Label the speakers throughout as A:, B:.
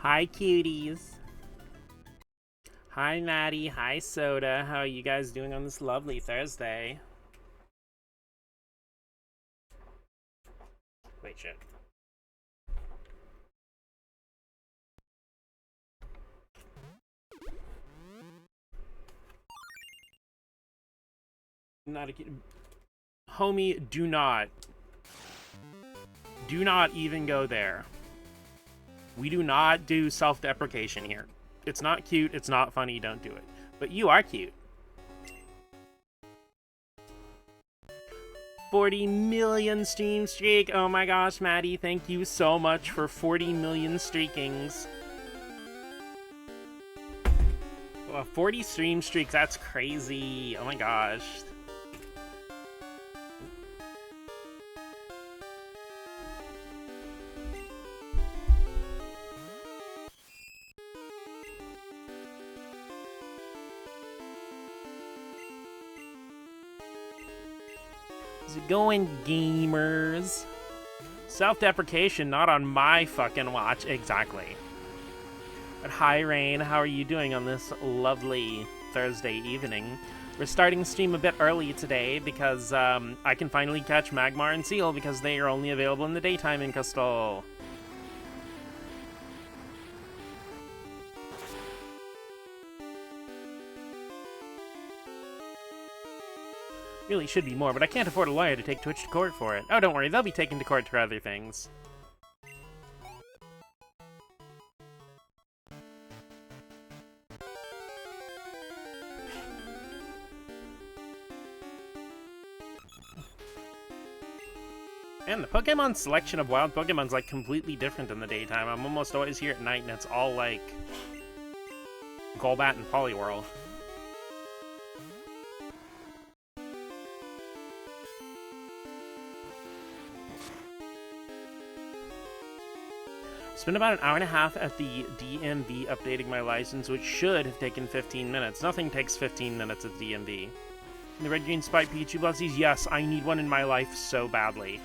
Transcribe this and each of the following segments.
A: Hi, cuties. Hi, Maddie. Hi, Soda. How are you guys doing on this lovely Thursday? Wait, shit. Not a kid. Homie, do not. Do not even go there. We do not do self-deprecation here. It's not cute, it's not funny, don't do it. But you are cute. 40 million stream streak. Oh my gosh, Maddie, thank you so much for 40 million streakings. 40 stream streaks, that's crazy. Oh my gosh. How's it going, gamers? Self-deprecation, not on my fucking watch. Exactly. But hi, Rain. How are you doing on this lovely Thursday evening? We're starting stream a bit early today because I can finally catch Magmar and Seel because they are only available in the daytime in Crystal. Really should be more, but I can't afford a lawyer to take Twitch to court for it. Oh, don't worry, they'll be taken to court for other things. And the Pokemon selection of wild Pokemon's like completely different in the daytime. I'm almost always here at night and it's all like Golbat and Poliwhirl. Spent about an hour and a half at the DMV updating my license, which should have taken 15 minutes. Nothing takes 15 minutes at the DMV. And the red green spike Pikachu Buzzies, yes, I need one in my life so badly.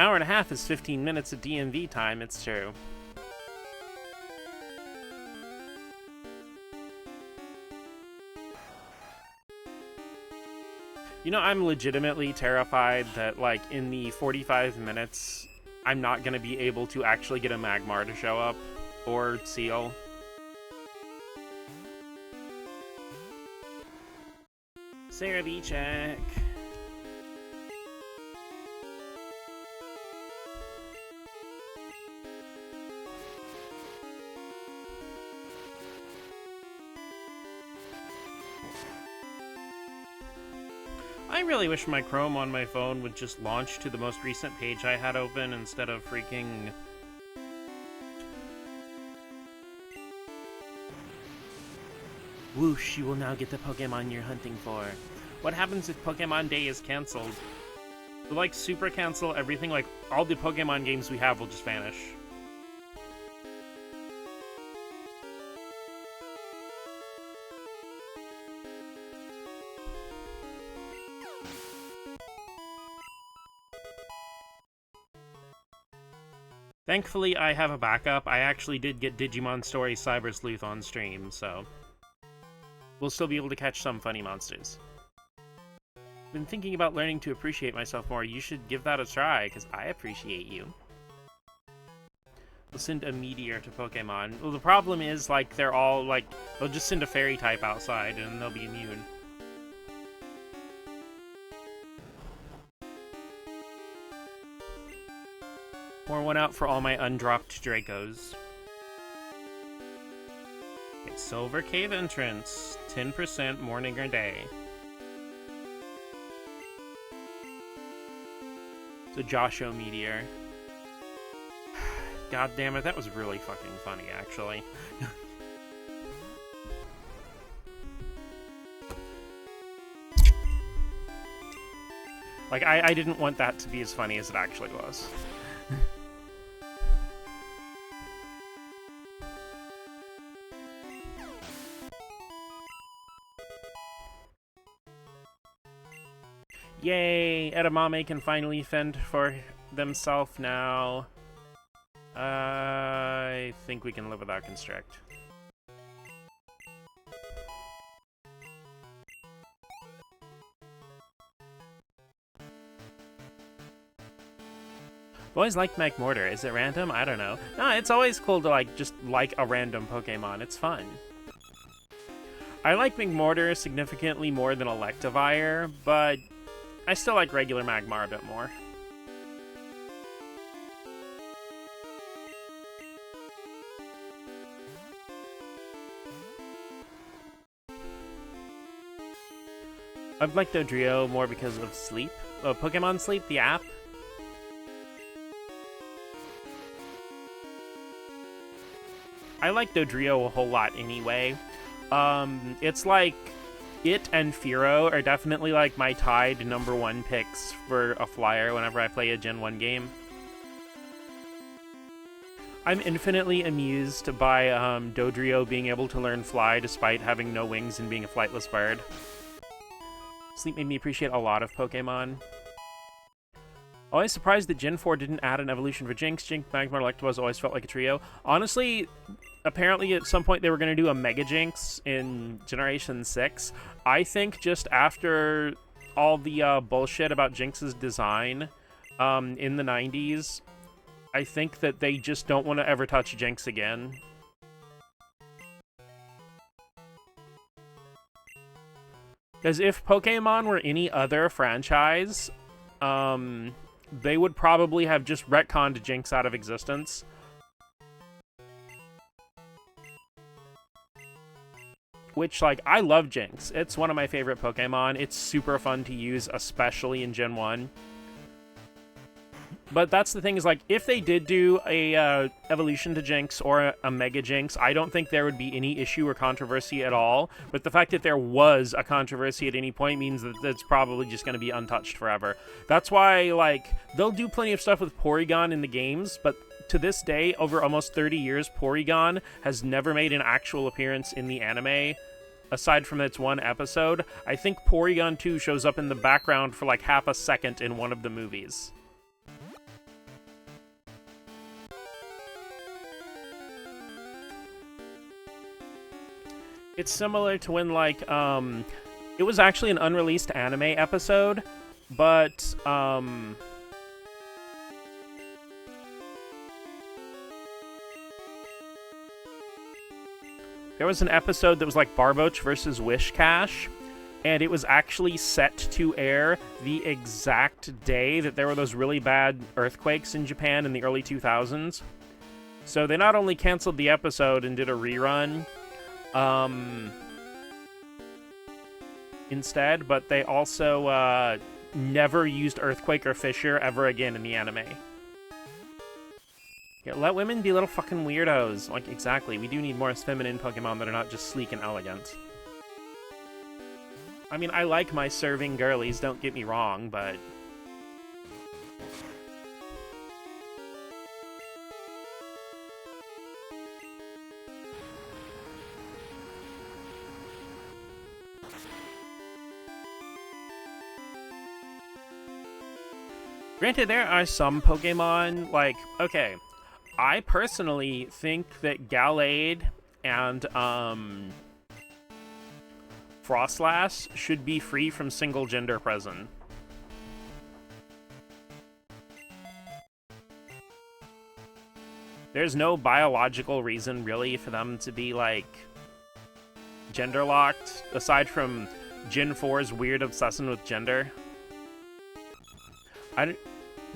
A: Hour and a half is 15 minutes of DMV time, it's true. You know, I'm legitimately terrified that, like, in the 45 minutes, I'm not gonna be able to actually get a Magmar to show up, or Seel. Sarah B. check. I really wish my Chrome on my phone would just launch to the most recent page I had open instead of freaking... Whoosh, you will now get the Pokemon you're hunting for. What happens if Pokemon Day is cancelled? We'll, like, super cancel everything, like, all the Pokemon games we have will just vanish. Thankfully, I have a backup. I actually did get Digimon Story Cyber Sleuth on stream, so... we'll still be able to catch some funny monsters. Been thinking about learning to appreciate myself more. You should give that a try, because I appreciate you. We'll send a meteor to Pokemon. Well, the problem is, like, they're all, like... they'll just send a fairy type outside, and they'll be immune. Pour one out for all my undropped Dracos. Okay, Silver Cave entrance. 10% morning or day. It's a Josho meteor. God damn it, that was really fucking funny, actually. Like, I didn't want that to be as funny as it actually was. Yay! Edamame can finally fend for themselves now. I think we can live without Constrict. I've always liked Magmortar. Is it random? I don't know. No, it's always cool to just like a random Pokemon. It's fun. I like Magmortar significantly more than Electivire, but I still like regular Magmar a bit more. I've liked Dodrio more because of Sleep. Pokemon Sleep, the app. I like Dodrio a whole lot anyway. It's like it and Fearow are definitely like my tied #1 picks for a flyer whenever I play a Gen 1 game. I'm infinitely amused by Dodrio being able to learn Fly despite having no wings and being a flightless bird. Sleep made me appreciate a lot of Pokemon. Always surprised that Gen 4 didn't add an evolution for Jynx. Jynx, Magmar, Electabuzz always felt like a trio. Honestly, apparently at some point they were going to do a Mega Jynx in Generation 6. I think just after all the bullshit about Jynx's design in the 90s, I think that they just don't want to ever touch Jynx again. Because if Pokemon were any other franchise, they would probably have just retconned Jynx out of existence. Which, I love Jynx. It's one of my favorite Pokemon. It's super fun to use, especially in Gen 1. But that's the thing is, if they did do a evolution to Jynx or a Mega Jynx, I don't think there would be any issue or controversy at all. But the fact that there was a controversy at any point means that it's probably just going to be untouched forever. That's why, they'll do plenty of stuff with Porygon in the games, but to this day, over almost 30 years, Porygon has never made an actual appearance in the anime, aside from its one episode. I think Porygon 2 shows up in the background for half a second in one of the movies. It's similar to when, it was actually an unreleased anime episode, but, there was an episode that was Barboach versus Wishcash, and it was actually set to air the exact day that there were those really bad earthquakes in Japan in the early 2000s. So they not only canceled the episode and did a rerun, instead, but they also never used Earthquake or Fissure ever again in the anime. Yeah, let women be little fucking weirdos. Exactly. We do need more feminine Pokemon that are not just sleek and elegant. I mean, I like my serving girlies, don't get me wrong, but... Granted, there are some Pokemon, okay, I personally think that Gallade and, Frostlass should be free from single-gender present. There's no biological reason, really, for them to be, gender-locked, aside from Gen 4's weird obsession with gender.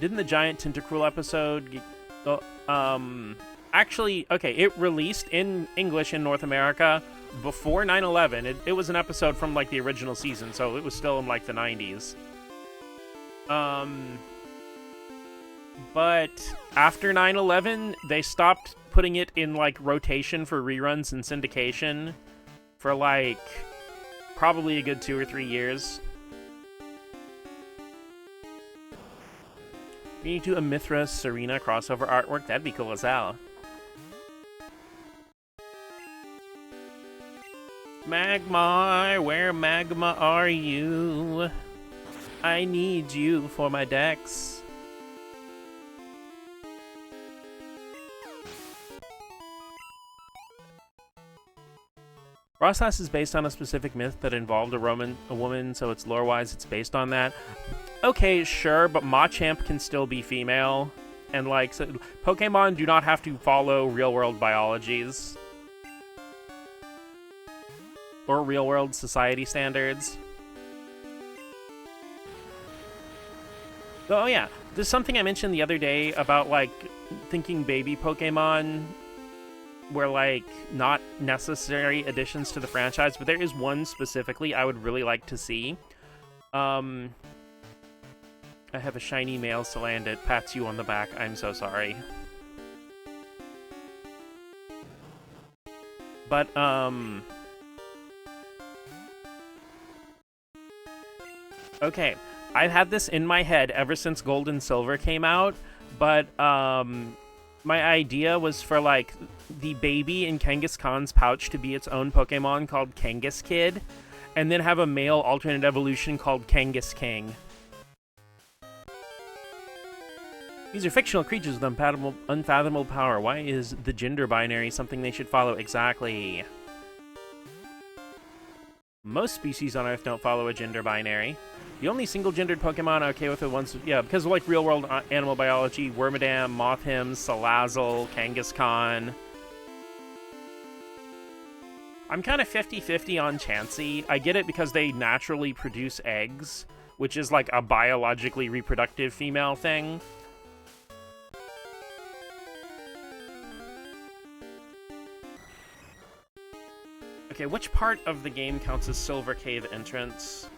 A: Didn't the Giant Tentacruel episode... actually, okay, it released in English in North America before 9/11. It was an episode from, the original season, so it was still in, the 90s. But after 9/11, they stopped putting it in, rotation for reruns and syndication for, probably a good 2 or 3 years. We need to do a Mithra Serena crossover artwork. That'd be cool as hell. Magmar, where Magma are you? I need you for my decks. Rosshaus is based on a specific myth that involved a woman, so it's lore-wise it's based on that. Okay, sure, but Machamp can still be female. And, like, so Pokemon do not have to follow real-world biologies. Or real-world society standards. Oh, yeah. There's something I mentioned the other day about, like, thinking baby Pokemon were, like, not necessary additions to the franchise, but there is one specifically I would really like to see. I have a shiny male Salandit, pats you on the back, I'm so sorry. But, okay, I've had this in my head ever since Gold and Silver came out, but, my idea was for, like, the baby in Kangaskhan's pouch to be its own Pokemon called Kangaskid, and then have a male alternate evolution called Kangaskang. These are fictional creatures with unfathomable power. Why is the gender binary something they should follow? Exactly. Most species on Earth don't follow a gender binary. The only single-gendered Pokemon I'm okay with it once, yeah, because of, like, real-world animal biology, Wormadam, Mothim, Salazzle, Kangaskhan. I'm kind of 50-50 on Chansey. I get it because they naturally produce eggs, which is, like, a biologically reproductive female thing. Okay, which part of the game counts as Silver Cave entrance?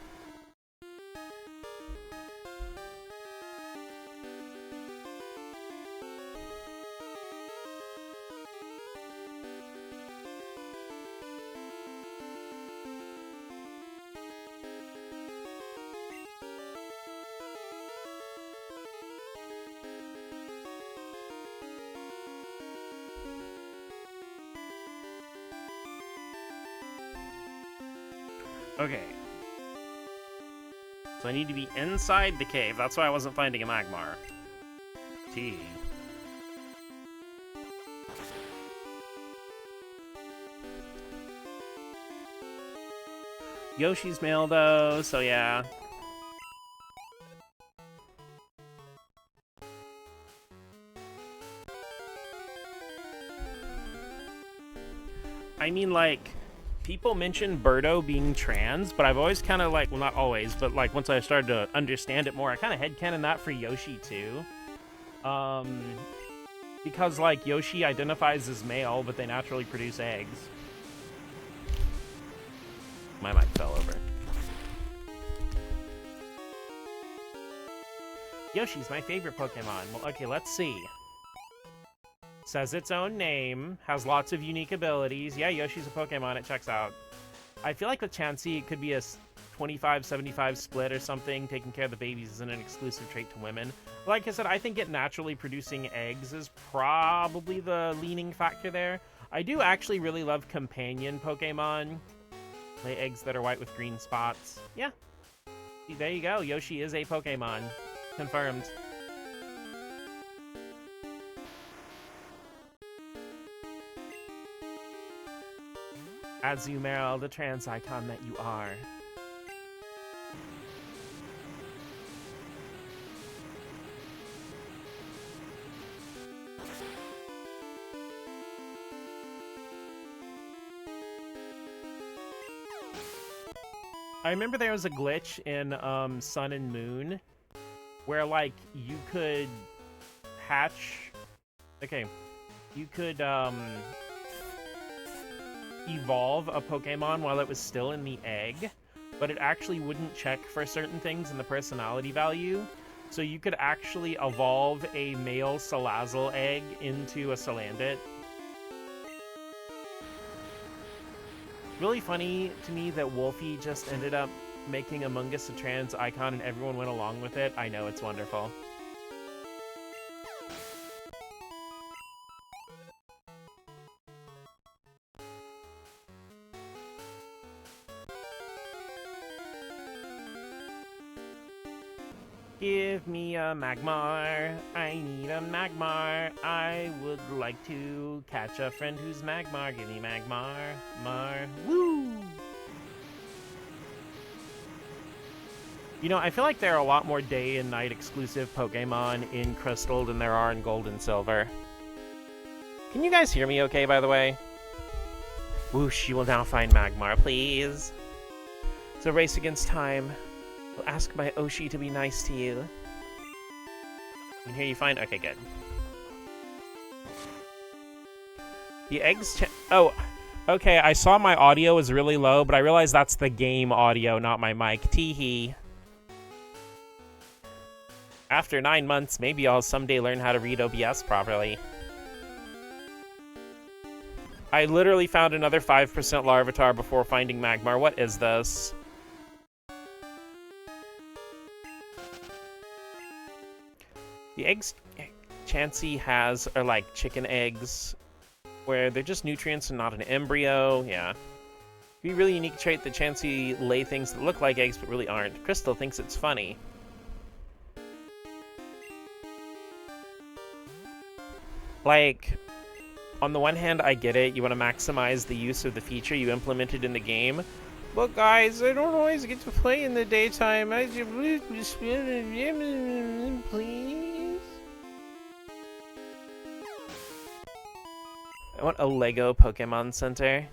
A: Okay. So I need to be inside the cave. That's why I wasn't finding a Magmar. T. Yoshi's male, though, so yeah. I mean, like, people mention Birdo being trans, but I've always kind of, like, well, not always, but, like, once I started to understand it more, I kind of headcanon that for Yoshi, too. Because, like, Yoshi identifies as male, but they naturally produce eggs. My mic fell over. Yoshi's my favorite Pokemon. Well, okay, let's see. Says its own name, has lots of unique abilities. Yeah, Yoshi's a Pokemon, it checks out. I feel like with Chansey, it could be a 25-75 split or something. Taking care of the babies isn't an exclusive trait to women. Like I said, I think it naturally producing eggs is probably the leaning factor there. I do actually really love companion Pokemon. Lay eggs that are white with green spots. Yeah. There you go, Yoshi is a Pokemon. Confirmed. Azumarill, the trans icon that you are. I remember there was a glitch in Sun and Moon where, like, you could hatch... Okay. You could, evolve a Pokemon while it was still in the egg, but it actually wouldn't check for certain things in the personality value. So you could actually evolve a male Salazzle egg into a Salandit. Really funny to me that Wolfie just ended up making Among Us a trans icon and everyone went along with it. I know, it's wonderful. a Magmar. I need a Magmar. I would like to catch a friend who's Magmar. Give me Magmar. Woo! You know, I feel like there are a lot more day and night exclusive Pokemon in Crystal than there are in Gold and Silver. Can you guys hear me okay, by the way? Whoosh, you will now find Magmar, please. It's a race against time. I'll ask my Oshi to be nice to you. And here you find... Okay, good. The eggs... Oh, okay, I saw my audio was really low, but I realized that's the game audio, not my mic. Teehee. After 9 months, maybe I'll someday learn how to read OBS properly. I literally found another 5% Larvitar before finding Magmar. What is this? The eggs Chansey has are like chicken eggs, where they're just nutrients and not an embryo. Yeah. It'd be a really unique trait that Chansey lay things that look like eggs but really aren't. Crystal thinks it's funny. Like, on the one hand, I get it. You want to maximize the use of the feature you implemented in the game. But guys, I don't always get to play in the daytime. I just please. I want a Lego Pokemon Center.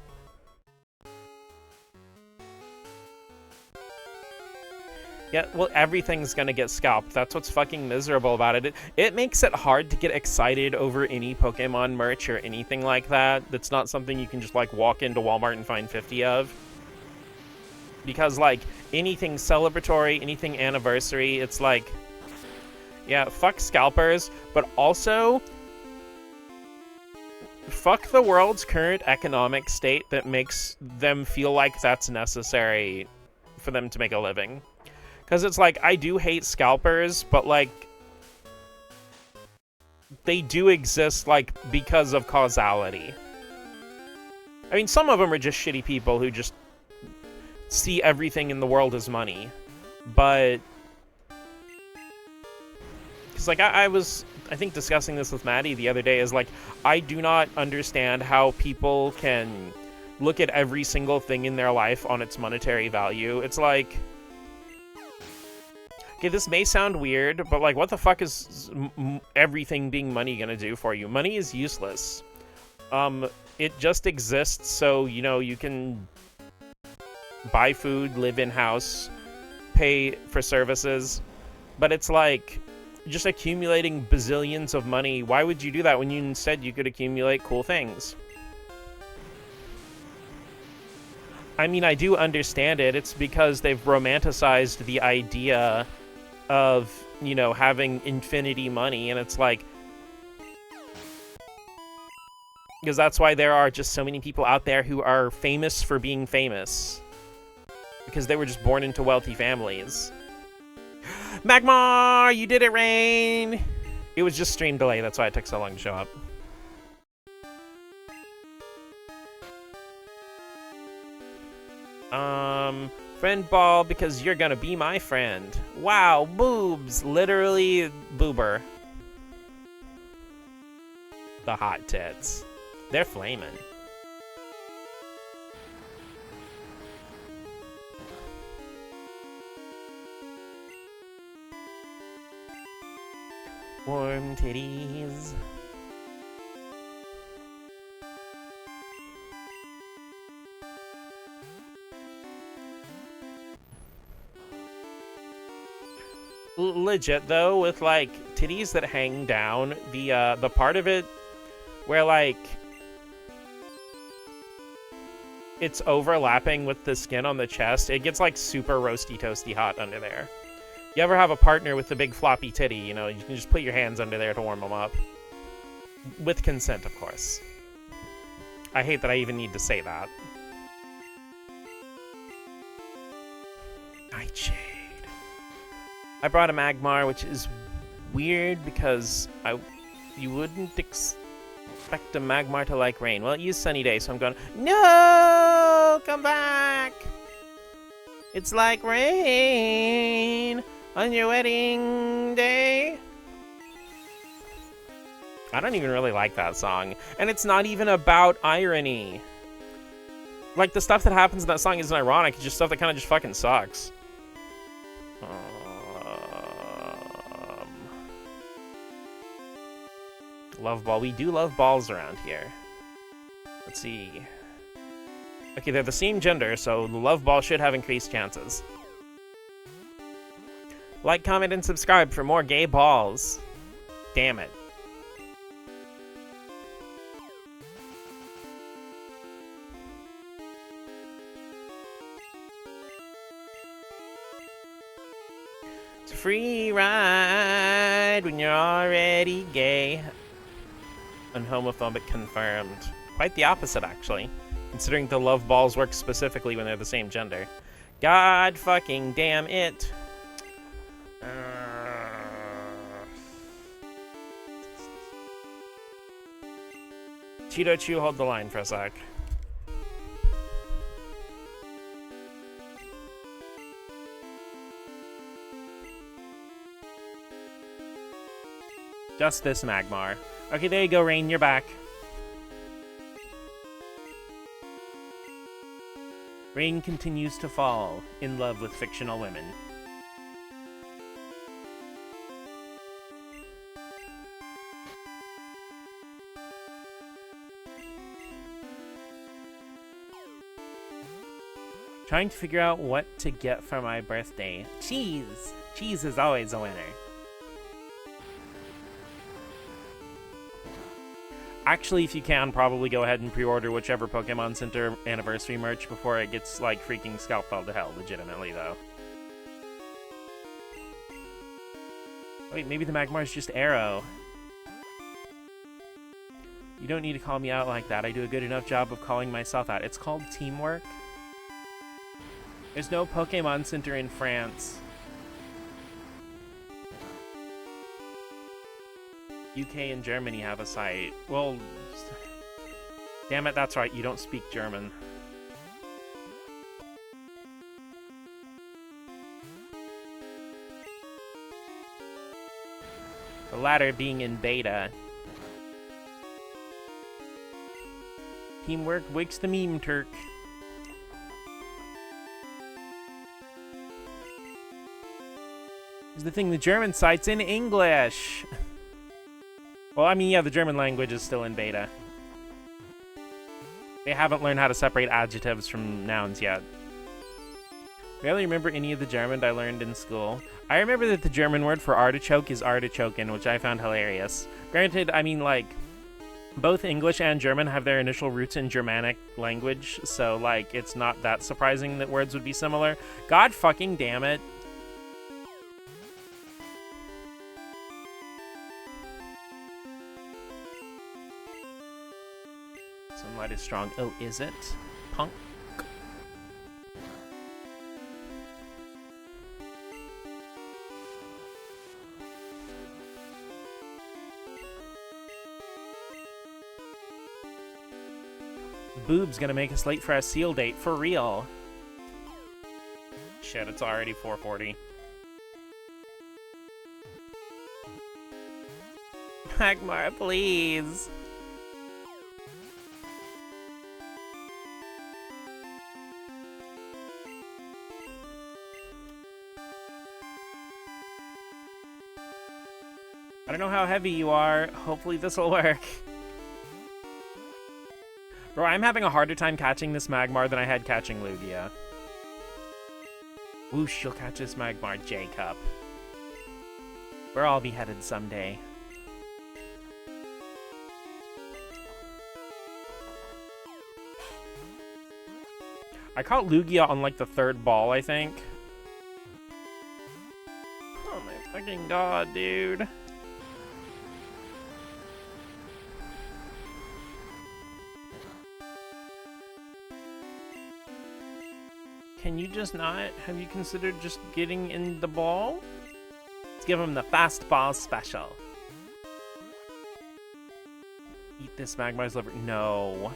A: Yeah, well, everything's gonna get scalped. That's what's fucking miserable about it. It makes it hard to get excited over any Pokemon merch or anything like that. That's not something you can just, like, walk into Walmart and find 50 of. Because, like, anything celebratory, anything anniversary, it's like... Yeah, fuck scalpers, but also... Fuck the world's current economic state that makes them feel like that's necessary for them to make a living. Because it's like, I do hate scalpers, but, like, they do exist, like, because of causality. I mean, some of them are just shitty people who just see everything in the world as money. But... Because, like, I was, I think, discussing this with Maddie the other day, is, like, I do not understand how people can look at every single thing in their life on its monetary value. It's like... Okay, this may sound weird, but, like, what the fuck is everything being money gonna do for you? Money is useless. It just exists so, you know, you can buy food, live in-house, pay for services. But it's like, just accumulating bazillions of money. Why would you do that when you instead you could accumulate cool things? I mean, I do understand it. It's because they've romanticized the idea of, you know, having infinity money, and it's like... Because that's why there are just so many people out there who are famous for being famous. Because they were just born into wealthy families. Magmar! You did it, Rain! It was just stream delay, that's why it took so long to show up. Friend ball, because you're gonna be my friend. Wow, boobs! Literally, boober. The hot tits. They're flaming. Warm titties. Legit though, with like titties that hang down, the part of it where like it's overlapping with the skin on the chest, it gets like super roasty toasty hot under there. You ever have a partner with a big floppy titty, you know, you can just put your hands under there to warm them up. With consent, of course. I hate that I even need to say that. Nightshade. I brought a Magmar, which is weird because you wouldn't expect a Magmar to like rain. Well, it used Sunny Day, so I'm going, no! Come back! It's like rain on your wedding day. I don't even really like that song. And it's not even about irony. Like, the stuff that happens in that song isn't ironic, it's just stuff that kind of just fucking sucks. Love ball. We do love balls around here. Let's see. Okay, they're the same gender, so the love ball should have increased chances. Like, comment, and subscribe for more gay balls. Damn it. It's a free ride when you're already gay. And homophobic confirmed. Quite the opposite, actually. Considering the love balls work specifically when they're the same gender. God fucking damn it. Cheeto Chew, hold the line for a sec. Just this Magmar. Okay, there you go, Rain, you're back. Rain continues to fall in love with fictional women. Trying to figure out what to get for my birthday. Cheese! Cheese is always a winner. Actually, if you can, probably go ahead and pre-order whichever Pokemon Center anniversary merch before it gets, like, freaking scalped all to hell, legitimately, though. Wait, maybe the Magmar's just Arrow. You don't need to call me out like that. I do a good enough job of calling myself out. It's called teamwork. There's no Pokemon Center in France. UK and Germany have a site. Well, damn it, that's right, you don't speak German. The latter being in beta. Teamwork wakes the meme Turk. Here's the thing, the German site's in English. Well, I mean, yeah, the German language is still in beta. They haven't learned how to separate adjectives from nouns yet. Barely remember any of the German I learned in school. I remember that the German word for artichoke is artichoken, which I found hilarious. Granted, I mean, like, both English and German have their initial roots in Germanic language, so, like, it's not that surprising that words would be similar. God fucking damn it. Sunlight is strong. Oh, is it? Punk. Boob's gonna make us late for our Seel date, for real. Shit, it's already 4:40. Magmar, please. I don't know how heavy you are. Hopefully this'll work. Bro, I'm having a harder time catching this Magmar than I had catching Lugia. Whoosh, you'll catch this Magmar, J-Cup. Where I'll be headed someday. I caught Lugia on, like, the third ball, I think. Oh my fucking god, dude. Can you just not? Have you considered just getting in the ball? Let's give him the fast ball special. Eat this Magmar's liver. No.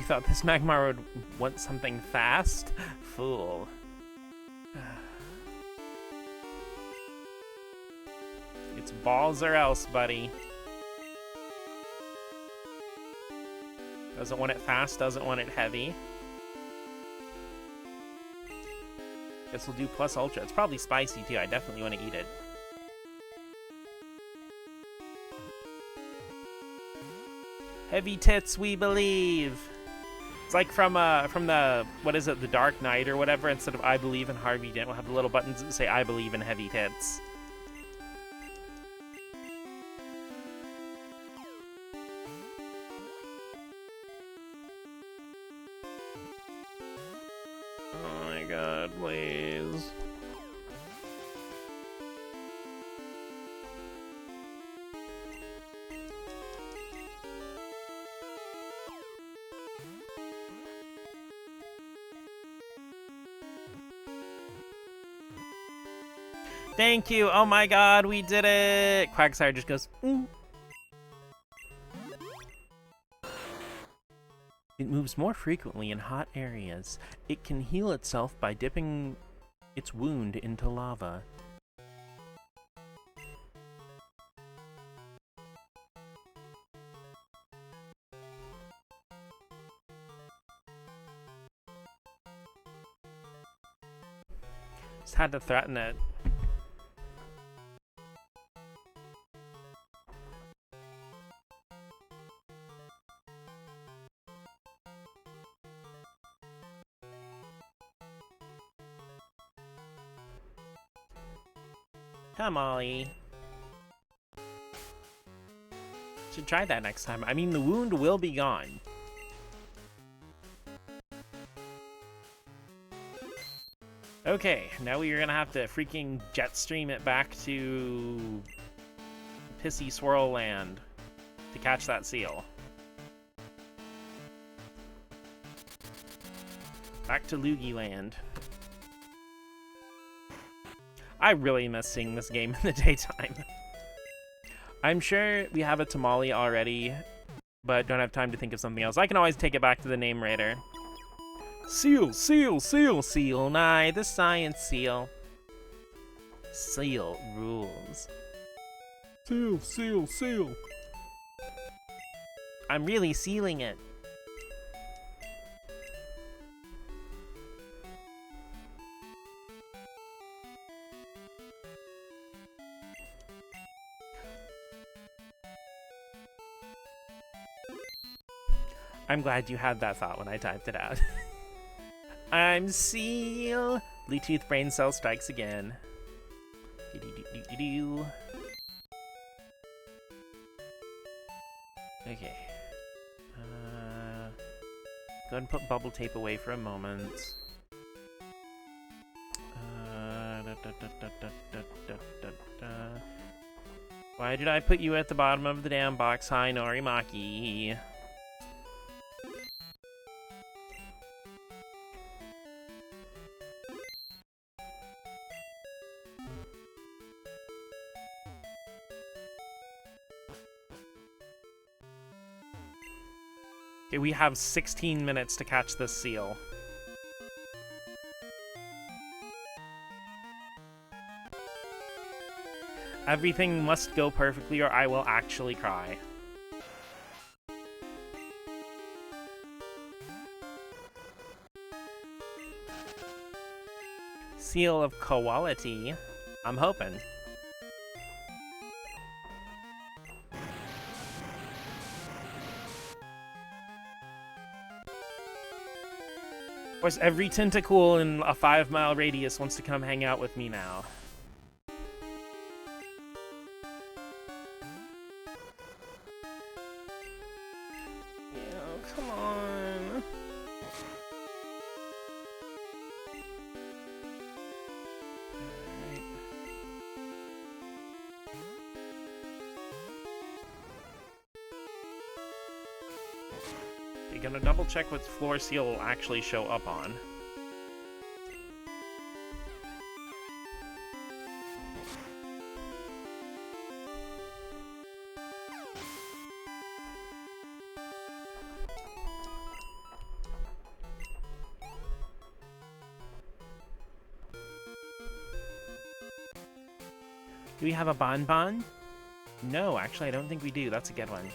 A: You thought this Magmar would want something fast? Fool. It's balls or else, buddy. Doesn't want it fast, doesn't want it heavy. Guess we'll do plus ultra. It's probably spicy too. I definitely want to eat it. Heavy tits, we believe. It's like from the, what is it, the Dark Knight or whatever. Instead of I believe in Harvey Dent, we'll have the little buttons that say I believe in heavy tits. Oh my god, please. Thank you! Oh my god, we did it! Quagsire just goes, mm. It moves more frequently in hot areas. It can heal itself by dipping its wound into lava. Just had to threaten it. Come Ollie. Should try that next time. I mean, the wound will be gone. Okay, now we are gonna have to freaking jet stream it back to Pissy Swirl Land to catch that seal. Back to Loogie Land. I really miss seeing this game in the daytime. I'm sure we have a tamale already, but don't have time to think of something else. I can always take it back to the name raider. Seel, Seel, Seel, Seel, nigh the science seal. Seel rules. Seel, Seel, Seel. I'm really sealing it. I'm glad you had that thought when I typed it out. I'm Seel. Bluetooth brain cell strikes again. Do-do-do-do-do-do. Okay. Go ahead and put bubble tape away for a moment. Why did I put you at the bottom of the damn box? Hi, Norimaki. Okay, we have 16 minutes to catch this seal. Everything must go perfectly or I will actually cry. Seal of quality. I'm hoping. Of course, every tentacle in a 5-mile radius wants to come hang out with me now. Yeah, come on. Alright. You're gonna double check what floor Seel will actually show up on. Do we have a bonbon? No, actually, I don't think we do. That's a good one.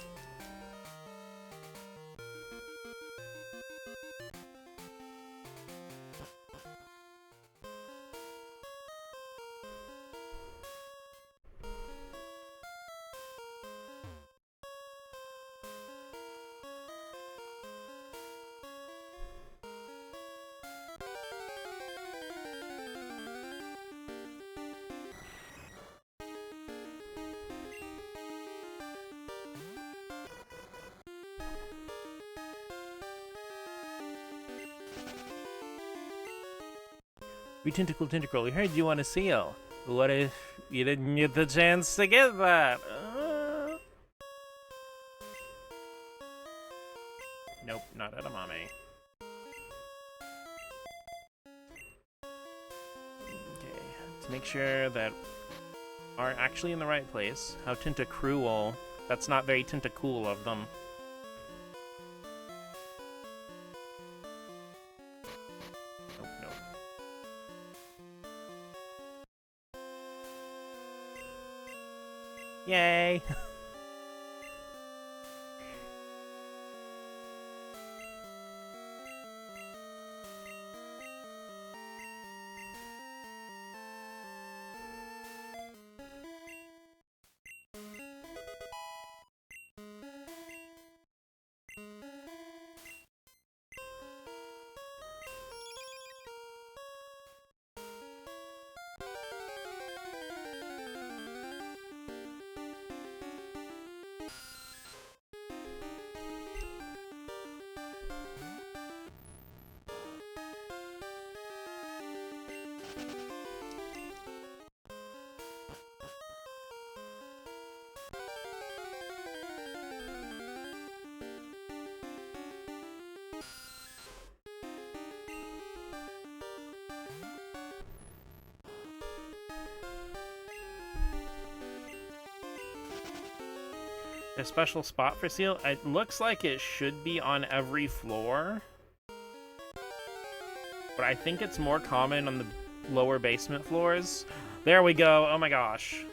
A: We tentacle tentacle. We heard you want a seal. What if you didn't get the chance to get that? Nope, not edamame. Okay, to make sure that are actually in the right place. How tentacruel. That's not very tentacool of them. Yay! A special spot for Seel? It looks like it should be on every floor. But I think it's more common on the lower basement floors. There we go. Oh my gosh.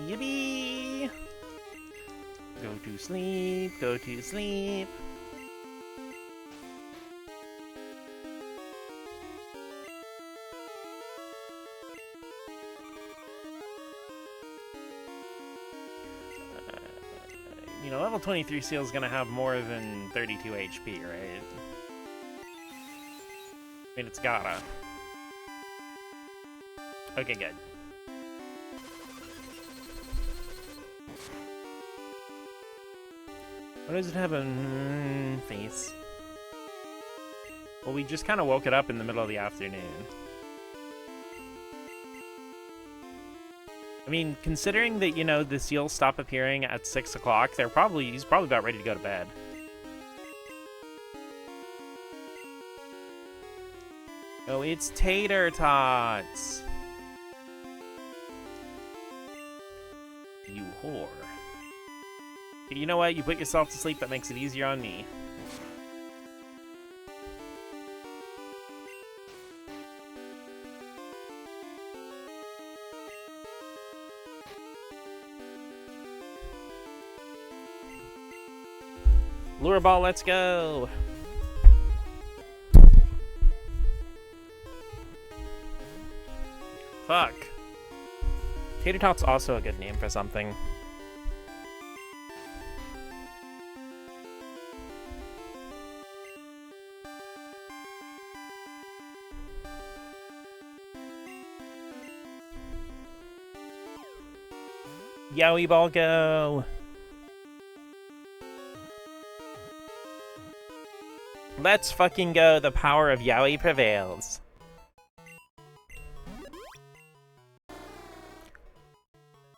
A: Yippee! Go to sleep, go to sleep. You know, level 23 Seel is gonna have more than 32 HP, right? I mean, it's gotta. Okay, good. What does it have a face? Well, we just kind of woke it up in the middle of the afternoon. I mean, considering that, you know, the seals stop appearing at 6 o'clock, he's probably about ready to go to bed. Oh, it's tater tots! You whore. You know what? You put yourself to sleep, that makes it easier on me. Lure ball, let's go! Fuck. Tater Tot's also a good name for something. Yowie ball go! Let's fucking go, the power of Yowie prevails.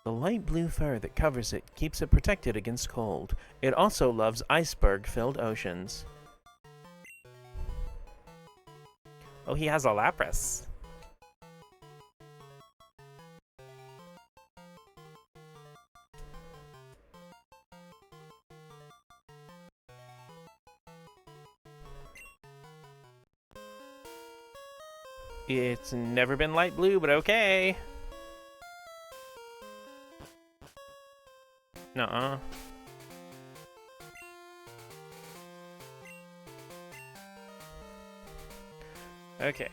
A: The light blue fur that covers it keeps it protected against cold. It also loves iceberg-filled oceans. Oh, he has a Lapras. It's never been light blue, but okay. Nuh-uh. Okay.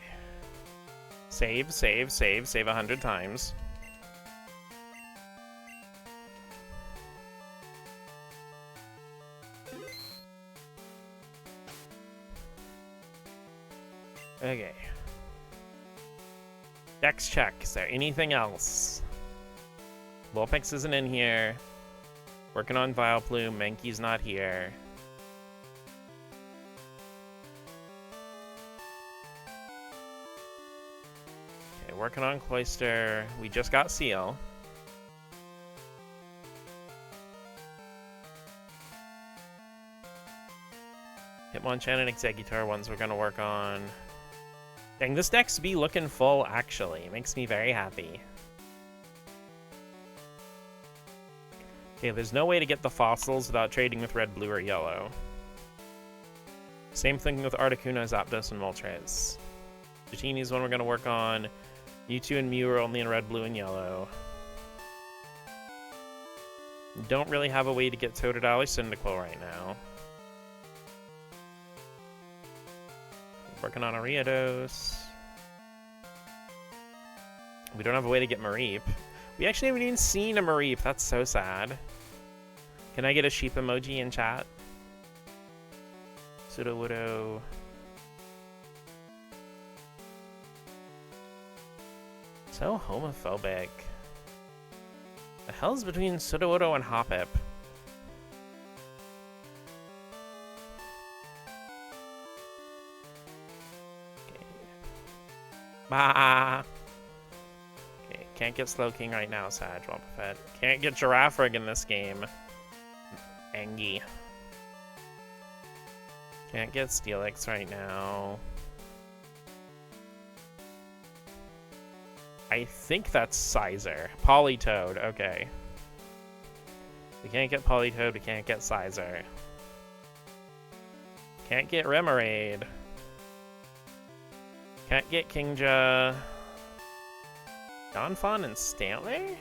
A: Save, save, save, save 100 times. Okay. Dex check. Is there anything else? Vulpix isn't in here. Working on Vileplume. Mankey's not here. Okay, working on Cloyster. We just got Seel. Hitmonchan and Exeggutor, ones we're gonna work on. Dang, this deck's be looking full, actually. It makes me very happy. Okay, there's no way to get the fossils without trading with red, blue, or yellow. Same thing with Articuno, Zapdos, and Moltres. Dratini's one we're going to work on. Mewtwo and Mew are only in red, blue, and yellow. Don't really have a way to get Totodile or Cyndaquil right now. Working on Ariados. We don't have a way to get Mareep. We actually haven't even seen a Mareep. That's so sad. Can I get a sheep emoji in chat? Sudowoodo. So homophobic. The hell's between Sudowoodo and Hoppip? Bah! Okay, can't get Slowking right now, Sag. Wobbuffet. Can't get Giraffrig in this game. Angie. Can't get Steelix right now. I think that's Sizer. Politoed, okay. We can't get Politoed, we can't get Sizer. Can't get Remoraid. Can't get Kingja. Donphan and Stanley?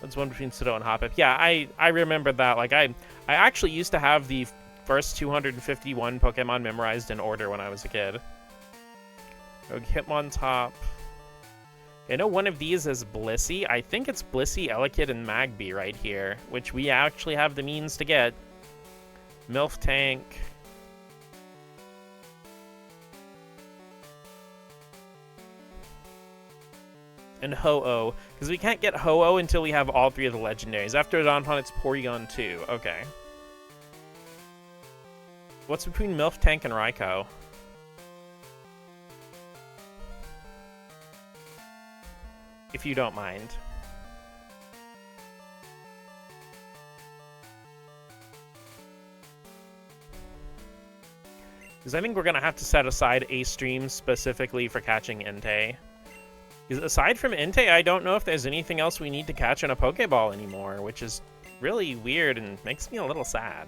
A: That's one between Pseudo and Hoppip. Yeah, I remember that. Like, I actually used to have the first 251 Pokemon memorized in order when I was a kid. Hitmontop. I know one of these is Blissey. I think it's Blissey, Elekid, and Magby right here, which we actually have the means to get. Miltank. And Ho-Oh, because we can't get Ho-Oh until we have all three of the legendaries. After Donphan, it's Porygon 2. Okay. What's between Miltank and Raikou? If you don't mind. Because I think we're going to have to set aside a stream specifically for catching Entei. Because aside from Entei, I don't know if there's anything else we need to catch in a Pokeball anymore, which is really weird and makes me a little sad.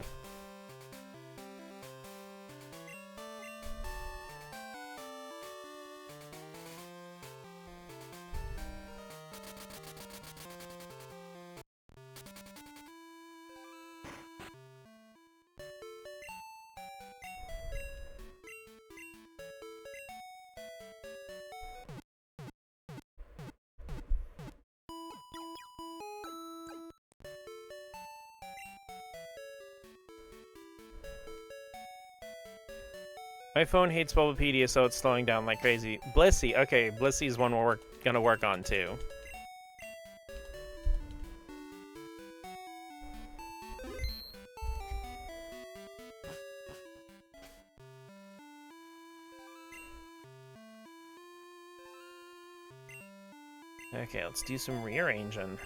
A: My phone hates Bulbapedia, so it's slowing down like crazy. Blissey. Okay, Blissey's one we're gonna work on, too. Okay, let's do some rearranging.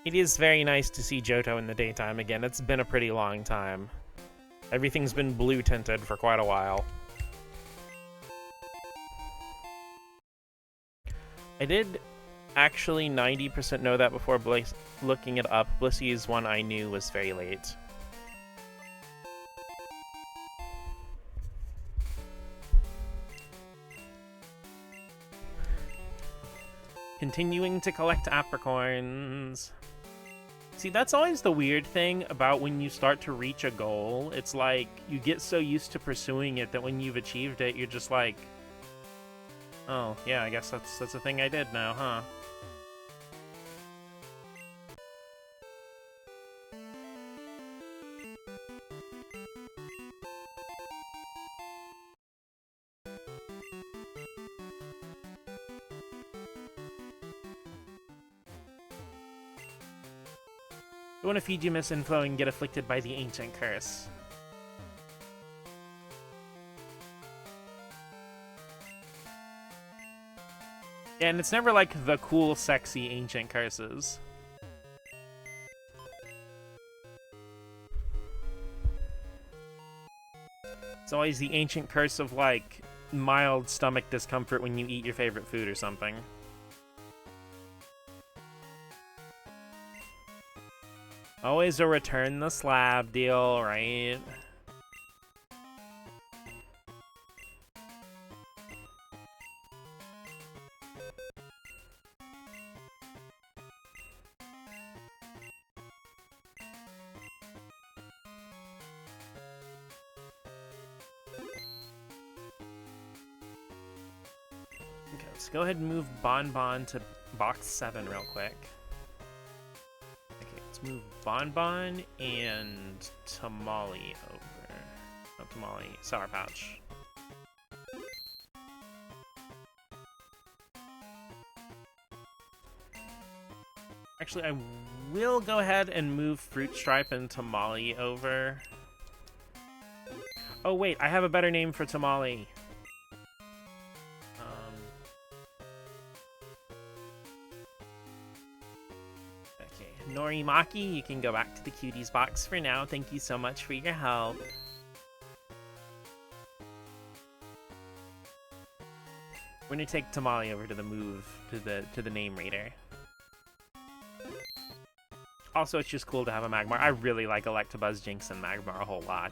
A: It is very nice to see Johto in the daytime again. It's been a pretty long time. Everything's been blue tinted for quite a while. I did actually 90% know that before looking it up. Blissey's one I knew was very late. Continuing to collect apricorns. See, that's always the weird thing about when you start to reach a goal. It's like, you get so used to pursuing it that when you've achieved it, you're just like, oh, yeah, I guess that's a thing I did now, huh? I want to feed you misinfo and get afflicted by the ancient curse. Yeah, and it's never like the cool, sexy ancient curses. It's always the ancient curse of like mild stomach discomfort when you eat your favorite food or something. Always a return the slab deal, right? Okay, let's go ahead and move Bonbon to box 7 real quick. Let's move Bonbon and Tamale over. Not Tamale, Sour Pouch. Actually, I will go ahead and move Fruit Stripe and Tamale over. Oh wait, I have a better name for Tamale. Norimaki, you can go back to the cuties box for now. Thank you so much for your help. We're gonna take Tamale over to the move to the name reader. Also, it's just cool to have a Magmar. I really like Electabuzz, Jinx, and Magmar a whole lot.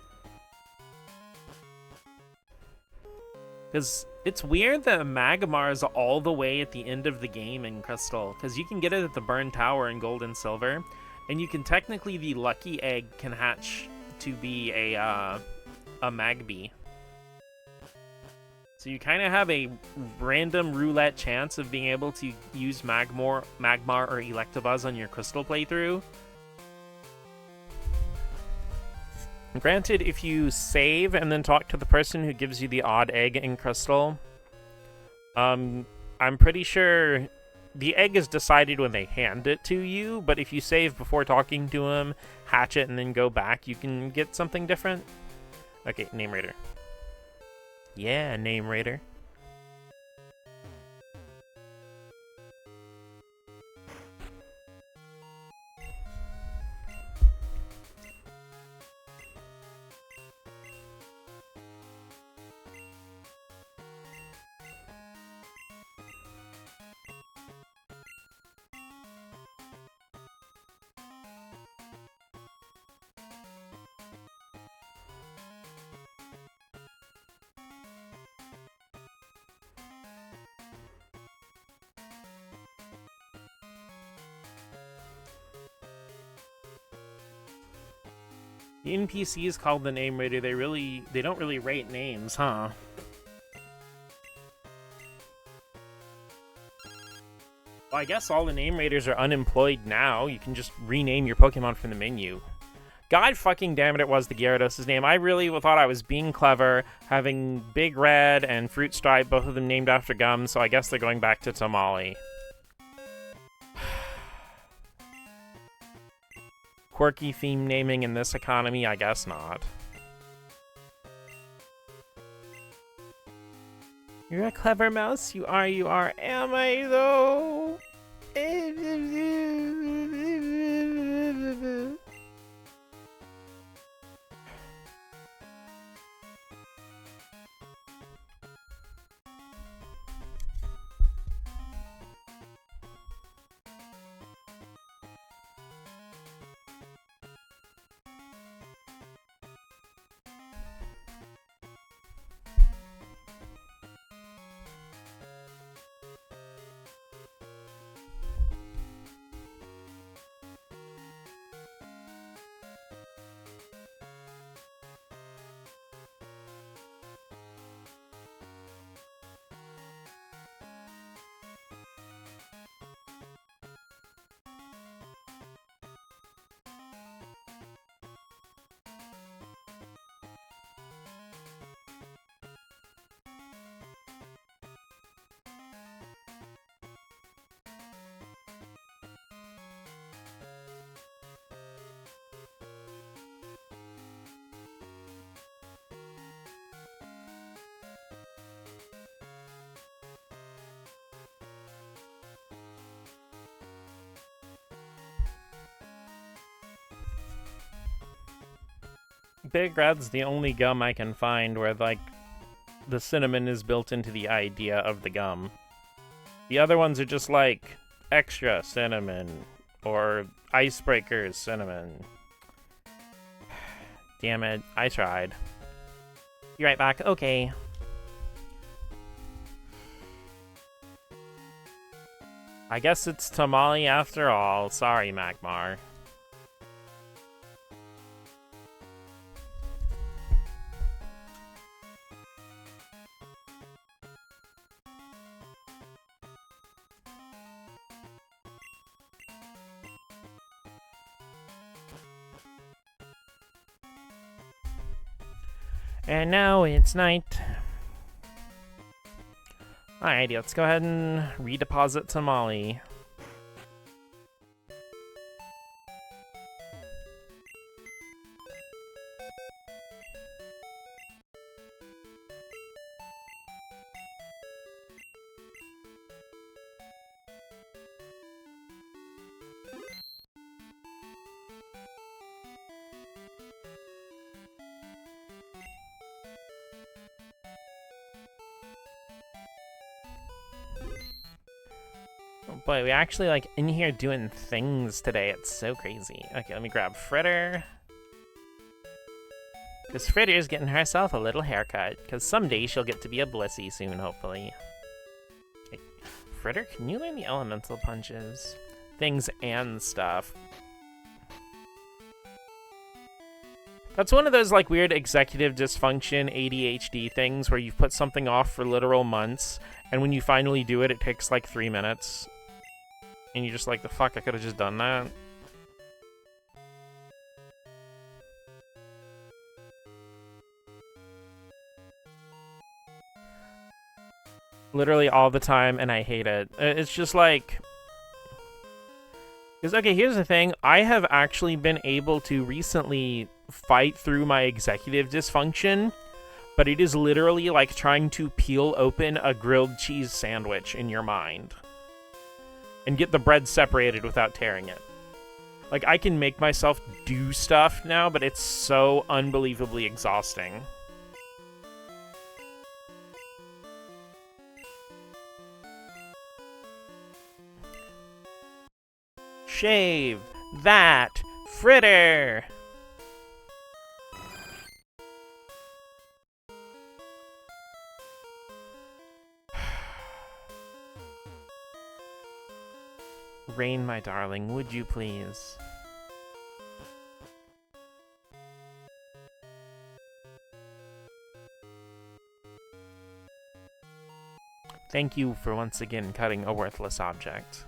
A: Because it's weird that Magmar is all the way at the end of the game in Crystal. Because you can get it at the Burn Tower in Gold and Silver. And you can technically, the lucky egg can hatch to be a Magby. So you kind of have a random roulette chance of being able to use Magmar or Electabuzz on your Crystal playthrough. Granted, if you save and then talk to the person who gives you the odd egg in Crystal, I'm pretty sure the egg is decided when they hand it to you, but if you save before talking to him, hatch it, and then go back, you can get something different. Okay, Name Raider. Yeah, Name Raider. The NPCs called the Name Raider, they don't really rate names, huh? Well, I guess all the Name Raiders are unemployed now. You can just rename your Pokemon from the menu. God fucking damn it was the Gyarados' name. I really thought I was being clever, having Big Red and Fruit Stripe, both of them named after gum, so I guess they're going back to Tamale. Quirky theme naming in this economy? I guess not. You're a clever mouse. You are, you are. Am I, though? Big Red's the only gum I can find where, like, the cinnamon is built into the idea of the gum. The other ones are just like extra cinnamon or icebreakers cinnamon. Damn it, I tried. Be right back. Okay. I guess it's tamale after all. Sorry, Magmar. And now it's night. Alrighty, let's go ahead and redeposit Tamale. Oh boy, we actually like in here doing things today. It's so crazy. Okay, let me grab Fritter. Because Fritter's getting herself a little haircut. Because someday she'll get to be a Blissey soon, hopefully. Okay. Fritter, can you learn the elemental punches? Things and stuff. That's one of those like weird executive dysfunction ADHD things where you've put something off for literal months, and when you finally do it, it takes like 3 minutes. And you're just like, the fuck, I could have just done that. Literally all the time, and I hate it. It's just like... Because, okay, here's the thing. I have actually been able to recently fight through my executive dysfunction, but it is literally like trying to peel open a grilled cheese sandwich in your mind and get the bread separated without tearing it. Like, I can make myself do stuff now, but it's so unbelievably exhausting. Shave that Fritter! Rain, my darling, would you please? Thank you for once again cutting a worthless object.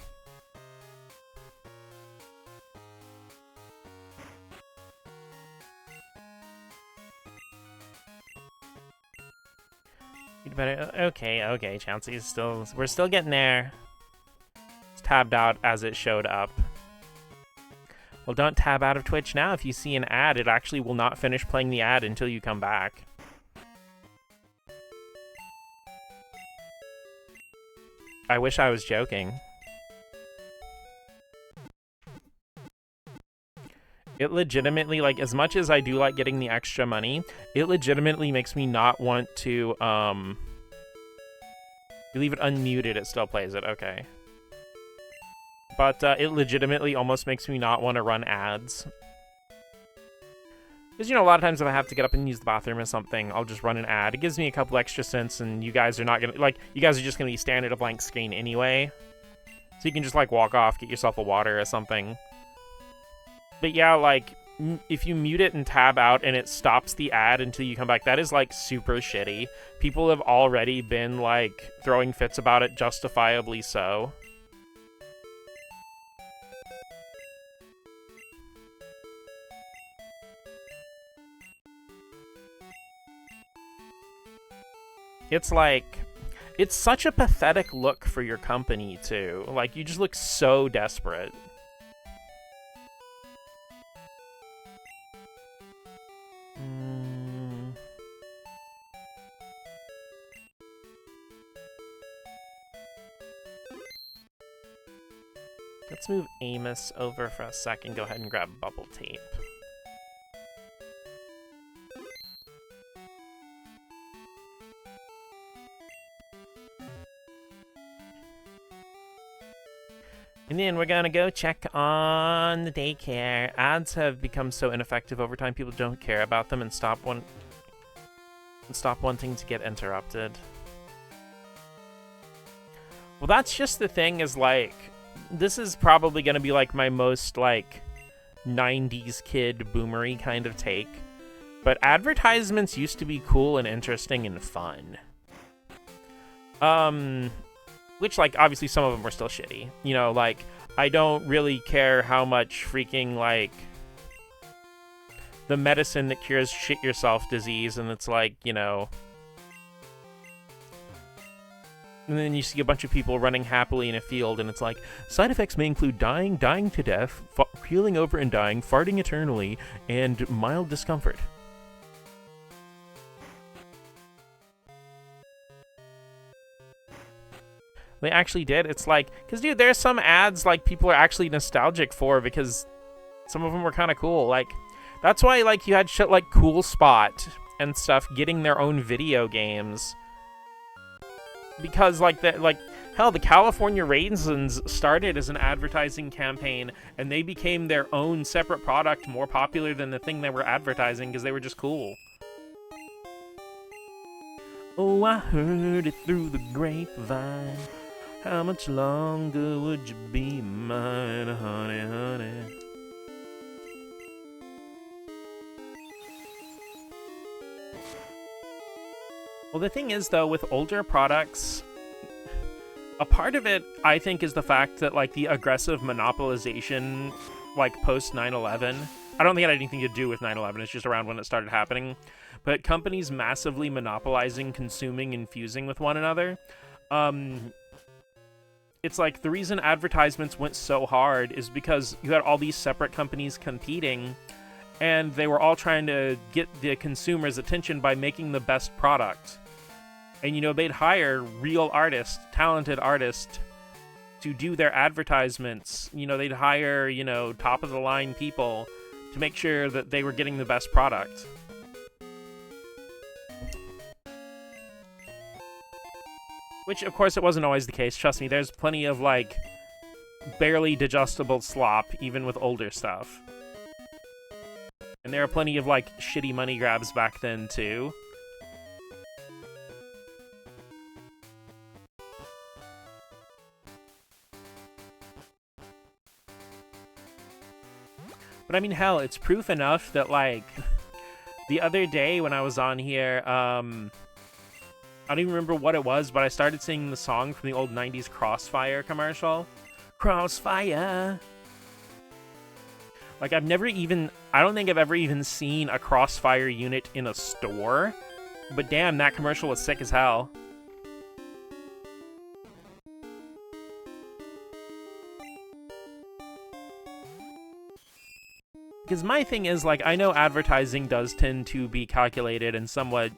A: You'd better... Okay, Chauncey's still... We're still getting there. It's tabbed out as it showed up. Well, don't tab out of Twitch now. If you see an ad, it actually will not finish playing the ad until you come back. I wish I was joking. It legitimately, like, as much as I do like getting the extra money, it legitimately makes me not want to, you leave it unmuted, it still plays it, okay. But, it legitimately almost makes me not want to run ads. Because, you know, a lot of times if I have to get up and use the bathroom or something, I'll just run an ad. It gives me a couple extra cents, and you guys are not gonna, like, you guys are just gonna be staring at a blank screen anyway. So you can just, like, walk off, get yourself a water or something. But yeah, like, if you mute it and tab out and it stops the ad until you come back, that is, like, super shitty. People have already been, like, throwing fits about it, justifiably so. It's like, it's such a pathetic look for your company, too. Like, you just look so desperate. Let's move Amos over for a second. Go ahead and grab bubble tape. And then we're gonna go check on the daycare. Ads have become so ineffective over time, people don't care about them and stop wanting to get interrupted. Well, that's just the thing, is like, this is probably gonna be like my most like 90s kid boomery kind of take. But advertisements used to be cool and interesting and fun. Which, like, obviously some of them were still shitty. You know, like, I don't really care how much freaking, like, the medicine that cures shit yourself disease, and it's like, you know... And then you see a bunch of people running happily in a field, and it's like, side effects may include dying to death, healing over and dying, farting eternally, and mild discomfort. They actually did. It's like, because, dude, there's some ads, like, people are actually nostalgic for, because some of them were kind of cool. Like, that's why, like, you had shit like Cool Spot and stuff getting their own video games. Because, like, hell, the California Raisins started as an advertising campaign, and they became their own separate product, more popular than the thing they were advertising, because they were just cool. Oh, I heard it through the grapevine. How much longer would you be mine, honey, honey? Well, the thing is, though, with older products, a part of it, I think, is the fact that, like, the aggressive monopolization, like, post 9/11, I don't think it had anything to do with 9/11, it's just around when it started happening, but companies massively monopolizing, consuming, and fusing with one another, it's like the reason advertisements went so hard is because you had all these separate companies competing, and they were all trying to get the consumer's attention by making the best product. And, you know, they'd hire real artists, talented artists, to do their advertisements. You know, they'd hire, you know, top-of-the-line people to make sure that they were getting the best product. Which, of course, it wasn't always the case. Trust me, there's plenty of, like, barely digestible slop, even with older stuff. And there are plenty of, like, shitty money grabs back then, too. But, I mean, hell, it's proof enough that, like, the other day when I was on here, I don't even remember what it was, but I started singing the song from the old 90s Crossfire commercial. Crossfire! Like, I don't think I've ever even seen a Crossfire unit in a store, but damn, that commercial was sick as hell. Because my thing is, like, I know advertising does tend to be calculated and somewhat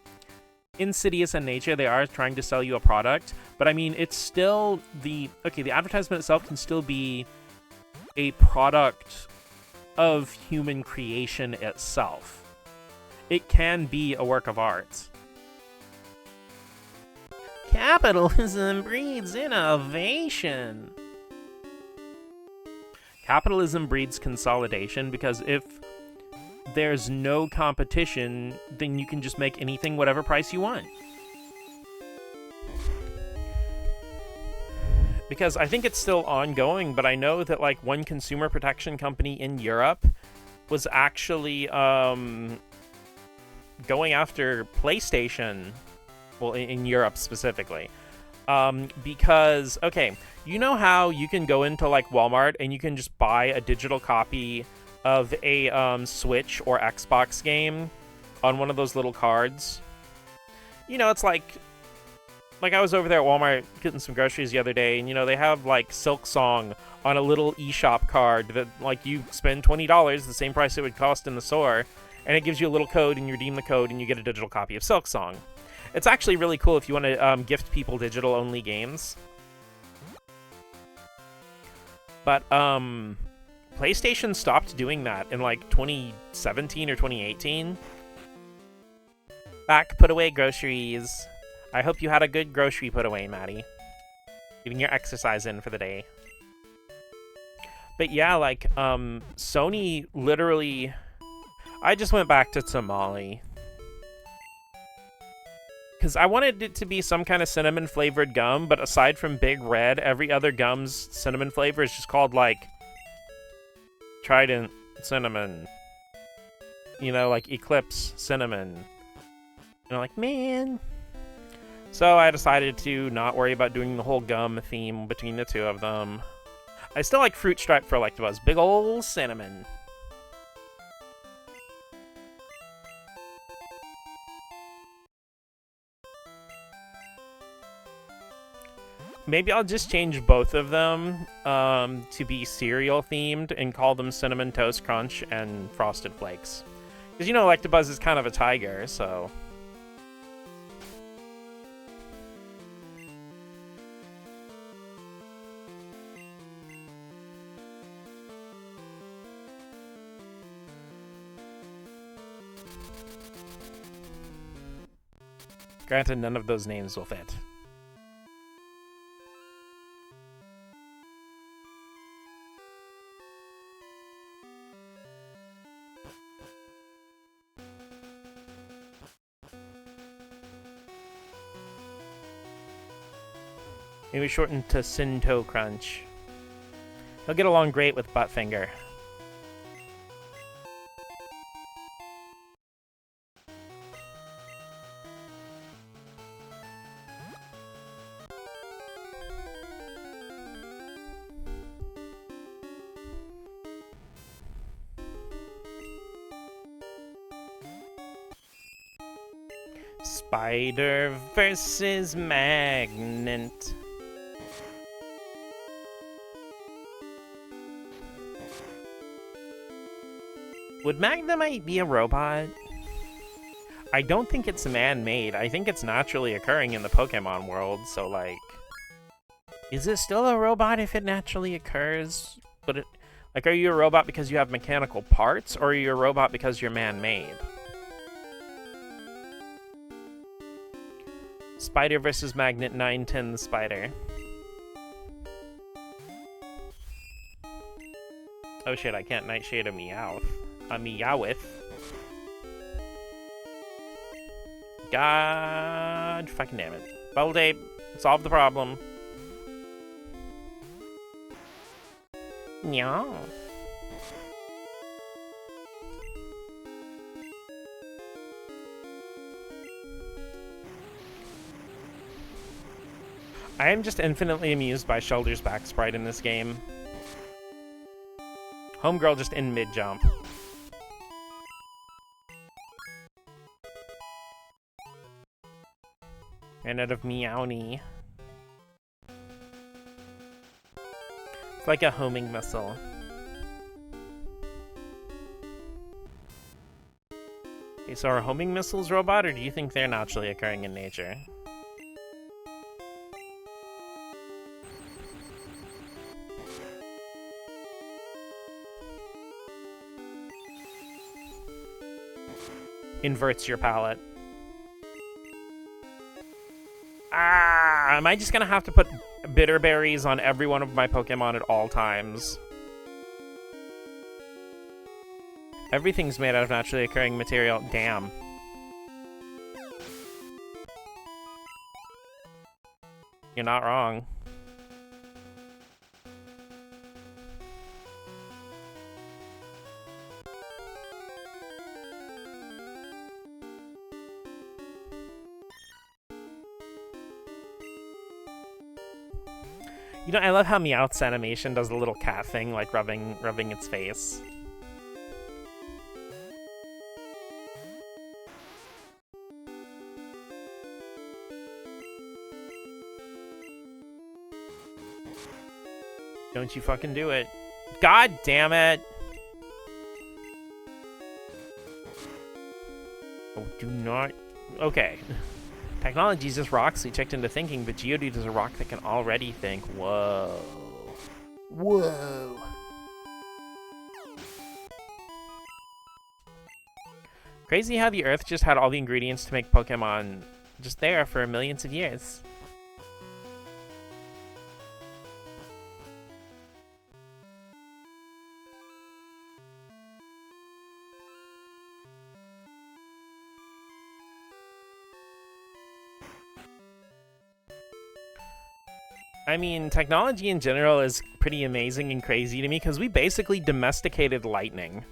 A: insidious in nature. They are trying to sell you a product, but I mean, it's still the advertisement itself can still be a product of human creation itself. It can be a work of art. Capitalism breeds innovation. Capitalism breeds consolidation, because if there's no competition, then you can just make anything whatever price you want. Because I think it's still ongoing, but I know that, like, one consumer protection company in Europe was actually going after PlayStation, well, in Europe specifically, because, okay, you know how you can go into, like, Walmart and you can just buy a digital copy of a Switch or Xbox game on one of those little cards? You know, it's like I was over there at Walmart getting some groceries the other day, and, you know, they have, like, Silk Song on a little eShop card that, like, you spend $20, the same price it would cost in the store, and it gives you a little code, and you redeem the code, and you get a digital copy of Silk Song. It's actually really cool if you want to gift people digital-only games. But, PlayStation stopped doing that in, like, 2017 or 2018. Back, put away groceries. I hope you had a good grocery put away, Maddie. Getting your exercise in for the day. But yeah, like, Sony literally... I just went back to tamale. Because I wanted it to be some kind of cinnamon-flavored gum, but aside from Big Red, every other gum's cinnamon flavor is just called, like, Trident Cinnamon. You know, like Eclipse Cinnamon. And I'm like, man. So I decided to not worry about doing the whole gum theme between the two of them. I still like Fruit Stripe for Electabuzz. Big ol' cinnamon. Maybe I'll just change both of them to be cereal themed and call them Cinnamon Toast Crunch and Frosted Flakes. Because you know Electabuzz is kind of a tiger, so... Granted, none of those names will fit. Maybe shortened to Sinto Crunch. He'll get along great with Buttfinger. Spider versus Magnet. Would Magnemite be a robot? I don't think it's man-made. I think it's naturally occurring in the Pokemon world, so, like... Is it still a robot if it naturally occurs? But it... Like, are you a robot because you have mechanical parts, or are you a robot because you're man-made? Spider versus Magnet 910 the Spider. Oh shit, I can't Nightshade a Meowth. A Meowth. God fucking damn it. Bubble Tape, solve the problem. Meow. I am just infinitely amused by Shellder's back sprite in this game. Homegirl just in mid-jump. Ran out of Meowny. It's like a homing missile. Okay, so are homing missiles robot, or do you think they're naturally occurring in nature? Inverts your palette. Ah, am I just gonna have to put bitter berries on every one of my Pokemon at all times? Everything's made out of naturally occurring material. Damn. You're not wrong. You know, I love how Meowth's animation does the little cat thing, like rubbing its face. Don't you fucking do it. God damn it! Oh, do not... Okay. Technology is just rocks we checked into thinking, but Geodude is a rock that can already think. Whoa. Whoa. Crazy how the Earth just had all the ingredients to make Pokemon just there for millions of years. I mean, technology in general is pretty amazing and crazy to me because we basically domesticated lightning.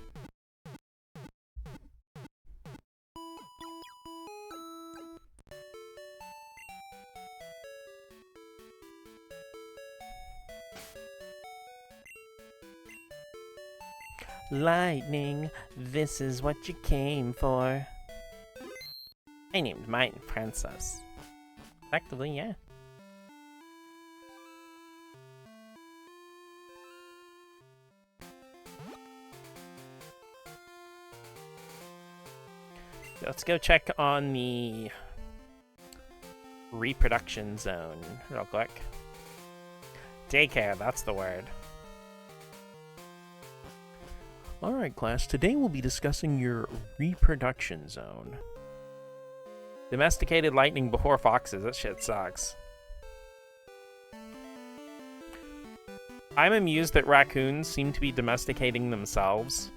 A: Lightning, this is what you came for. I named mine Princess. Effectively, yeah. Let's go check on the reproduction zone real quick. Daycare, that's the word. Alright class, today we'll be discussing your reproduction zone. Domesticated lightning before foxes, that shit sucks. I'm amused that raccoons seem to be domesticating themselves.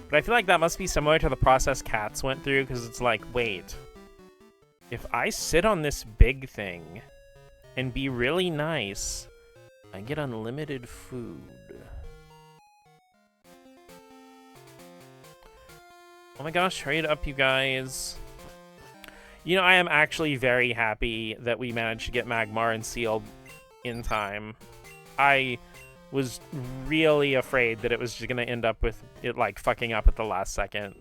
A: But I feel like that must be similar to the process cats went through, because it's like, wait. If I sit on this big thing and be really nice, I get unlimited food. Oh my gosh, hurry it up, you guys. You know, I am actually very happy that we managed to get Magmar and Seel in time. I was really afraid that it was just gonna end up with it, like, fucking up at the last second.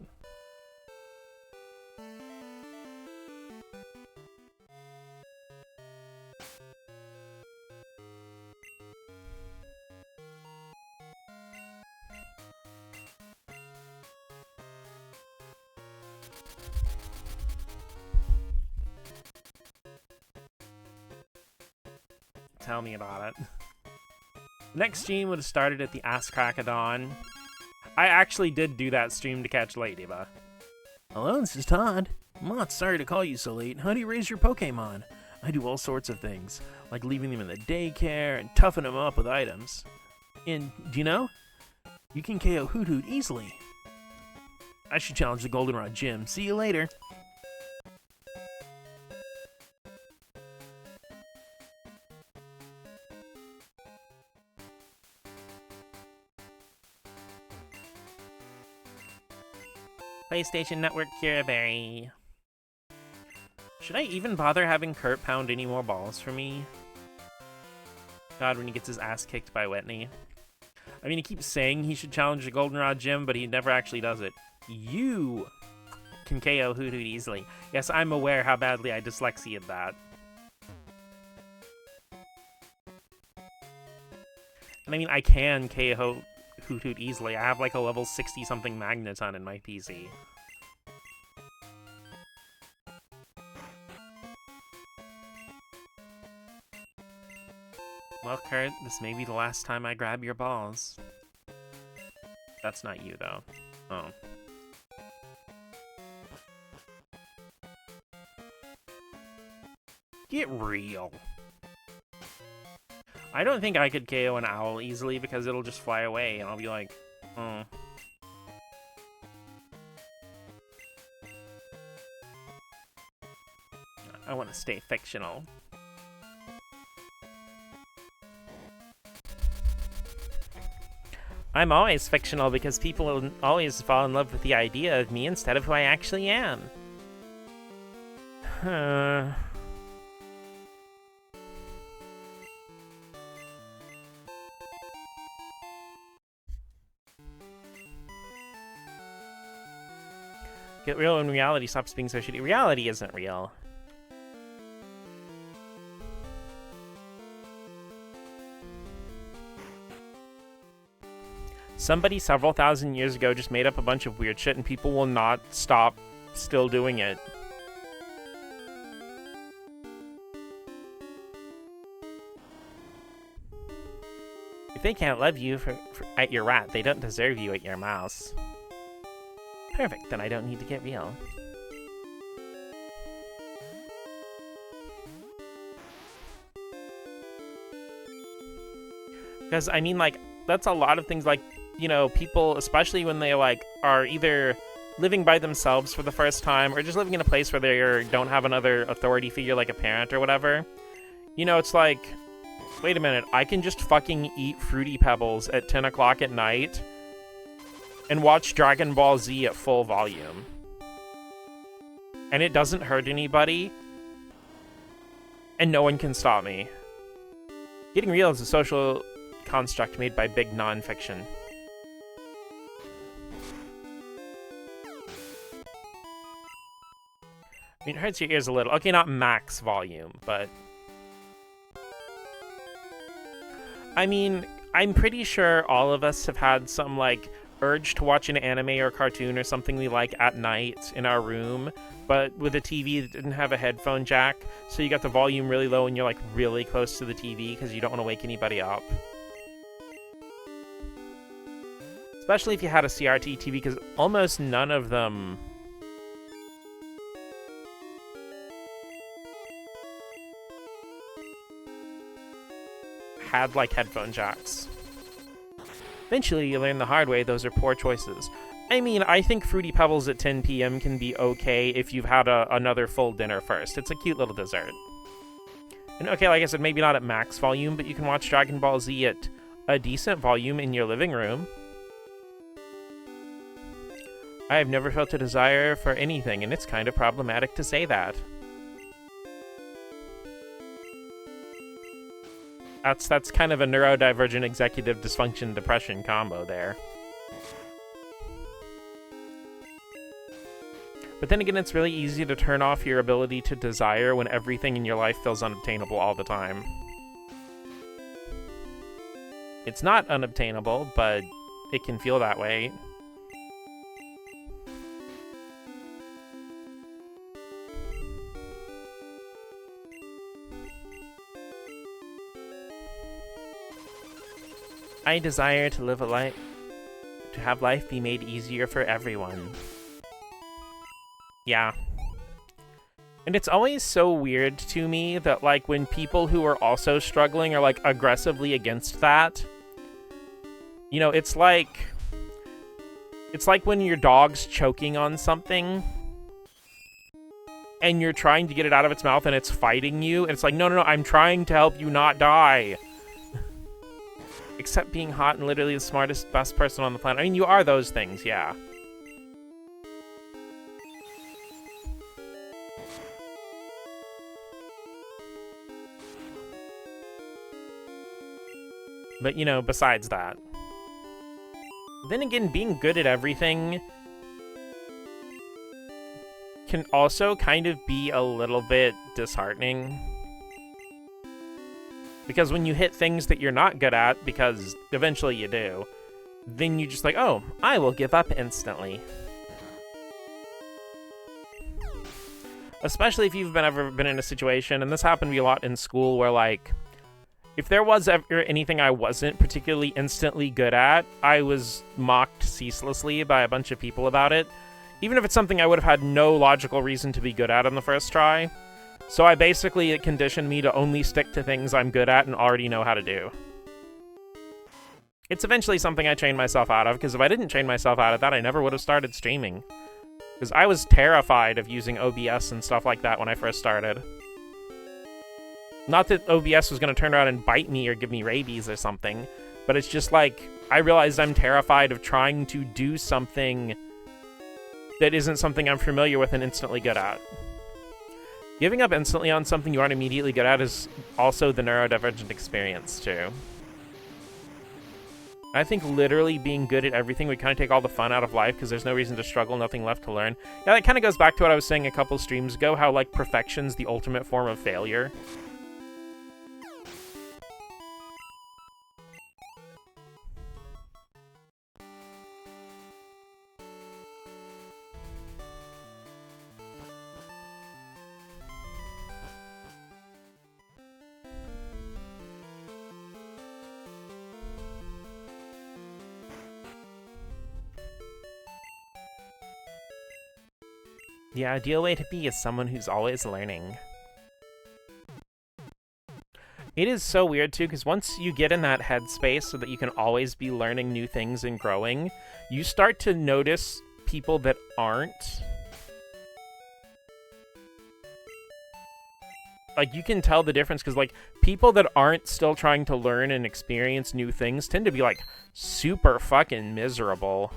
A: Tell me about it. The next stream would have started at the ass crack of dawn. I actually did do that stream to catch Ladybug.
B: Hello, this is Todd. I'm not sorry to call you so late. How do you raise your Pokemon? I do all sorts of things, like leaving them in the daycare and toughing them up with items. And, do you know? You can KO Hoot Hoot easily. I should challenge the Goldenrod Gym. See you later.
A: PlayStation Network Curaberry. Should I even bother having Kurt pound any more balls for me? God, when he gets his ass kicked by Whitney. I mean, he keeps saying he should challenge the Goldenrod Gym, but he never actually does it. You can KO Hoot Hoot easily. Yes, I'm aware how badly I dyslexia'd that. And I mean, I can KO Hoot Hoot easily. I have like a level 60-something Magneton in my PC. Well, Kurt, this may be the last time I grab your balls. That's not you, though. Oh. Get real. I don't think I could KO an owl easily because it'll just fly away and I'll be like, oh. I want to stay fictional. I'm always fictional because people always fall in love with the idea of me instead of who I actually am. Get real when reality stops being so shitty. Reality isn't real. Somebody several thousand years ago just made up a bunch of weird shit and people will not stop still doing it. If they can't love you at your rat, they don't deserve you at your mouse. Perfect, then I don't need to get real. Because, I mean, like, that's a lot of things, like, you know, people, especially when they, like, are either living by themselves for the first time or just living in a place where they don't have another authority figure like a parent or whatever, you know, it's like, wait a minute, I can just fucking eat Fruity Pebbles at 10 o'clock at night and watch Dragon Ball Z at full volume. And it doesn't hurt anybody, and no one can stop me. Getting real is a social construct made by big non-fiction. I mean, it hurts your ears a little. Okay, not max volume, but... I mean, I'm pretty sure all of us have had some, like, urge to watch an anime or cartoon or something we like at night in our room, but with a TV that didn't have a headphone jack, so you got the volume really low and you're, like, really close to the TV because you don't want to wake anybody up. Especially if you had a CRT TV, because almost none of them... had, like, headphone jacks. Eventually, you learn the hard way those are poor choices. I mean, I think Fruity Pebbles at 10 p.m. can be okay if you've had another full dinner first. It's a cute little dessert. And okay, like I said, maybe not at max volume, but you can watch Dragon Ball Z at a decent volume in your living room. I have never felt a desire for anything, and it's kind of problematic to say that. That's kind of a neurodivergent executive dysfunction depression combo there. But then again, it's really easy to turn off your ability to desire when everything in your life feels unobtainable all the time. It's not unobtainable, but it can feel that way. I desire to live a life, to have life be made easier for everyone. Yeah. And it's always so weird to me that, like, when people who are also struggling are, like, aggressively against that, you know, it's like when your dog's choking on something and you're trying to get it out of its mouth and it's fighting you, and it's like, no, I'm trying to help you not die. Except being hot and literally the smartest, best person on the planet. I mean, you are those things, yeah. But, you know, besides that. Then again, being good at everything can also kind of be a little bit disheartening. Because when you hit things that you're not good at, because eventually you do, then you just like, oh, I will give up instantly. Especially if you've ever been in a situation, and this happened to me a lot in school, where, like, if there was ever anything I wasn't particularly instantly good at, I was mocked ceaselessly by a bunch of people about it, even if it's something I would have had no logical reason to be good at on the first try. So it conditioned me to only stick to things I'm good at and already know how to do. It's eventually something I trained myself out of, because if I didn't train myself out of that, I never would have started streaming. Because I was terrified of using OBS and stuff like that when I first started. Not that OBS was going to turn around and bite me or give me rabies or something, but it's just like, I realized I'm terrified of trying to do something that isn't something I'm familiar with and instantly good at. Giving up instantly on something you aren't immediately good at is also the neurodivergent experience, too. I think literally being good at everything would kind of take all the fun out of life, because there's no reason to struggle, nothing left to learn. Yeah, that kind of goes back to what I was saying a couple streams ago, how, like, perfection's the ultimate form of failure. The ideal way to be is someone who's always learning. It is so weird, too, because once you get in that headspace so that you can always be learning new things and growing, you start to notice people that aren't. Like, you can tell the difference, because, like, people that aren't still trying to learn and experience new things tend to be, like, super fucking miserable.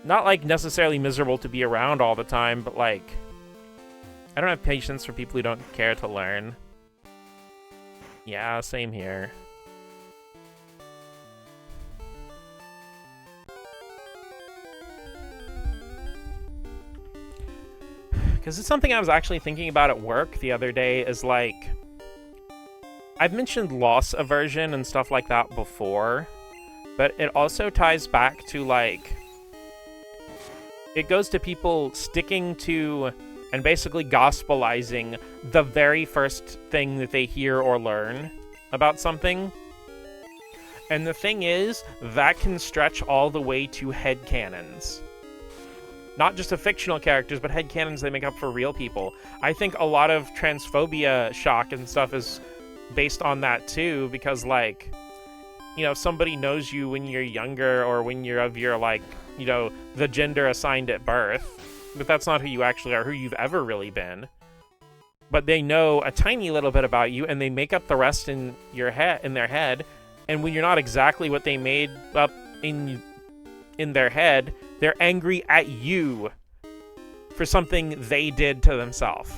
A: Not, like, necessarily miserable to be around all the time, but, like, I don't have patience for people who don't care to learn. Yeah, same here. Because it's something I was actually thinking about at work the other day is, like, I've mentioned loss aversion and stuff like that before, but it also ties back to, like, it goes to people sticking to and basically gospelizing the very first thing that they hear or learn about something. And the thing is, that can stretch all the way to headcanons. Not just of fictional characters, but headcanons they make up for real people. I think a lot of transphobia shock and stuff is based on that too, because, like, you know, if somebody knows you when you're younger or when you're of your, like, you know, the gender assigned at birth, but that's not who you actually are, who you've ever really been. But they know a tiny little bit about you, and they make up the rest in your head, in their head. And when you're not exactly what they made up in their head, they're angry at you for something they did to themselves.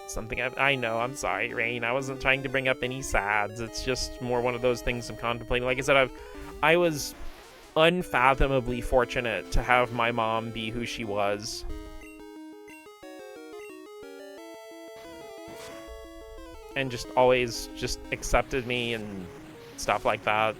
A: Something I know, I'm sorry, Rain. I wasn't trying to bring up any sads. It's just more one of those things I'm contemplating. Like I said, I was unfathomably fortunate to have my mom be who she was. And just always just accepted me and stuff like that.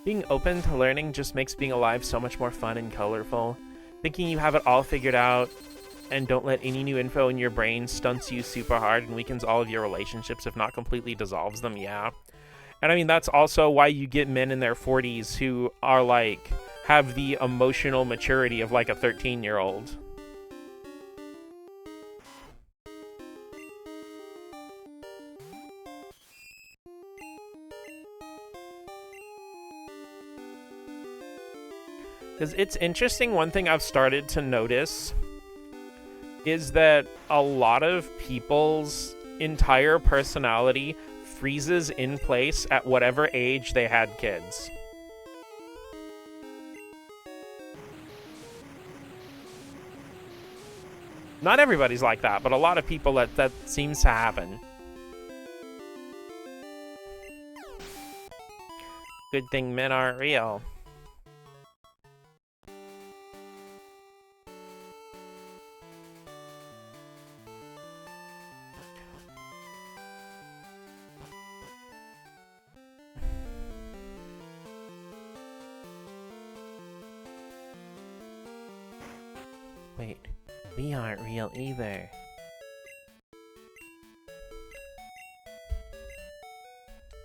A: Being open to learning just makes being alive so much more fun and colorful. Thinking you have it all figured out and don't let any new info in your brain stunts you super hard and weakens all of your relationships, if not completely dissolves them, yeah. And I mean, that's also why you get men in their 40s who are, like, have the emotional maturity of, like, a 13-year-old. Because it's interesting, one thing I've started to notice is that a lot of people's entire personality freezes in place at whatever age they had kids. Not everybody's like that, but a lot of people that seems to happen. Good thing men aren't real. Wait, we aren't real either.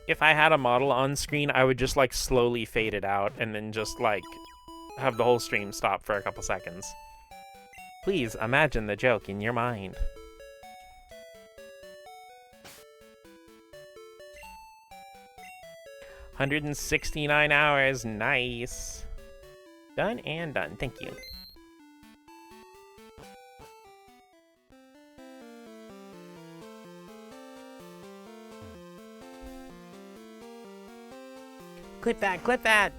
A: If I had a model on screen, I would just, like, slowly fade it out and then just, like, have the whole stream stop for a couple seconds. Please imagine the joke in your mind. $169 hours, nice. Done and done, thank you. Clip that, clip that!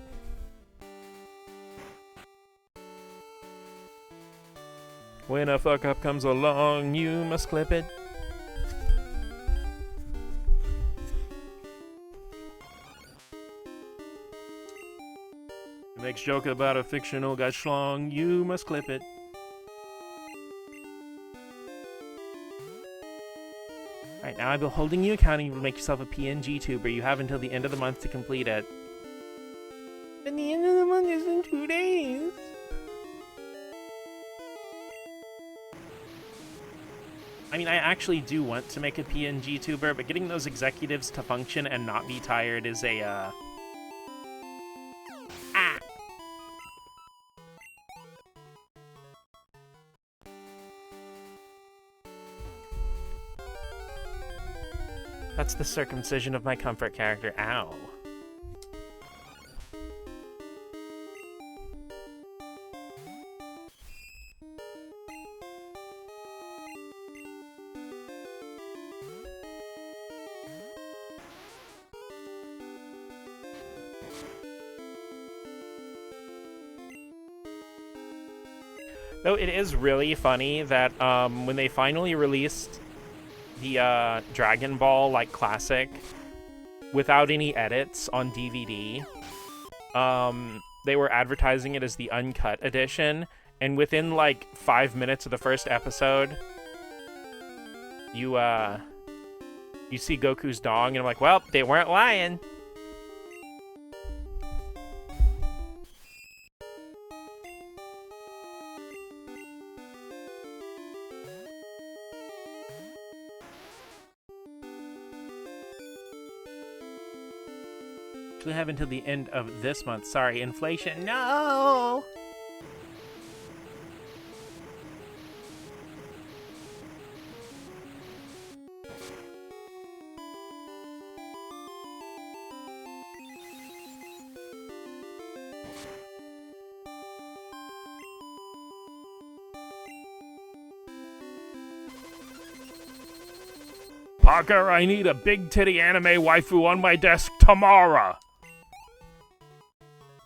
A: When a fuck up comes along, you must clip it. Makes joke about a fictional guy schlong, you must clip it. Alright, now I've been holding you accountable to make yourself a PNG tuber. You have until the end of the month to complete it. And the end of the month is in 2 days. I mean, I actually do want to make a PNG tuber, but getting those executives to function and not be tired is a, Ah! That's the circumcision of my comfort character. Ow. Though it is really funny that when they finally released the Dragon Ball like classic without any edits on DVD, they were advertising it as the uncut edition, and within like 5 minutes of the first episode, you see Goku's dong, and I'm like, well, they weren't lying. We have until the end of this month. Sorry, inflation. No! Parker, I need a big titty anime waifu on my desk tomorrow.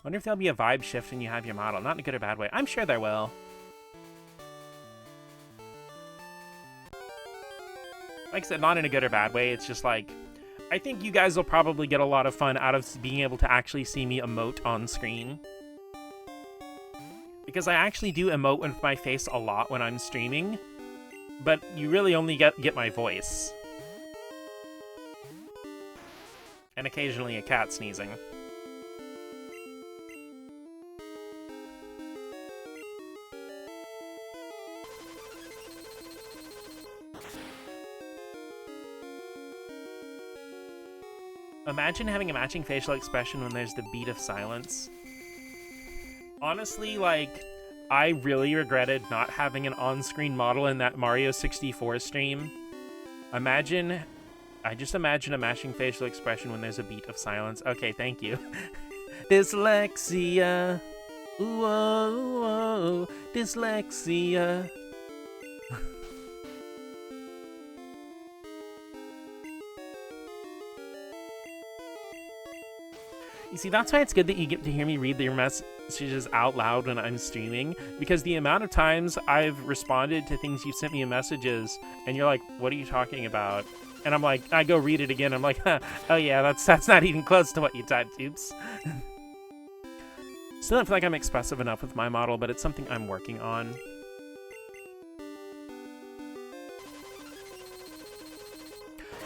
A: Wonder if there'll be a vibe shift when you have your model. Not in a good or bad way. I'm sure there will. Like I said, not in a good or bad way. It's just like, I think you guys will probably get a lot of fun out of being able to actually see me emote on screen. Because I actually do emote with my face a lot when I'm streaming, but you really only get my voice. And occasionally a cat sneezing. Imagine having a matching facial expression when there's the beat of silence. Honestly, like, I really regretted not having an on-screen model in that Mario 64 stream. I just imagine a matching facial expression when there's a beat of silence. Okay, thank you. Dyslexia. Ooh, oh, oh, dyslexia. You see, that's why it's good that you get to hear me read your messages out loud when I'm streaming, because the amount of times I've responded to things you've sent me in messages, and you're like, what are you talking about? And I'm like, I go read it again, I'm like, huh, oh yeah, that's not even close to what you typed, oops. Still don't feel like I'm expressive enough with my model, but it's something I'm working on.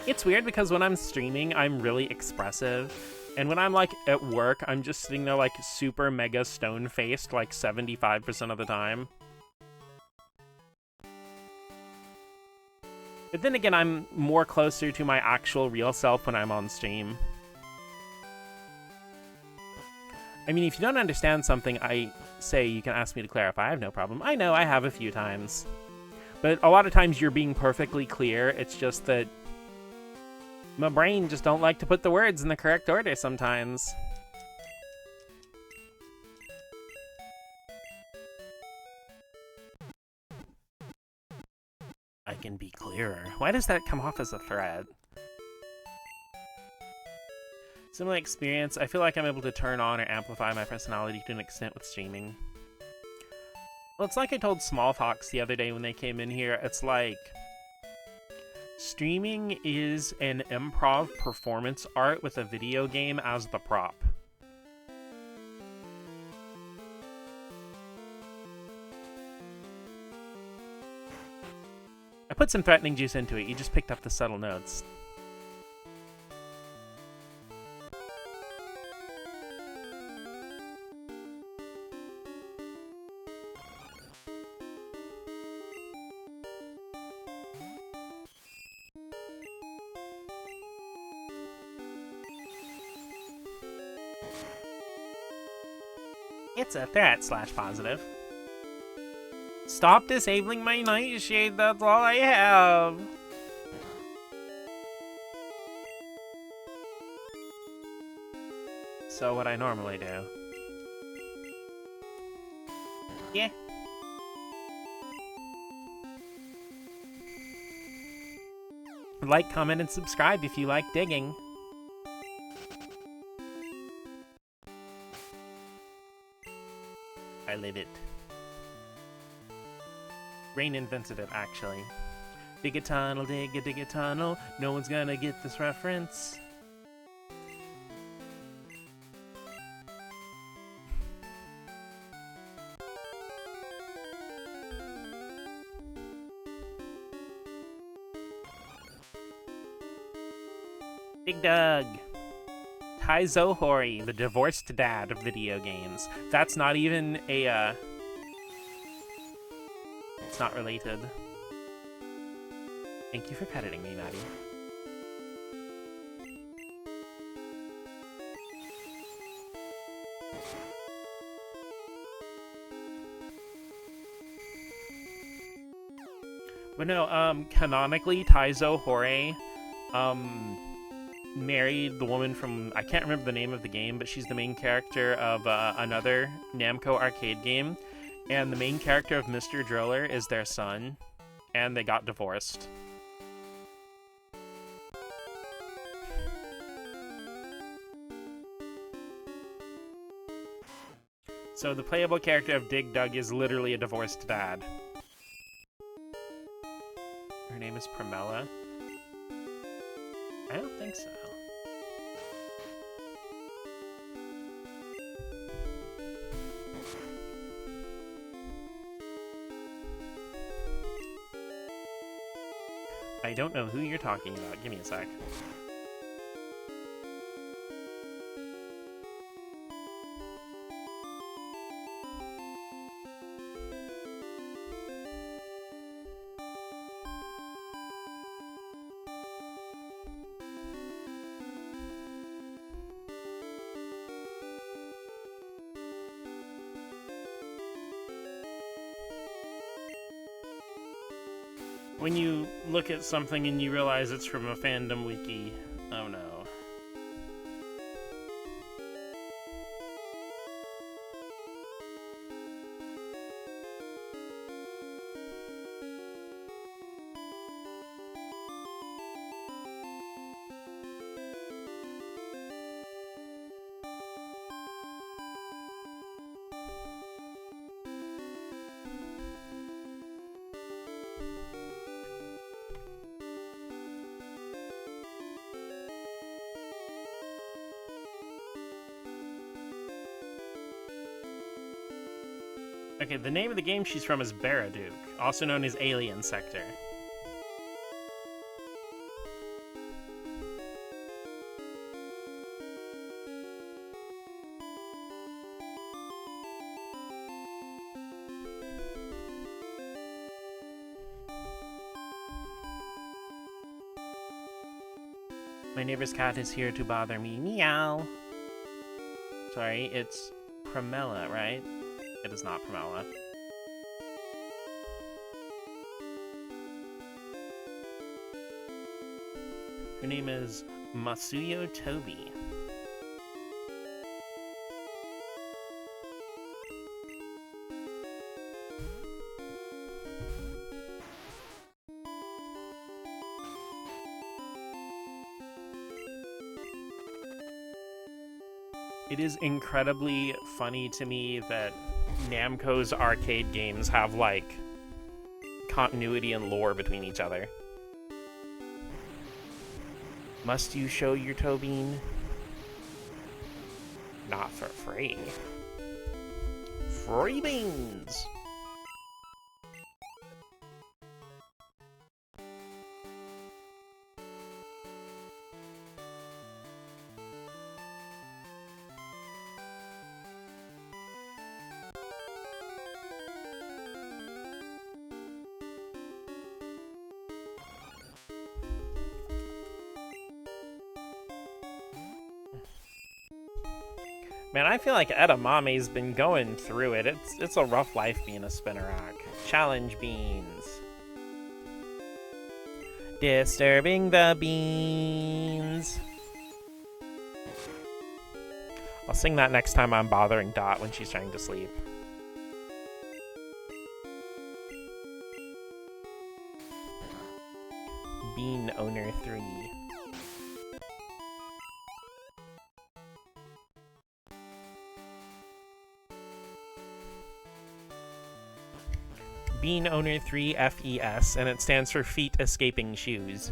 A: It's weird because when I'm streaming, I'm really expressive. And when I'm, like, at work, I'm just sitting there, like, super mega stone-faced, like, 75% of the time. But then again, I'm more closer to my actual real self when I'm on stream. I mean, if you don't understand something I say, you can ask me to clarify. I have no problem. I know, I have a few times. But a lot of times you're being perfectly clear. It's just that my brain just don't like to put the words in the correct order sometimes. I can be clearer. Why does that come off as a threat? Similar experience, I feel like I'm able to turn on or amplify my personality to an extent with streaming. Well, it's like I told Small Fox the other day when they came in here, it's like, streaming is an improv performance art with a video game as the prop. I put some threatening juice into it, you just picked up the subtle notes. It's a threat / positive. Stop disabling my nightshade, that's all I have. So what I normally do. Yeah. Like, comment, and subscribe if you like digging. I live it. Rain invented it, actually. Dig a tunnel, dig a tunnel. No one's gonna get this reference. Big Doug. Taizo Hori, the divorced dad of video games. That's not even a, It's not related. Thank you for crediting me, Maddie. But no, canonically, Taizo Hori, married the woman from, I can't remember the name of the game, but she's the main character of another Namco arcade game, and the main character of Mr. Driller is their son, and they got divorced. So the playable character of Dig Dug is literally a divorced dad. Her name is Primella? I don't think so. I don't know who you're talking about. Give me a sec. When you look at something and you realize it's from a fandom wiki, oh no. Okay, the name of the game she's from is Baraduke, also known as Alien Sector. My neighbor's cat is here to bother me. Meow. Sorry, it's Primella, right? It is not Primella. Her name is Masuyo Toby. It is incredibly funny to me that Namco's arcade games have, like, continuity and lore between each other. Must you show your toe bean? Not for free. Free beans! Man, I feel like Edamame's been going through it. It's a rough life being a Spinarak. Challenge beans. Disturbing the beans. I'll sing that next time I'm bothering Dot when she's trying to sleep. Bean Owner 3. Bean Owner 3 FES, and it stands for Feet Escaping Shoes.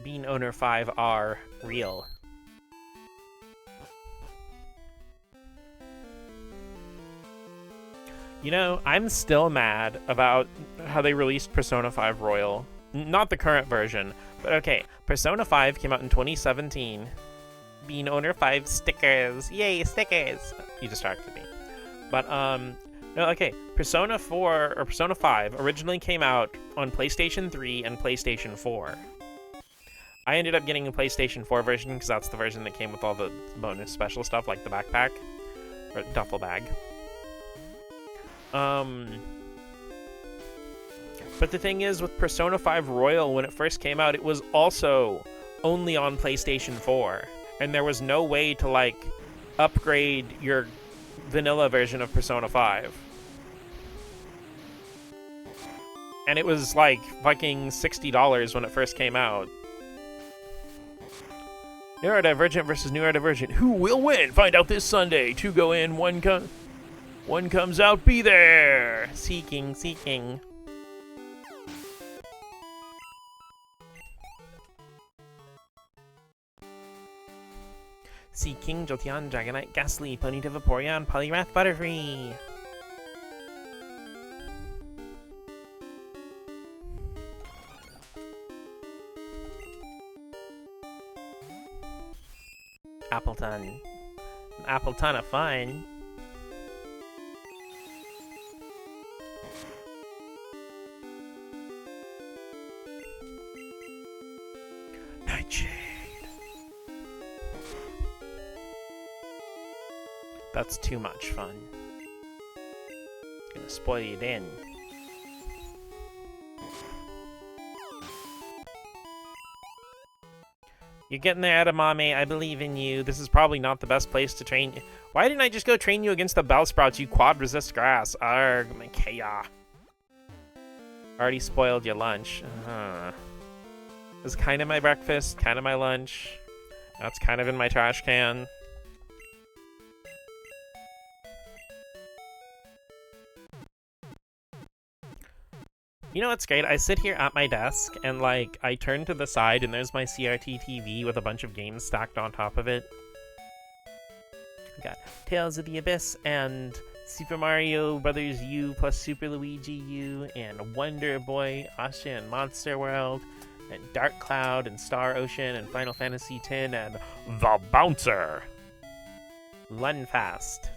A: Bean Owner 5 are real. You know, I'm still mad about how they released Persona 5 Royal. Not the current version, but okay. Persona 5 came out in 2017. Bean Owner 5 stickers. Yay, stickers! You distracted me. But, no, okay. Persona 4, or Persona 5, originally came out on PlayStation 3 and PlayStation 4. I ended up getting a PlayStation 4 version because that's the version that came with all the bonus special stuff, like the backpack, or duffel bag. But the thing is, with Persona 5 Royal, when it first came out, it was also only on PlayStation 4. And there was no way to, like, upgrade your vanilla version of Persona 5. And it was, like, fucking $60 when it first came out. Neurodivergent versus Neurodivergent. Who will win? Find out this Sunday. Two go in, one comes out. Be there. Seeking. Seeking, Jolteon, Dragonite, Ghastly, Ponyta, Vaporeon, Poliwrath, Butterfree. Appleton. An apple ton of fun. Nightshade. That's too much fun. It's gonna spoil you then. You're getting there, Edamame. I believe in you. This is probably not the best place to train you. Why didn't I just go train you against the Bellsprouts, you quad-resist grass? Arrgh, Makea. Already spoiled your lunch. It was kind of my breakfast, kind of my lunch. Now it's kind of in my trash can. You know what's great? I sit here at my desk and, like, I turn to the side and there's my CRT TV with a bunch of games stacked on top of it. I got Tales of the Abyss and Super Mario Brothers U plus Super Luigi U and Wonder Boy, Asha and Monster World and Dark Cloud and Star Ocean and Final Fantasy X and The Bouncer. Lunfast.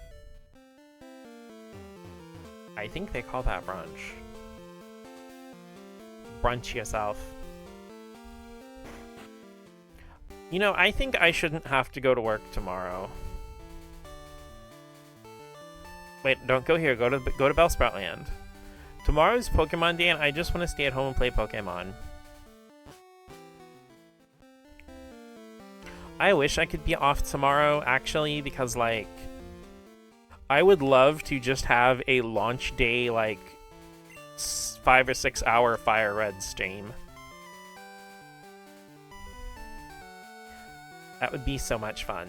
A: I think they call that brunch. Brunch yourself. You know, I think I shouldn't have to go to work tomorrow. Wait, don't go here. Go to Bellsprout Land. Tomorrow's Pokemon Day, and I just want to stay at home and play Pokemon. I wish I could be off tomorrow, actually, because, like, I would love to just have a launch day, like, 5 or 6 hour Fire Red stream. That would be so much fun.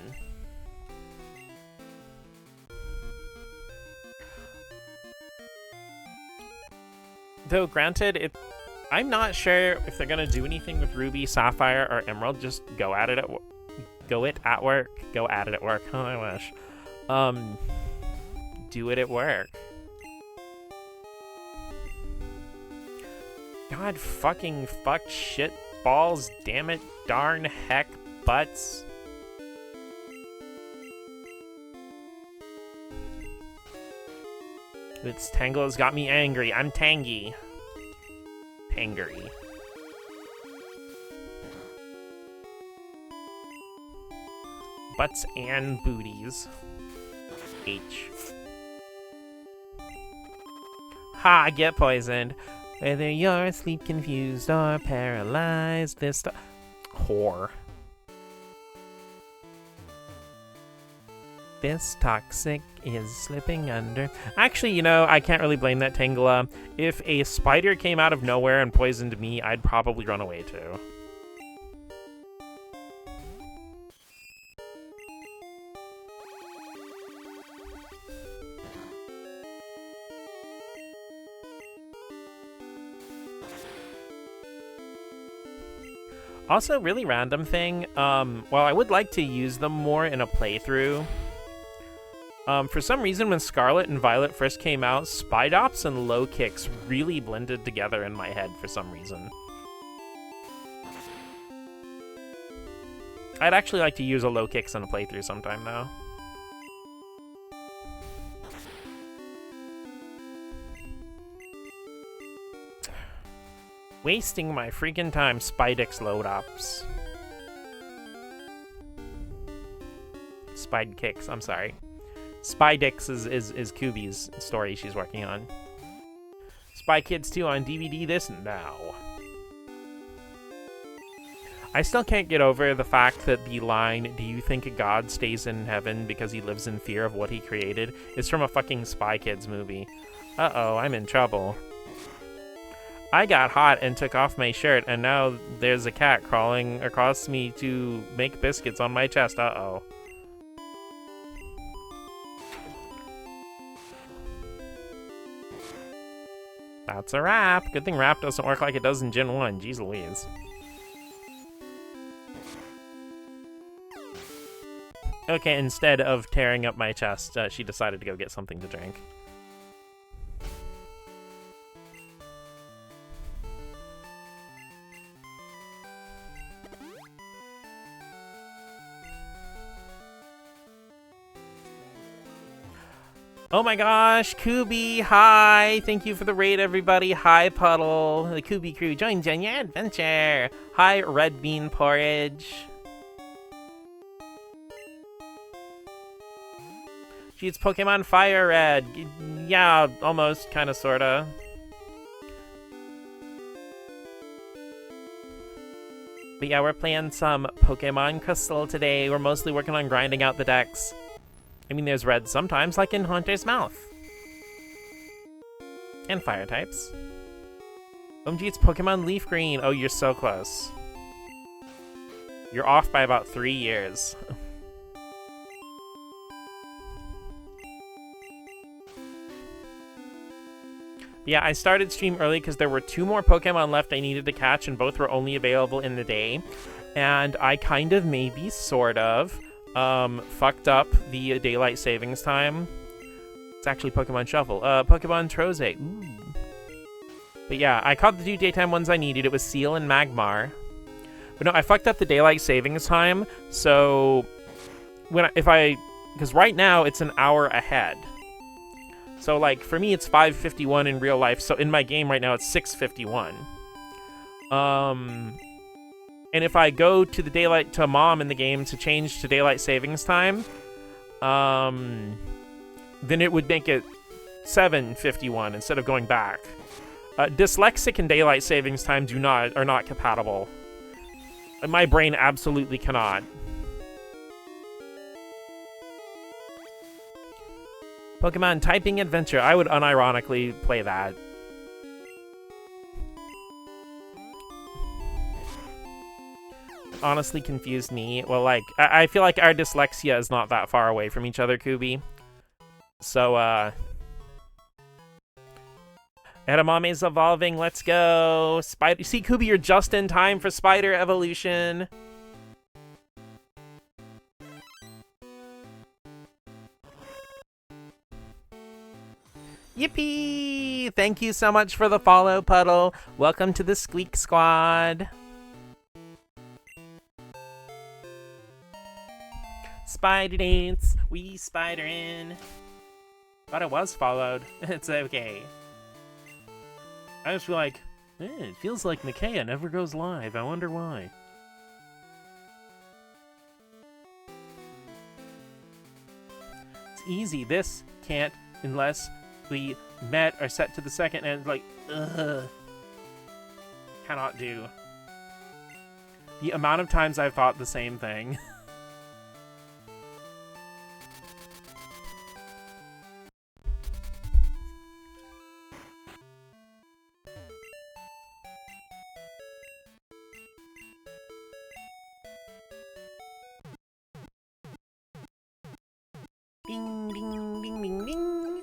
A: Though granted, I'm not sure if they're gonna do anything with Ruby, Sapphire, or Emerald. Just go at it Go it at work. Go at it at work. Oh, I wish. Do it at work. God fucking fuck shit balls, damn it, darn heck butts. This tangle has got me angry. I'm tangy. Tangery. Butts and booties. H. Ha, get poisoned. Whether you're asleep, confused, or paralyzed, this whore. This toxic is slipping under. Actually, you know, I can't really blame that Tangela. If a spider came out of nowhere and poisoned me, I'd probably run away too. Also, really random thing, while I would like to use them more in a playthrough, for some reason when Scarlet and Violet first came out, Spidops and low kicks really blended together in my head for some reason. I'd actually like to use a low kicks in a playthrough sometime though. Wasting my freaking time, Spidix load-ups. Spide kicks, I'm sorry. Spidix is Kubi's story she's working on. Spy Kids 2 on DVD this now. I still can't get over the fact that the line, "Do you think a god stays in heaven because he lives in fear of what he created?" is from a fucking Spy Kids movie. Uh-oh, I'm in trouble. I got hot and took off my shirt, and now there's a cat crawling across me to make biscuits on my chest. Uh-oh. That's a wrap. Good thing wrap doesn't work like it does in Gen 1. Jeez Louise. Okay, instead of tearing up my chest, she decided to go get something to drink. Oh my gosh, Kubi, hi! Thank you for the raid, everybody. Hi, Puddle. The Kubi crew joins in your adventure. Hi, Red Bean Porridge. She's Pokemon Fire Red. Yeah, almost, kinda, sorta. But yeah, we're playing some Pokemon Crystal today. We're mostly working on grinding out the decks. I mean, there's red sometimes, like in Haunter's Mouth. And fire types. OMG, it's Pokemon Leaf Green. Oh, you're so close. You're off by about 3 years. Yeah, I started stream early because there were 2 more Pokemon left I needed to catch, and both were only available in the day. And I kind of, maybe, sort of, fucked up the daylight savings time. It's actually Pokemon Shuffle. Pokemon Troze. Ooh. But yeah, I caught the 2 daytime ones I needed. It was Seel and Magmar. But no, I fucked up the daylight savings time, so because right now it's an hour ahead. So like for me it's 5:51 in real life, so in my game right now it's 6:51. And if I go to the daylight to mom in the game to change to daylight savings time, then it would make it 7:51 instead of going back. Dyslexic and daylight savings time are not compatible. My brain absolutely cannot. Pokemon Typing Adventure. I would unironically play that. Honestly confused me. Well, like, I feel like our dyslexia is not that far away from each other, Kubi. So, Edamame's evolving. Let's go. See, Kubi, you're just in time for Spider Evolution. Yippee! Thank you so much for the follow, Puddle. Welcome to the Squeak Squad. Spider dance, we spider in. Thought I was followed. It's okay. I just feel like, it feels like Nikea never goes live. I wonder why. It's easy. This can't unless we met or set to the second and like, ugh. Cannot do. The amount of times I've thought the same thing. Ding, ding, ding, ding, ding.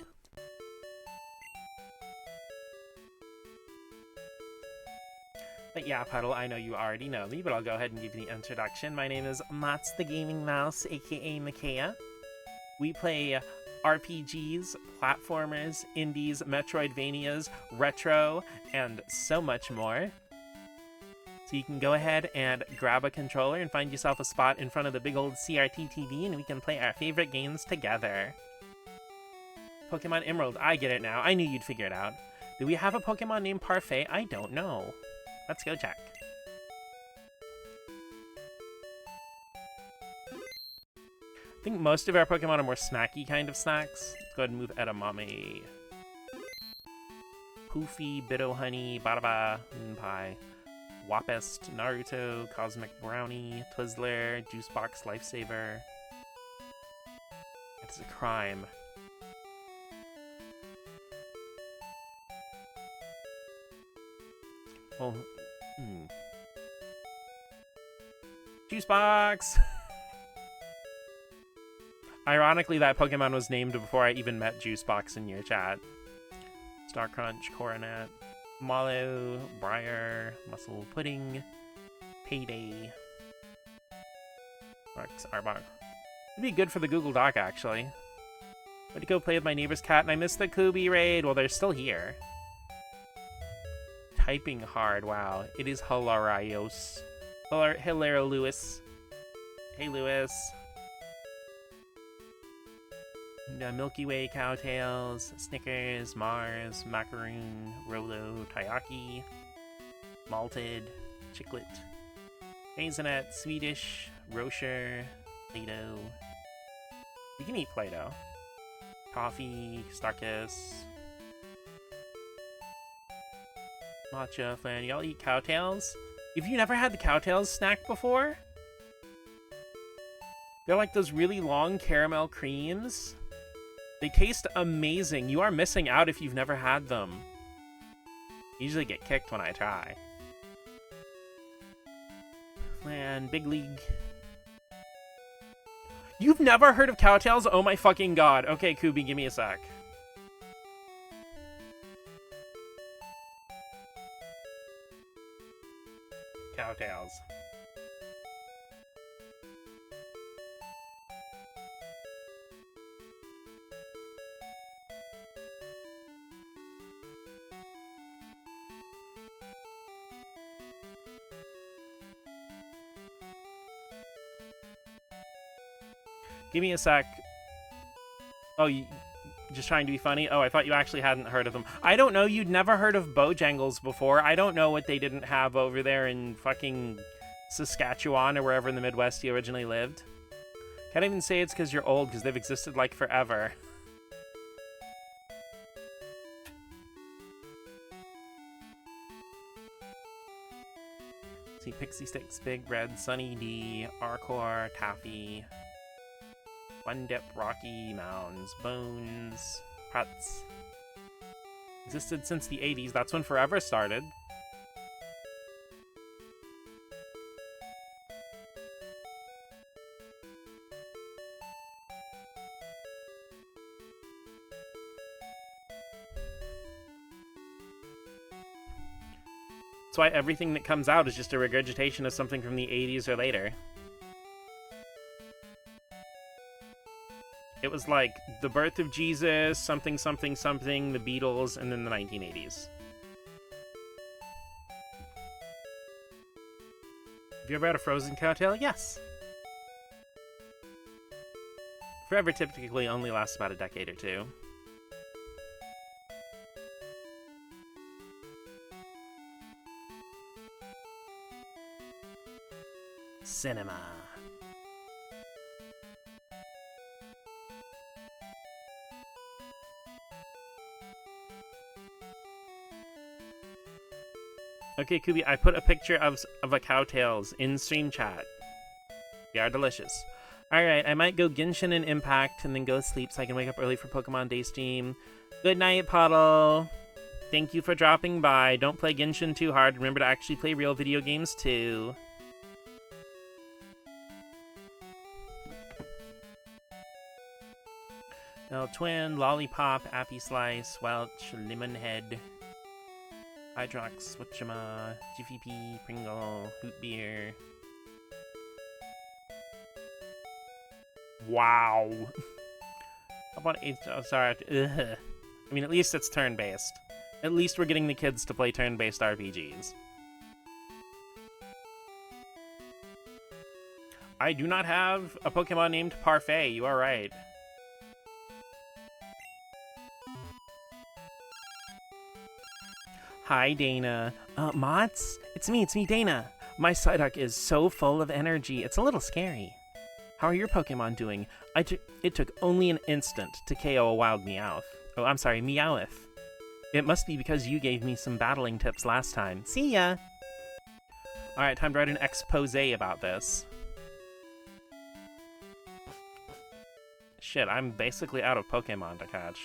A: But yeah, Puddle, I know you already know me, but I'll go ahead and give you the introduction. My name is Mats the Gaming Mouse, aka Nikea. We play RPGs, platformers, indies, Metroidvanias, retro, and so much more. So you can go ahead and grab a controller and find yourself a spot in front of the big old CRT TV and we can play our favorite games together. Pokemon Emerald, I get it now. I knew you'd figure it out. Do we have a Pokemon named Parfait? I don't know. Let's go check. I think most of our Pokemon are more snacky kind of snacks. Let's go ahead and move Edamame. Poofy, Bidoohoney, Badaba, Pie. Wapest, Naruto, Cosmic Brownie, Twizzler, Juicebox Lifesaver. It's a crime. Oh, Juicebox! Ironically, that Pokemon was named before I even met Juicebox in your chat. Starcrunch, Coronet. Mallow, Briar, Muscle Pudding, Payday, Marks, Arbok. It'd be good for the Google Doc, actually. Went to go play with my neighbor's cat, and I missed the Kubi raid. Well, they're still here. Typing hard, wow. It is hilarious. Hilaro Lewis. Hey, Lewis. Milky Way, Cowtails, Snickers, Mars, Macaroon, Rolo, Taiyaki, Malted, Chiclet, Hazelnut, Swedish, Rocher, Play-Doh. You can eat Play-Doh. Coffee, Starkus, Matcha, Flan. Y'all eat Cowtails? If you never had the Cowtails snack before, they're like those really long caramel creams. They taste amazing. You are missing out if you've never had them. I usually get kicked when I try. Man, Big League. You've never heard of Cowtails? Oh my fucking god. Okay, Kubi, give me a sec. Cowtails. Give me a sec. Oh, you just trying to be funny? Oh, I thought you actually hadn't heard of them. I don't know. You'd never heard of Bojangles before. I don't know what they didn't have over there in fucking Saskatchewan or wherever in the Midwest you originally lived. Can't even say it's because you're old, because they've existed like forever. See, Pixie Sticks, Big Red, Sunny D, Arcor, Taffy, One Dip, Rocky Mounds, Bones, Putz. Existed since the 80s. That's when Forever started. That's why everything that comes out is just a regurgitation of something from the 80s or later. It was like the birth of Jesus, something, something, something, the Beatles, and then the 1980s. Have you ever had a frozen cocktail? Yes. Forever typically only lasts about a decade or two. Cinema. Okay, Kubi, I put a picture of a cowtails in stream chat. They are delicious. Alright, I might go Genshin and Impact and then go sleep so I can wake up early for Pokemon Day stream. Good night, Puddle. Thank you for dropping by. Don't play Genshin too hard. Remember to actually play real video games too. Oh, Twin, Lollipop, Appy Slice, Welch, Lemonhead, Hydrox, Switchama, Jiffy Pea, Pringle, Hoot Beer. Wow. How about sorry. Ugh. I mean, at least it's turn-based. At least we're getting the kids to play turn-based RPGs. I do not have a Pokemon named Parfait. You are right. Hi, Dana. Mods? It's me, Dana. My Psyduck is so full of energy, it's a little scary. How are your Pokemon doing? It took only an instant to KO a wild Meowth. Oh, I'm sorry, Meowth. It must be because you gave me some battling tips last time. See ya! Alright, time to write an expose about this. Shit, I'm basically out of Pokemon to catch.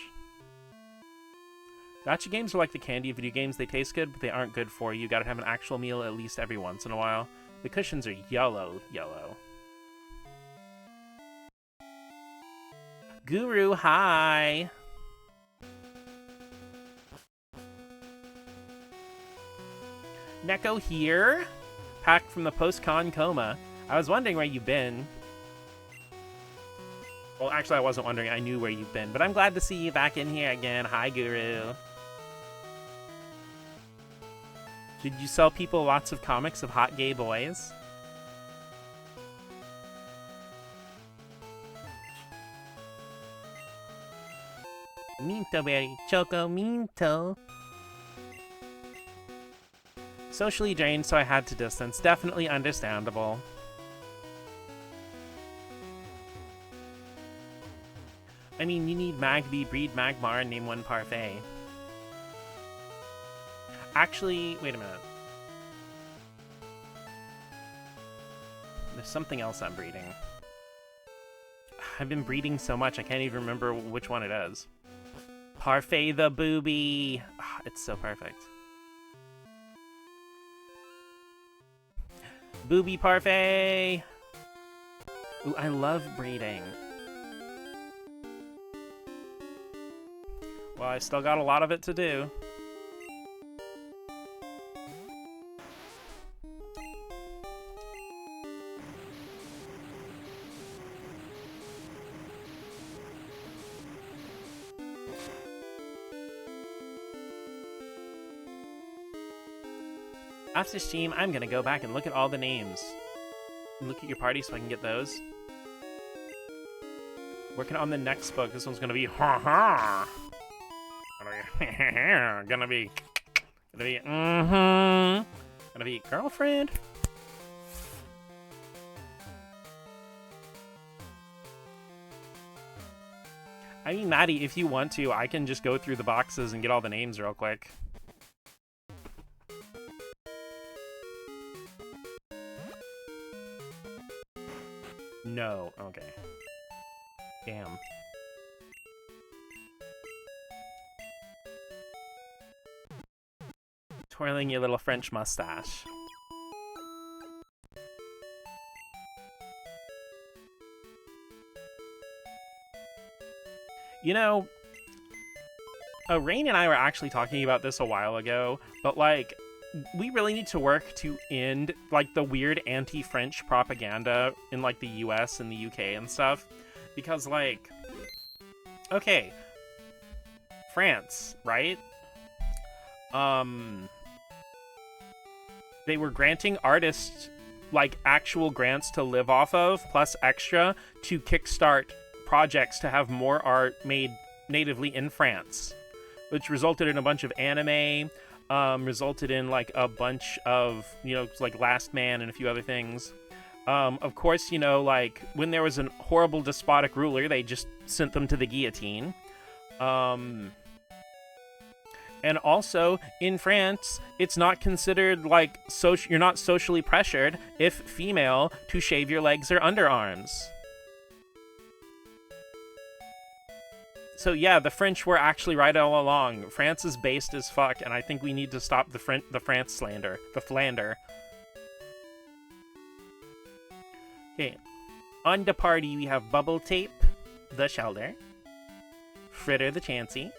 A: Gacha games are like the candy of video games. They taste good, but they aren't good for you. You gotta have an actual meal at least every once in a while. The cushions are yellow. Guru, hi! Neko here? Packed from the post-con coma. I was wondering where you've been. Well, actually, I wasn't wondering. I knew where you've been. But I'm glad to see you back in here again. Hi, Guru. Did you sell people lots of comics of hot gay boys? Minto berry, choco minto. Socially drained, so I had to distance. Definitely understandable. I mean, you need Magby, breed Magmar, and name one Parfait. Actually, wait a minute. There's something else I'm breeding. I've been breeding so much, I can't even remember which one it is. Parfait the Beeee. It's so perfect. Beeee Parfait! Ooh, I love breeding. Well, I still got a lot of it to do. After stream, I'm gonna go back and look at all the names. And look at your party so I can get those. Working on the next book. This one's gonna be gonna be girlfriend. I mean, Maddie, if you want to, I can just go through the boxes and get all the names real quick. No. Okay. Damn. Twirling your little French mustache. You know, Rain and I were actually talking about this a while ago, but like, we really need to work to end like the weird anti-French propaganda in like the US and the UK and stuff, because like Okay, France, right? They were granting artists like actual grants to live off of, plus extra to kickstart projects to have more art made natively in France, which resulted in a bunch of anime, resulted in like a bunch of, like Last Man and a few other things. Of course, like when there was a horrible despotic ruler, they just sent them to the guillotine. And also, in France, it's not considered like you're not socially pressured, if female, to shave your legs or underarms. So yeah, the French were actually right all along. France is based as fuck, and I think we need to stop the France slander, the flander. Okay, on the party we have Bubble Tape, the Shelter, Fritter the Chansey,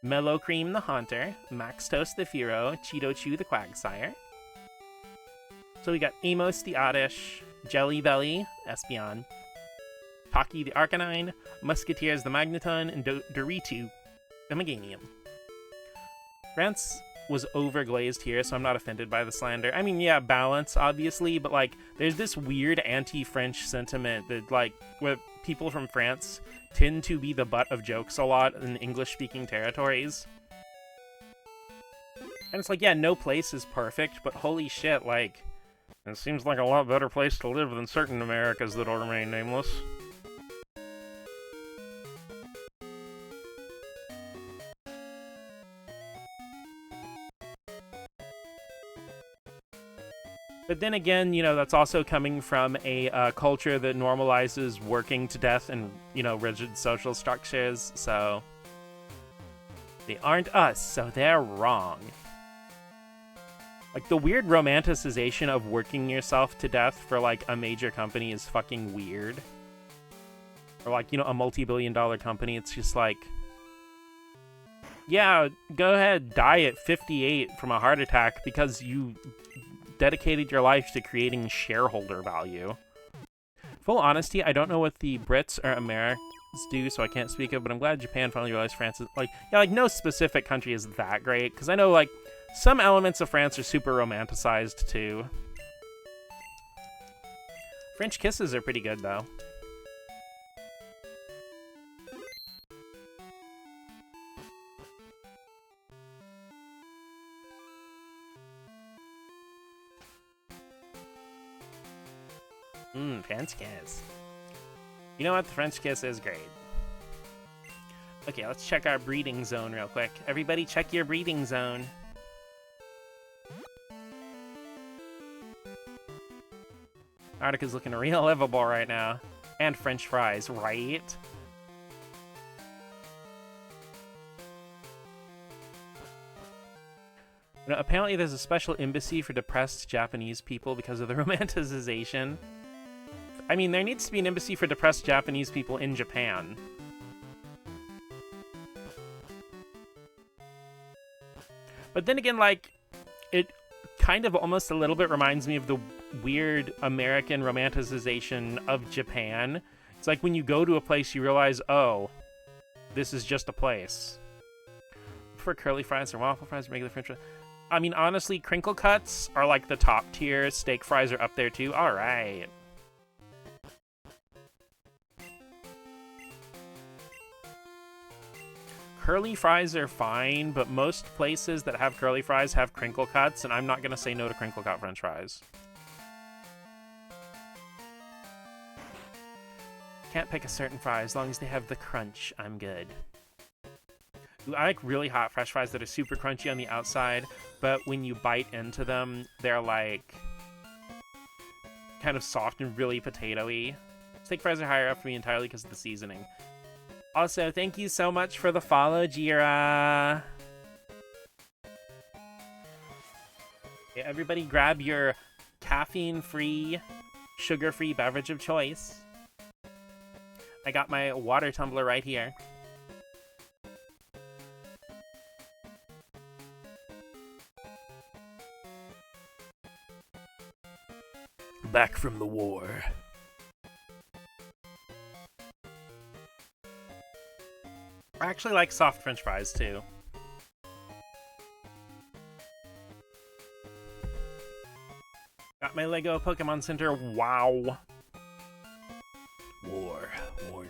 A: Mellow Cream the Haunter, Max Toast the Furo, Cheeto Chew the Quagsire. So we got Amos the Oddish, Jelly Belly, Espeon, Taki the Arcanine, Musketeers the Magneton, and Doritu the Meganium. France was overglazed here, so I'm not offended by the slander. I mean, yeah, balance, obviously, but, like, there's this weird anti-French sentiment that, like, where people from France tend to be the butt of jokes a lot in English-speaking territories. And it's like, yeah, no place is perfect, but holy shit, like, it seems like a lot better place to live than certain Americas that'll remain nameless. But then again, that's also coming from a culture that normalizes working to death in, rigid social structures, so they aren't us, so they're wrong. Like, the weird romanticization of working yourself to death for, like, a major company is fucking weird. Or, like, a multi-billion-dollar company, it's just like, yeah, go ahead, die at 58 from a heart attack because you dedicated your life to creating shareholder value. Full honesty, I don't know what the Brits or Americans do, so I can't speak of, but I'm glad Japan finally realized France is, like, yeah, like, no specific country is that great, because I know, like, some elements of France are super romanticized, too. French kisses are pretty good, though. French kiss. You know what? The French kiss is great. Okay, let's check our breeding zone real quick. Everybody check your breeding zone. Arctica's looking real livable right now. And French fries, right? Apparently there's a special embassy for depressed Japanese people because of the romanticization. I mean, there needs to be an embassy for depressed Japanese people in Japan. But then again, like, it kind of almost a little bit reminds me of the weird American romanticization of Japan. It's like when you go to a place, you realize, oh, this is just a place. For curly fries or waffle fries or regular French fries. I mean, honestly, crinkle cuts are like the top tier. Steak fries are up there too. All right. Curly fries are fine, but most places that have curly fries have crinkle cuts, and I'm not going to say no to crinkle cut French fries. Can't pick a certain fry. As long as they have the crunch, I'm good. Ooh, I like really hot fresh fries that are super crunchy on the outside, but when you bite into them, they're like kind of soft and really potato-y. Steak fries are higher up for me entirely because of the seasoning. Also, thank you so much for the follow, Jira. Okay, everybody grab your caffeine-free, sugar-free beverage of choice. I got my water tumbler right here.
B: Back from the war.
A: I actually like soft French fries too. Got my Lego Pokemon Center. Wow.
B: War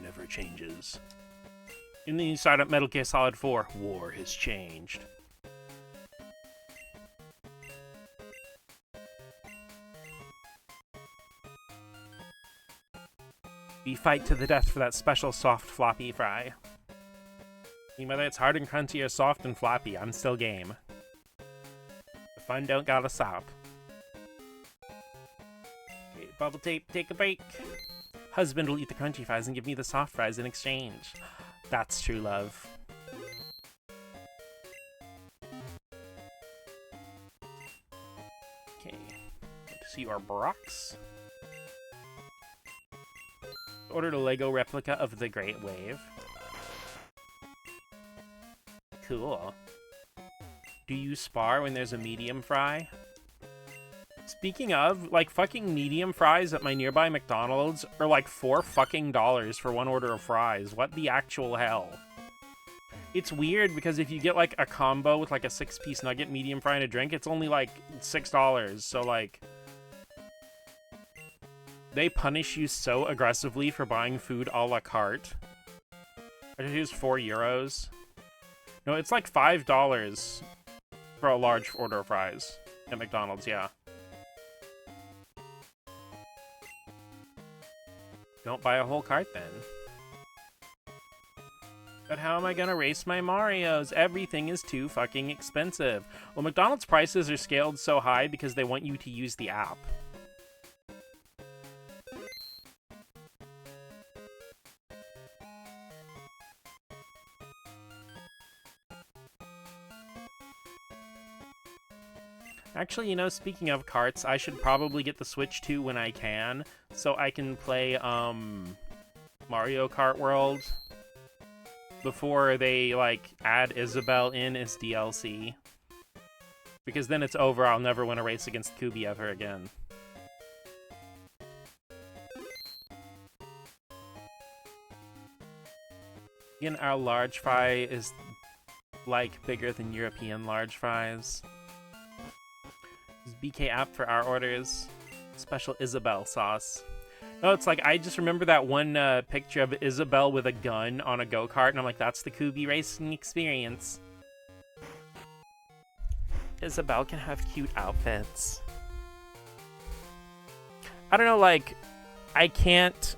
B: never changes.
A: And then you start up Metal Gear Solid 4.
B: War has changed.
A: We fight to the death for that special soft floppy fry. Whether it's hard and crunchy or soft and floppy, I'm still game. The fun don't gotta stop. Okay, bubble tape, take a break. Husband will eat the crunchy fries and give me the soft fries in exchange. That's true love. Okay, good to see our Brox. Ordered a Lego replica of the Great Wave. Cool. Do you spar when there's a medium fry? Speaking of, like, fucking medium fries at my nearby McDonald's are like $4 fucking for one order of fries. What the actual hell? It's weird because if you get like a combo with like a 6-piece nugget, medium fry, and a drink, it's only like $6. So like, they punish you so aggressively for buying food a la carte. I just use €4. No, it's like $5 for a large order of fries at McDonald's, yeah. Don't buy a whole cart then. But how am I gonna race my Marios? Everything is too fucking expensive. Well, McDonald's prices are scaled so high because they want you to use the app. Actually, you know, speaking of carts, I should probably get the Switch 2 when I can, so I can play, Mario Kart World before they, like, add Isabelle in as DLC. Because then it's over, I'll never win a race against Kubi ever again. Again, our large fry is, like, bigger than European large fries. BK app for our orders. Special Isabelle sauce. No, it's like, I just remember that one picture of Isabelle with a gun on a go-kart, and I'm like, that's the Kubi racing experience. Isabelle can have cute outfits. I don't know, like, I can't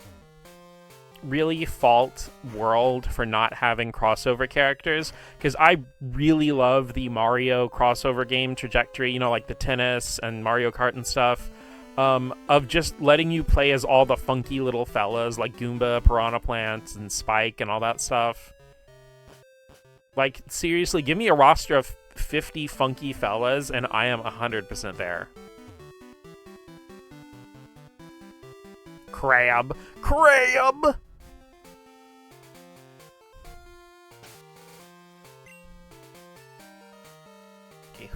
A: really fault World for not having crossover characters, because I really love the Mario crossover game trajectory, you know, like the tennis and Mario Kart and stuff, of just letting you play as all the funky little fellas like Goomba, Piranha Plant, and Spike and all that stuff. Like, seriously, give me a roster of 50 funky fellas and I am 100% there. Crab! Crab!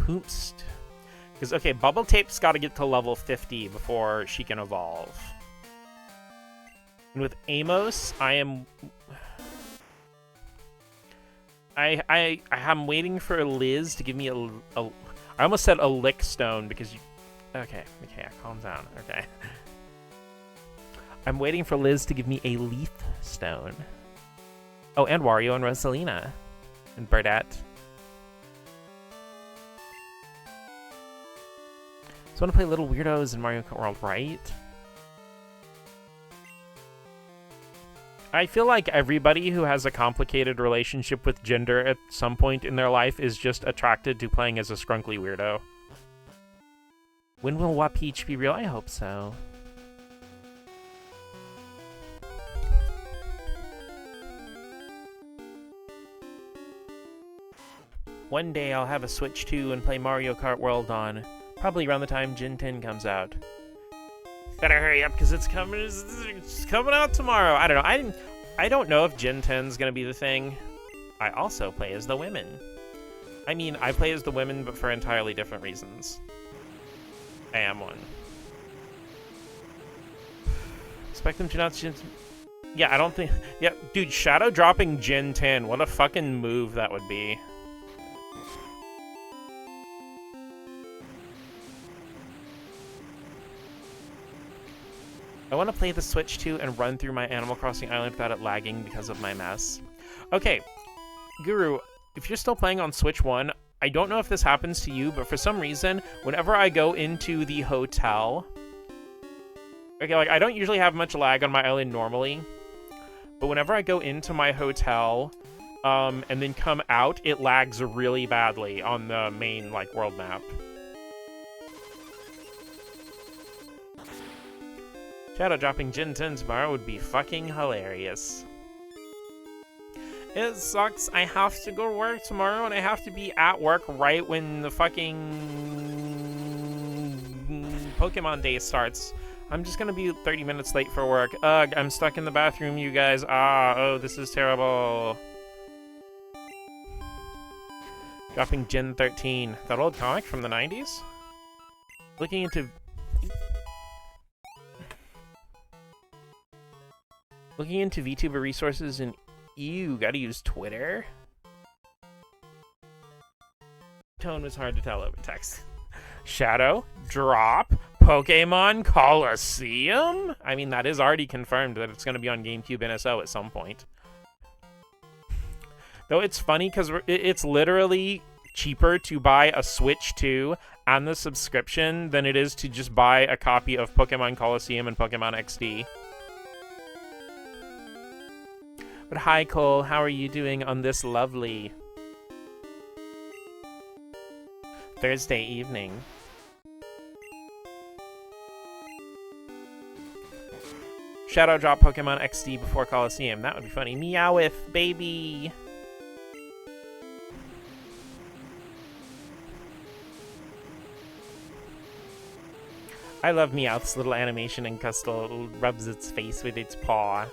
A: Hoopst. Because, okay, Bubble Tape's got to get to level 50 before she can evolve. And with Amos, I'm waiting for Liz to give me I almost said a lick stone because you... Okay, calm down, okay. I'm waiting for Liz to give me a leaf stone. Oh, and Wario and Rosalina. And Burdette. So I want to play Little Weirdos in Mario Kart World, right? I feel like everybody who has a complicated relationship with gender at some point in their life is just attracted to playing as a scrunkly weirdo. When will What Peach be real? I hope so. One day I'll have a Switch 2 and play Mario Kart World on. Probably around the time Gen 10 comes out. Better hurry up because it's coming out tomorrow. I don't know. I don't know if Gen 10's gonna be the thing. I also play as the women. I mean, I play as the women, but for entirely different reasons. I am one. Expect them to not Yeah, I don't think... Yeah, dude, shadow dropping Gen 10. What a fucking move that would be. I want to play the Switch 2 and run through my Animal Crossing Island without it lagging because of my mess. Okay, Guru, if you're still playing on Switch 1, I don't know if this happens to you, but for some reason, whenever I go into the hotel... Okay, like, I don't usually have much lag on my island normally, but whenever I go into my hotel, and then come out, it lags really badly on the main, like, world map. Shadow dropping Gen 10 tomorrow would be fucking hilarious. It sucks. I have to go to work tomorrow, and I have to be at work right when the fucking Pokemon Day starts. I'm just gonna be 30 minutes late for work. Ugh, I'm stuck in the bathroom, you guys. Oh, this is terrible. Dropping Gen 13. That old comic from the 90s? Looking into VTuber resources and ew, gotta use Twitter? Tone was hard to tell over text. Shadow, drop, Pokemon Coliseum? I mean, that is already confirmed that it's gonna be on GameCube NSO at some point. Though it's funny because it's literally cheaper to buy a Switch 2 and the subscription than it is to just buy a copy of Pokemon Coliseum and Pokemon XD. But hi, Cole. How are you doing on this lovely Thursday evening? Shadow drop Pokemon XD before Coliseum. That would be funny. Meowth, baby! I love Meowth's little animation and Custle rubs its face with its paw.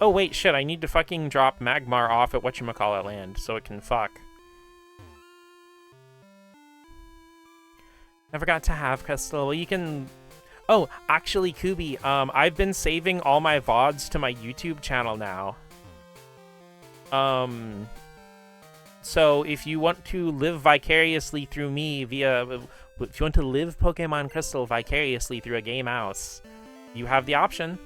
A: Oh wait, shit, I need to fucking drop Magmar off at whatchamacallit land so it can fuck. Never got to have Crystal. Well, you can... Oh, actually, Kubi, I've been saving all my VODs to my YouTube channel now. So if you want to live vicariously through me via... If you want to live Pokemon Crystal vicariously through a game house, you have the option.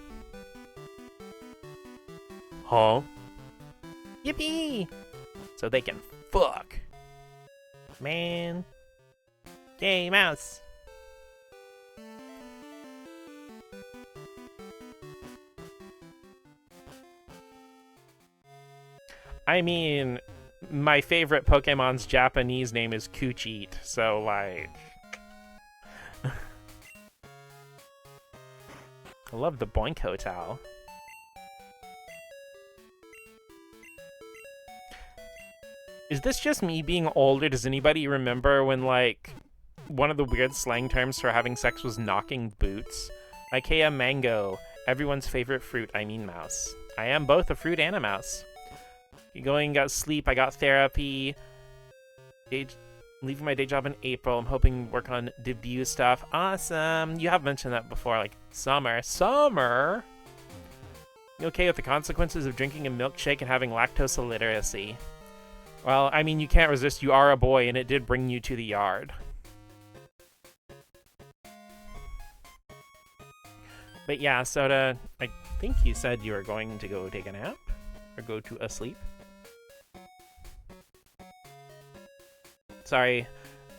A: Huh? Yippee! So they can fuck. Man. Yay, mouse. I mean, my favorite Pokemon's Japanese name is Kuchit, so like... I love the Boink Hotel. Is this just me being old, or does anybody remember when, like, one of the weird slang terms for having sex was knocking boots? Ikea mango, everyone's favorite fruit, I mean mouse. I am both a fruit and a mouse. Going, got sleep, I got therapy. Leaving my day job in April, I'm hoping to work on debut stuff. Awesome! You have mentioned that before, like, summer. Summer? You okay with the consequences of drinking a milkshake and having lactose illiteracy? Well, I mean, you can't resist. You are a boy, and it did bring you to the yard. But yeah, Soda, I think you said you were going to go take a nap? Or go to a sleep? Sorry.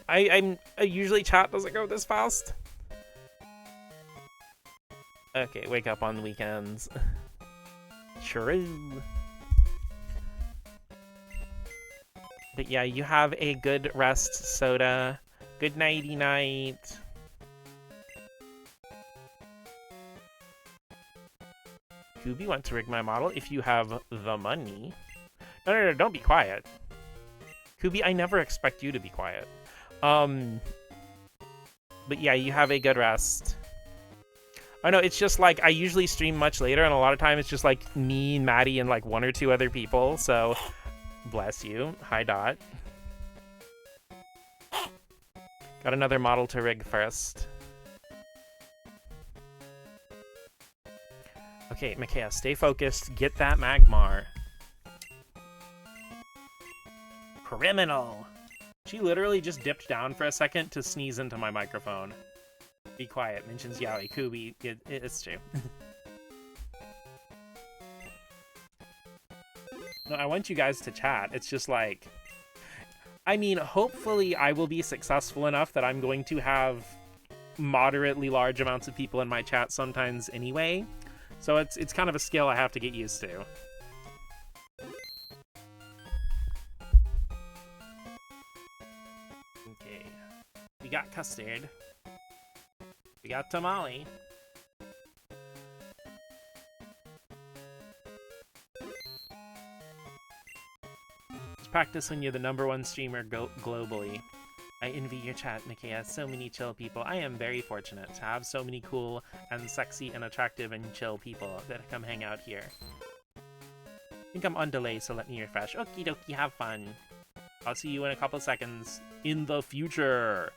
A: I usually chat doesn't go this fast. Okay, wake up on the weekends. True. But yeah, you have a good rest, Soda. Good nighty-night. Kubi wants to rig my model if you have the money. No, don't be quiet. Kubi, I never expect you to be quiet. But yeah, you have a good rest. Oh no, it's just like, I usually stream much later, and a lot of time it's just like me, Maddie, and like one or two other people, so... Bless you. Hi, Dot. Got another model to rig first. Okay, Micaiah, stay focused. Get that Magmar. Criminal! She literally just dipped down for a second to sneeze into my microphone. Be quiet, mentions Yaoi Kubi. It's true. No, I want you guys to chat. It's just like... I mean, hopefully I will be successful enough that I'm going to have moderately large amounts of people in my chat sometimes anyway. So it's kind of a skill I have to get used to. Okay. We got Custard. We got Tamale. Practice when you're the #1 streamer globally. I envy your chat, Micaiah. So many chill people. I am very fortunate to have so many cool and sexy and attractive and chill people that come hang out here. I think I'm on delay, so let me refresh. Okie dokie, have fun. I'll see you in a couple seconds in the future.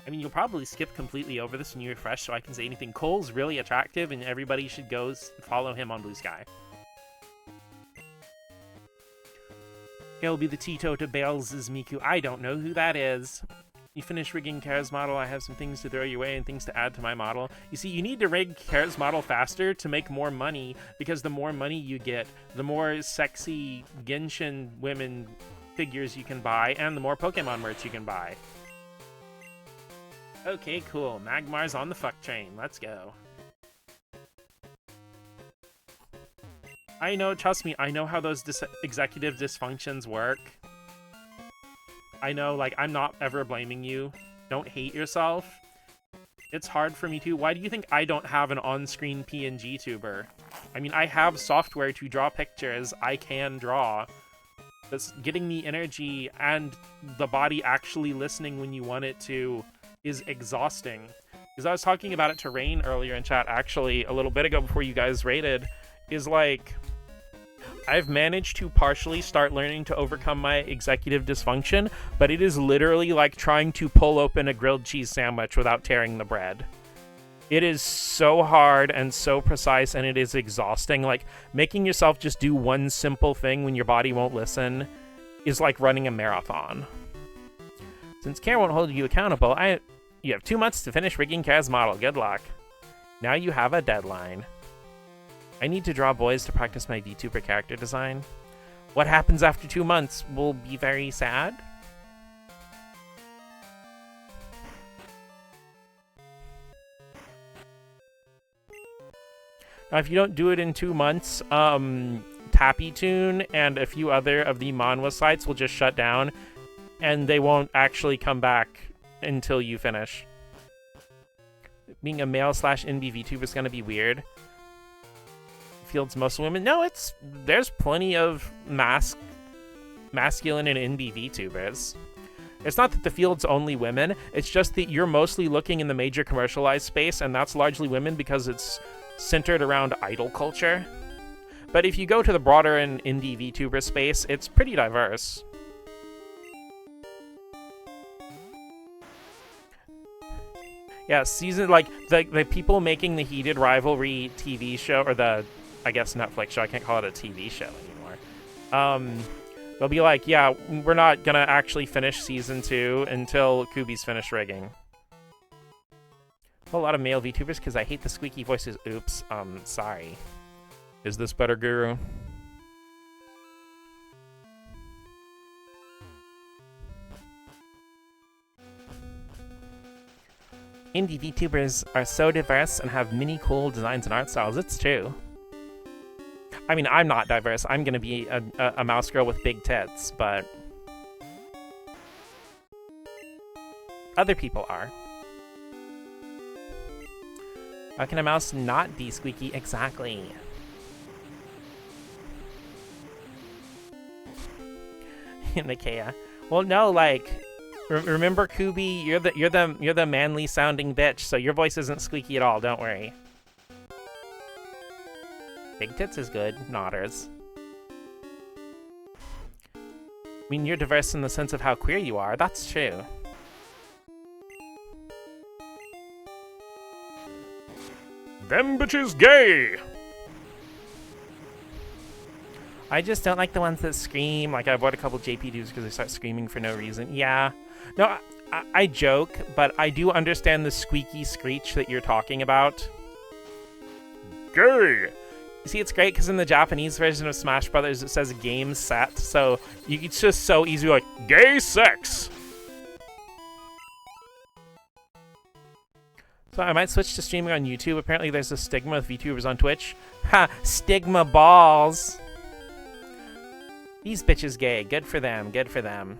A: I mean, you'll probably skip completely over this when you refresh, so I can say anything. Cole's really attractive, and everybody should go follow him on Blue Sky. He'll be the Tito to Bales' Miku. I don't know who that is. You finish rigging Kara's model. I have some things to throw your way and things to add to my model. You see, you need to rig Kara's model faster to make more money, because the more money you get, the more sexy Genshin women figures you can buy, and the more Pokemon merch you can buy. Okay, cool. Magmar's on the fuck train. Let's go. I know, trust me, I know how those executive dysfunctions work. I know, like, I'm not ever blaming you. Don't hate yourself. It's hard for me too. Why do you think I don't have an on-screen PNG tuber? I mean, I have software to draw pictures. I can draw. But getting the energy and the body actually listening when you want it to is exhausting. Because I was talking about it to Rain earlier in chat, actually, a little bit ago before you guys raided, is like... I've managed to partially start learning to overcome my executive dysfunction, but it is literally like trying to pull open a grilled cheese sandwich without tearing the bread. It is so hard and so precise, and it is exhausting. Like, making yourself just do one simple thing when your body won't listen is like running a marathon. Since Care won't hold you accountable, you have 2 months to finish rigging Care's model. Good luck. Now you have a deadline. I need to draw boys to practice my VTuber character design. What happens after 2 months will be very sad. Now, if you don't do it in 2 months, Tappy Toon and a few other of the Manhwa sites will just shut down, and they won't actually come back until you finish. Being a male/NB VTuber is going to be weird. Field's most women. No, there's plenty of masculine and NB VTubers. It's not that the field's only women, it's just that you're mostly looking in the major commercialized space, and that's largely women because it's centered around idol culture. But if you go to the broader and indie VTuber space, it's pretty diverse. Yeah, season, like, the people making the Heated Rivalry TV show, or the, I guess, Netflix show, I can't call it a TV show anymore. They'll be like, yeah, we're not gonna actually finish Season 2 until Kubi's finished rigging. A lot of male VTubers because I hate the squeaky voices. Oops, sorry. Is this better, Guru? Indie VTubers are so diverse and have many cool designs and art styles. It's true. I mean, I'm not diverse. I'm gonna be a mouse girl with big tits, but other people are. How can a mouse not be squeaky? Exactly. Nikea. Well, no, like, remember, Kubi, you're the manly sounding bitch, so your voice isn't squeaky at all. Don't worry. Big tits is good. Nodders. I mean, you're diverse in the sense of how queer you are. That's true. Them bitches gay! I just don't like the ones that scream. Like, I bought a couple JP dudes because they start screaming for no reason. Yeah. No, I joke, but I do understand the squeaky screech that you're talking about. Gay! You see, it's great because in the Japanese version of Smash Brothers, it says game set, so it's just so easy, like, gay sex! So I might switch to streaming on YouTube. Apparently there's a stigma with VTubers on Twitch. Ha! Stigma balls! These bitches gay. Good for them. Good for them.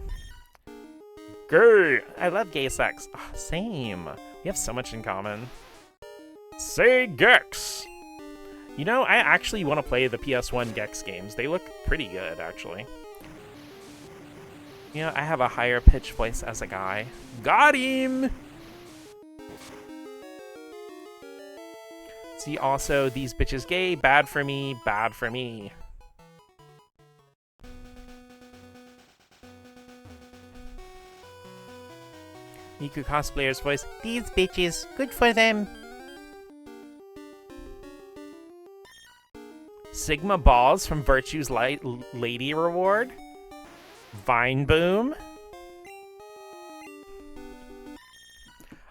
A: Gay! I love gay sex. Oh, same. We have so much in common. Say Gex! You know, I actually want to play the PS1 Gex games. They look pretty good, actually. You know, I have a higher pitch voice as a guy. Got him! See, also, these bitches gay. Bad for me. Bad for me. Miku cosplayer's voice. These bitches. Good for them. Sigma Balls from Virtue's Light Lady Reward. Vine Boom.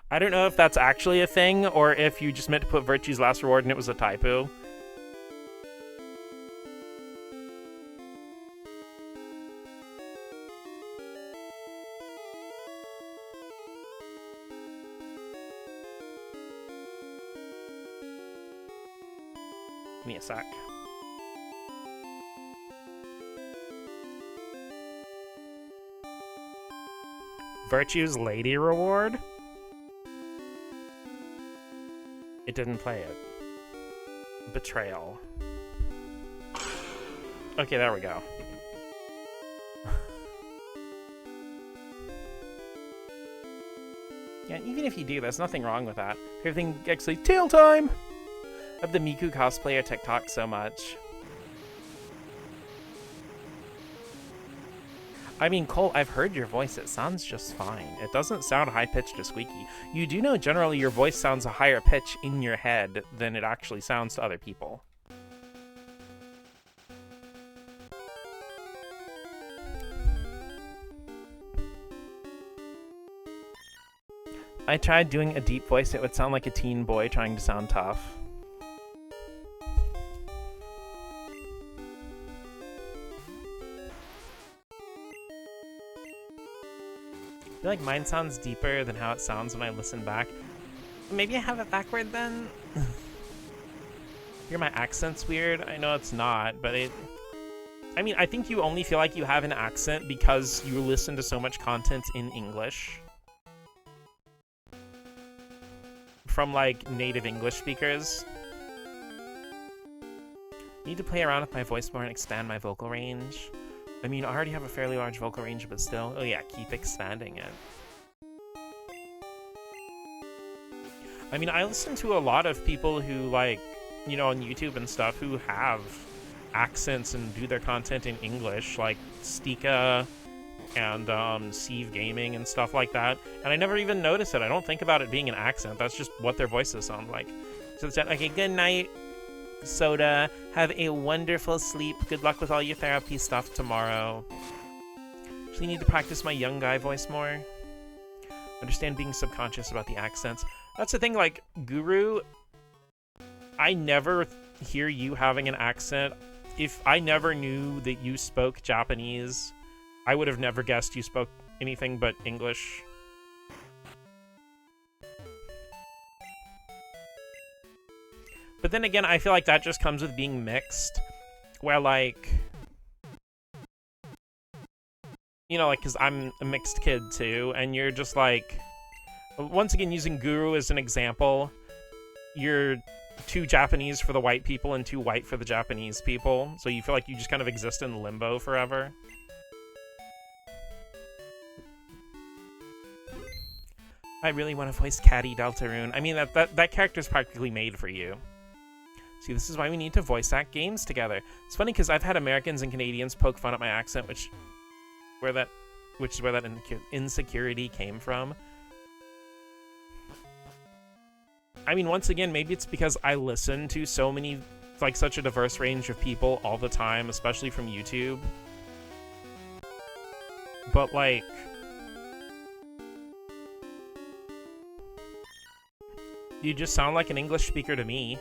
A: I don't know if that's actually a thing or if you just meant to put Virtue's Last Reward and it was a typo. Give me a sec. Virtue's Lady Reward? It didn't play it. Betrayal. Okay, there we go. Yeah, even if you do, there's nothing wrong with that. Everything actually tail time! I love the Miku cosplayer TikTok so much. I mean, Cole, I've heard your voice. It sounds just fine. It doesn't sound high-pitched or squeaky. You do know generally your voice sounds a higher pitch in your head than it actually sounds to other people. I tried doing a deep voice. It would sound like a teen boy trying to sound tough. I feel like mine sounds deeper than how it sounds when I listen back. Maybe I have it backward then? Hear my accent's weird? I know it's not, but it... I mean, I think you only feel like you have an accent because you listen to so much content in English. From, like, native English speakers. Need to play around with my voice more and expand my vocal range. I mean, I already have a fairly large vocal range, but still, oh yeah, keep expanding it. I mean, I listen to a lot of people who, like, you know, on YouTube and stuff, who have accents and do their content in English, like Stika and Steve Gaming and stuff like that. And I never even notice it. I don't think about it being an accent. That's just what their voices sound like. So it's okay, good night, Soda. Have a wonderful sleep. Good luck with all your therapy stuff tomorrow. Actually need to practice my young guy voice more. Understand being subconscious about the accents. That's the thing, like, Guru, I never hear you having an accent. If I never knew that you spoke Japanese, I would have never guessed you spoke anything but English. But then again, I feel like that just comes with being mixed, where, like, you know, like, because I'm a mixed kid too, and you're just like, once again, using Guru as an example, you're too Japanese for the white people and too white for the Japanese people, so you feel like you just kind of exist in limbo forever. I really want to voice Caddy Deltarune. I mean, that character's practically made for you. See, this is why we need to voice act games together. It's funny because I've had Americans and Canadians poke fun at my accent, which is where that insecurity came from.
C: I mean, once again, maybe it's because I listen to so many, like, such a diverse range of people all the time, especially from YouTube. But, like, you just sound like an English speaker to me.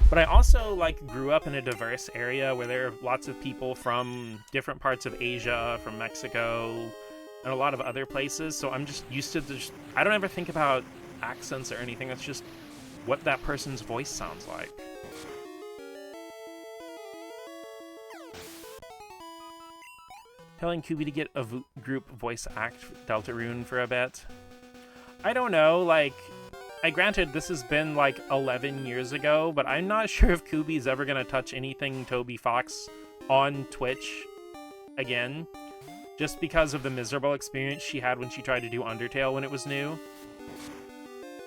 C: But I also, like, grew up in a diverse area where there are lots of people from different parts of Asia, from Mexico, and a lot of other places, so I'm just used to this. I don't ever think about accents or anything. That's just what that person's voice sounds like. Telling Kubi to get a group voice act Deltarune for a bit. I don't know, like, granted this has been like 11 years ago, but I'm not sure if Kubi's ever gonna touch anything Toby Fox on Twitch again, just because of the miserable experience she had when she tried to do Undertale when it was new.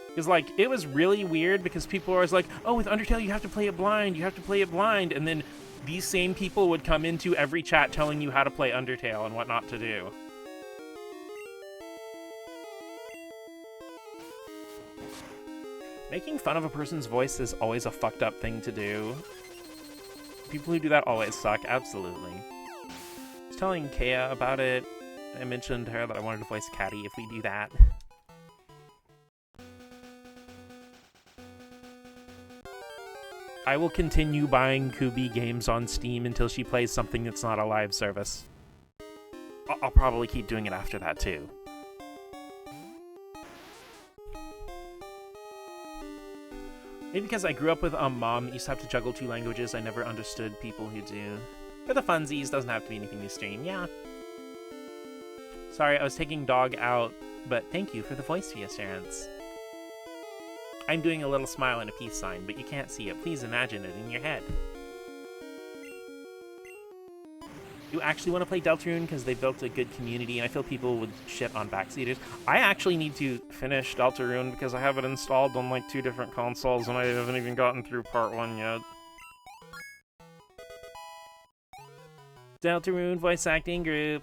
C: Because, like, it was really weird because people were always like, oh, with Undertale you have to play it blind, and then these same people would come into every chat telling you how to play Undertale and what not to do. Making fun of a person's voice is always a fucked up thing to do. People who do that always suck, absolutely. I was telling Kea about it. I mentioned to her that I wanted to voice Catty if we do that. I will continue buying Kubi games on Steam until she plays something that's not a live service. I'll probably keep doing it after that, too. Maybe because I grew up with a mom that used to have to juggle 2 languages, I never understood people who do. For the funsies, doesn't have to be anything to stream, yeah. Sorry, I was taking dog out, but thank you for the voice reassurance. I'm doing a little smile and a peace sign, but you can't see it. Please imagine it in your head. You actually want to play Deltarune because they built a good community, and I feel people would shit on backseaters. I actually need to finish Deltarune because I have it installed on like 2 different consoles, and I haven't even gotten through part 1 yet. Deltarune voice acting group.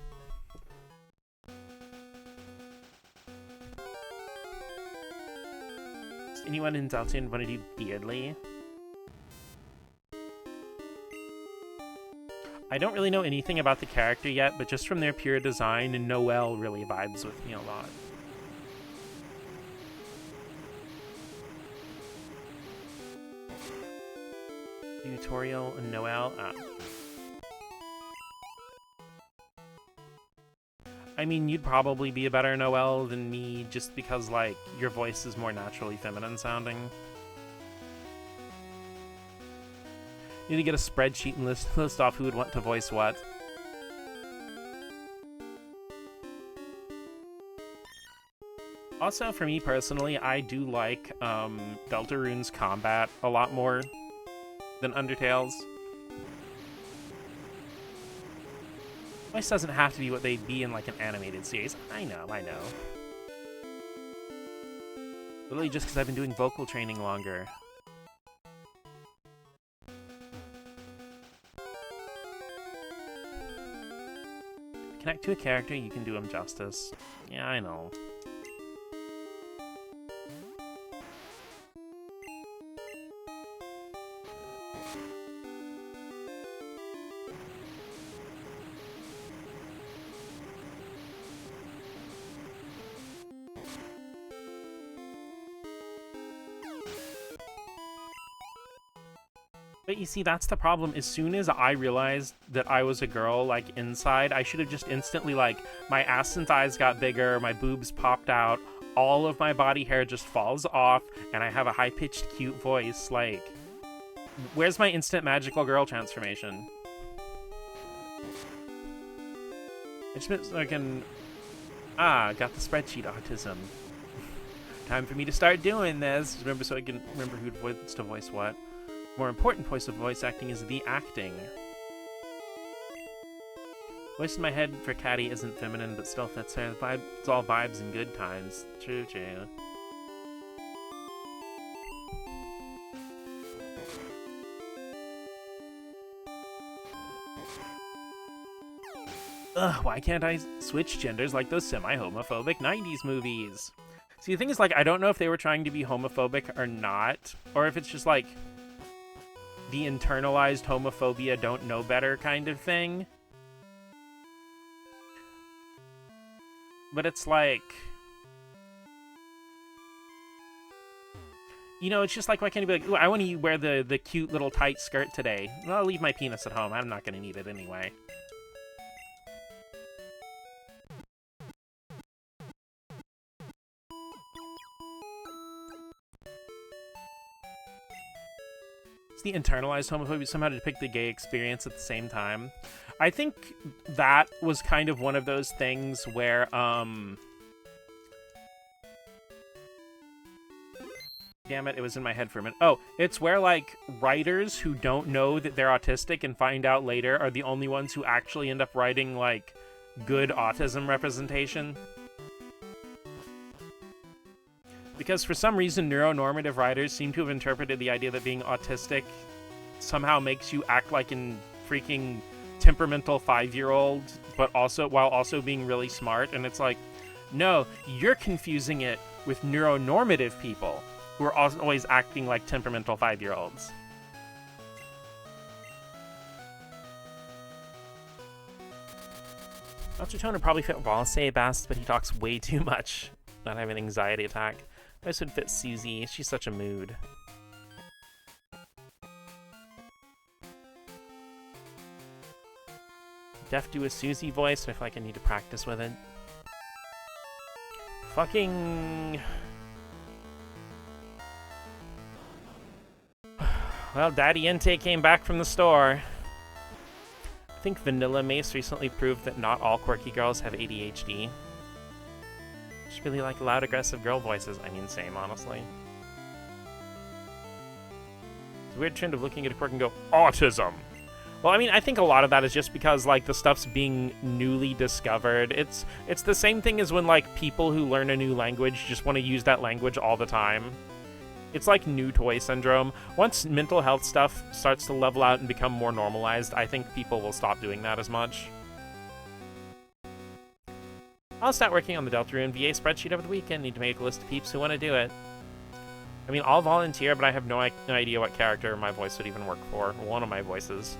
C: Does anyone in Deltarune want to do Beardly? I don't really know anything about the character yet, but just from their pure design, and Noelle really vibes with me a lot. Tutorial and Noelle? I mean, you'd probably be a better Noelle than me just because, like, your voice is more naturally feminine sounding. Need to get a spreadsheet and list off who would want to voice what. Also, for me personally, I do like Deltarune's combat a lot more than Undertale's. Voice doesn't have to be what they'd be in like an animated series. I know. Literally just because I've been doing vocal training longer. Connect to a character, you can do him justice. Yeah, I know. But you see, that's the problem. As soon as I realized that I was a girl, like, inside, I should have just instantly, like, my ass and thighs got bigger, my boobs popped out, all of my body hair just falls off, and I have a high-pitched, cute voice. Like, where's my instant magical girl transformation? I just meant so I can... got the spreadsheet autism. Time for me to start doing this. Remember, so I can remember who wants to voice what. More important voice of voice acting is the acting. Voice in my head for Catty isn't feminine, but still fits her. It's all vibes and good times. True. Ugh, why can't I switch genders like those semi-homophobic 90s movies? See, the thing is, like, I don't know if they were trying to be homophobic or not, or if it's just, like, the internalized homophobia don't know better kind of thing. But it's like... You know, it's just like, why can't you be like, ooh, I want to wear the cute little tight skirt today. Well, I'll leave my penis at home. I'm not going to need it anyway. It's the internalized homophobia, somehow to depict the gay experience at the same time. I think that was kind of one of those things where, damn it, it was in my head for a minute. Oh, it's where, like, writers who don't know that they're autistic and find out later are the only ones who actually end up writing, like, good autism representation. Because for some reason, neuronormative writers seem to have interpreted the idea that being autistic somehow makes you act like a freaking temperamental 5-year-old, but also while also being really smart. And it's like, no, you're confusing it with neuronormative people who are always acting like temperamental 5-year-olds. Dr. Tone would probably fit Wallace best, but he talks way too much. Not have an anxiety attack. This would fit Susie. She's such a mood. Def do a Susie voice, but I feel like I need to practice with it. Fucking... Well, Daddy Entei came back from the store. I think Vanilla Mace recently proved that not all quirky girls have ADHD. Just really like loud, aggressive girl voices. I mean, same, honestly. It's a weird trend of looking at a quirk and go, autism! Well, I mean, I think a lot of that is just because, like, the stuff's being newly discovered. It's the same thing as when, like, people who learn a new language just want to use that language all the time. It's like new toy syndrome. Once mental health stuff starts to level out and become more normalized, I think people will stop doing that as much. I'll start working on the Deltarune VA spreadsheet over the weekend. Need to make a list of peeps who want to do it. I mean, I'll volunteer, but I have no idea what character my voice would even work for. One of my voices.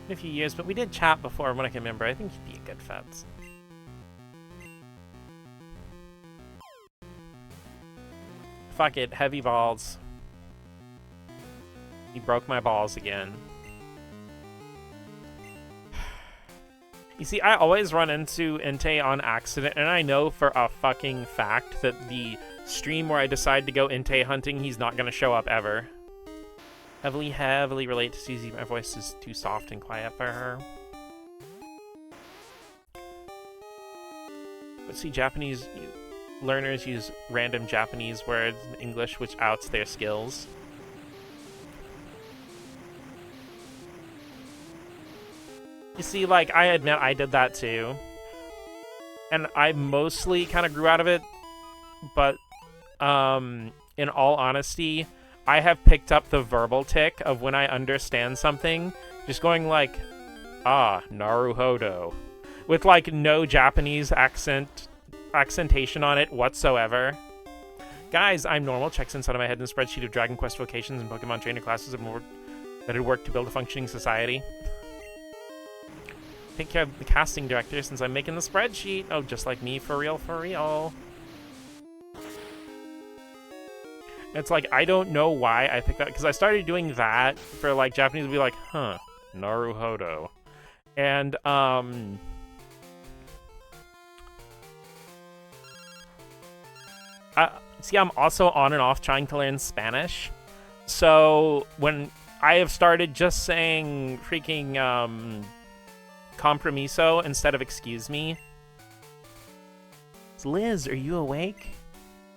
C: In a few years, but we did chat before when I can remember. I think he'd be a good fit. Fuck it, heavy balls. He broke my balls again. You see, I always run into Entei on accident, and I know for a fucking fact that the stream where I decide to go Entei hunting, he's not gonna show up ever. Heavily relate to Susie. My voice is too soft and quiet for her. But see, Japanese learners use random Japanese words in English, which outs their skills. You see, like, I admit I did that too. And I mostly kind of grew out of it, but, in all honesty, I have picked up the verbal tick of when I understand something, just going like, ah, naruhodo, with, like, no Japanese accentation on it whatsoever. Guys, I'm normal. Checks inside of my head in a spreadsheet of Dragon Quest vocations and Pokemon trainer classes that had worked to build a functioning society. Take care of the casting director since I'm making the spreadsheet. Oh, just like me, for real, for real. It's like, I don't know why I picked that, because I started doing that for, like, Japanese would be like, huh, naruhodo. And, see, I'm also on and off trying to learn Spanish. So, when I have started just saying freaking, compromiso instead of excuse me. Liz, are you awake?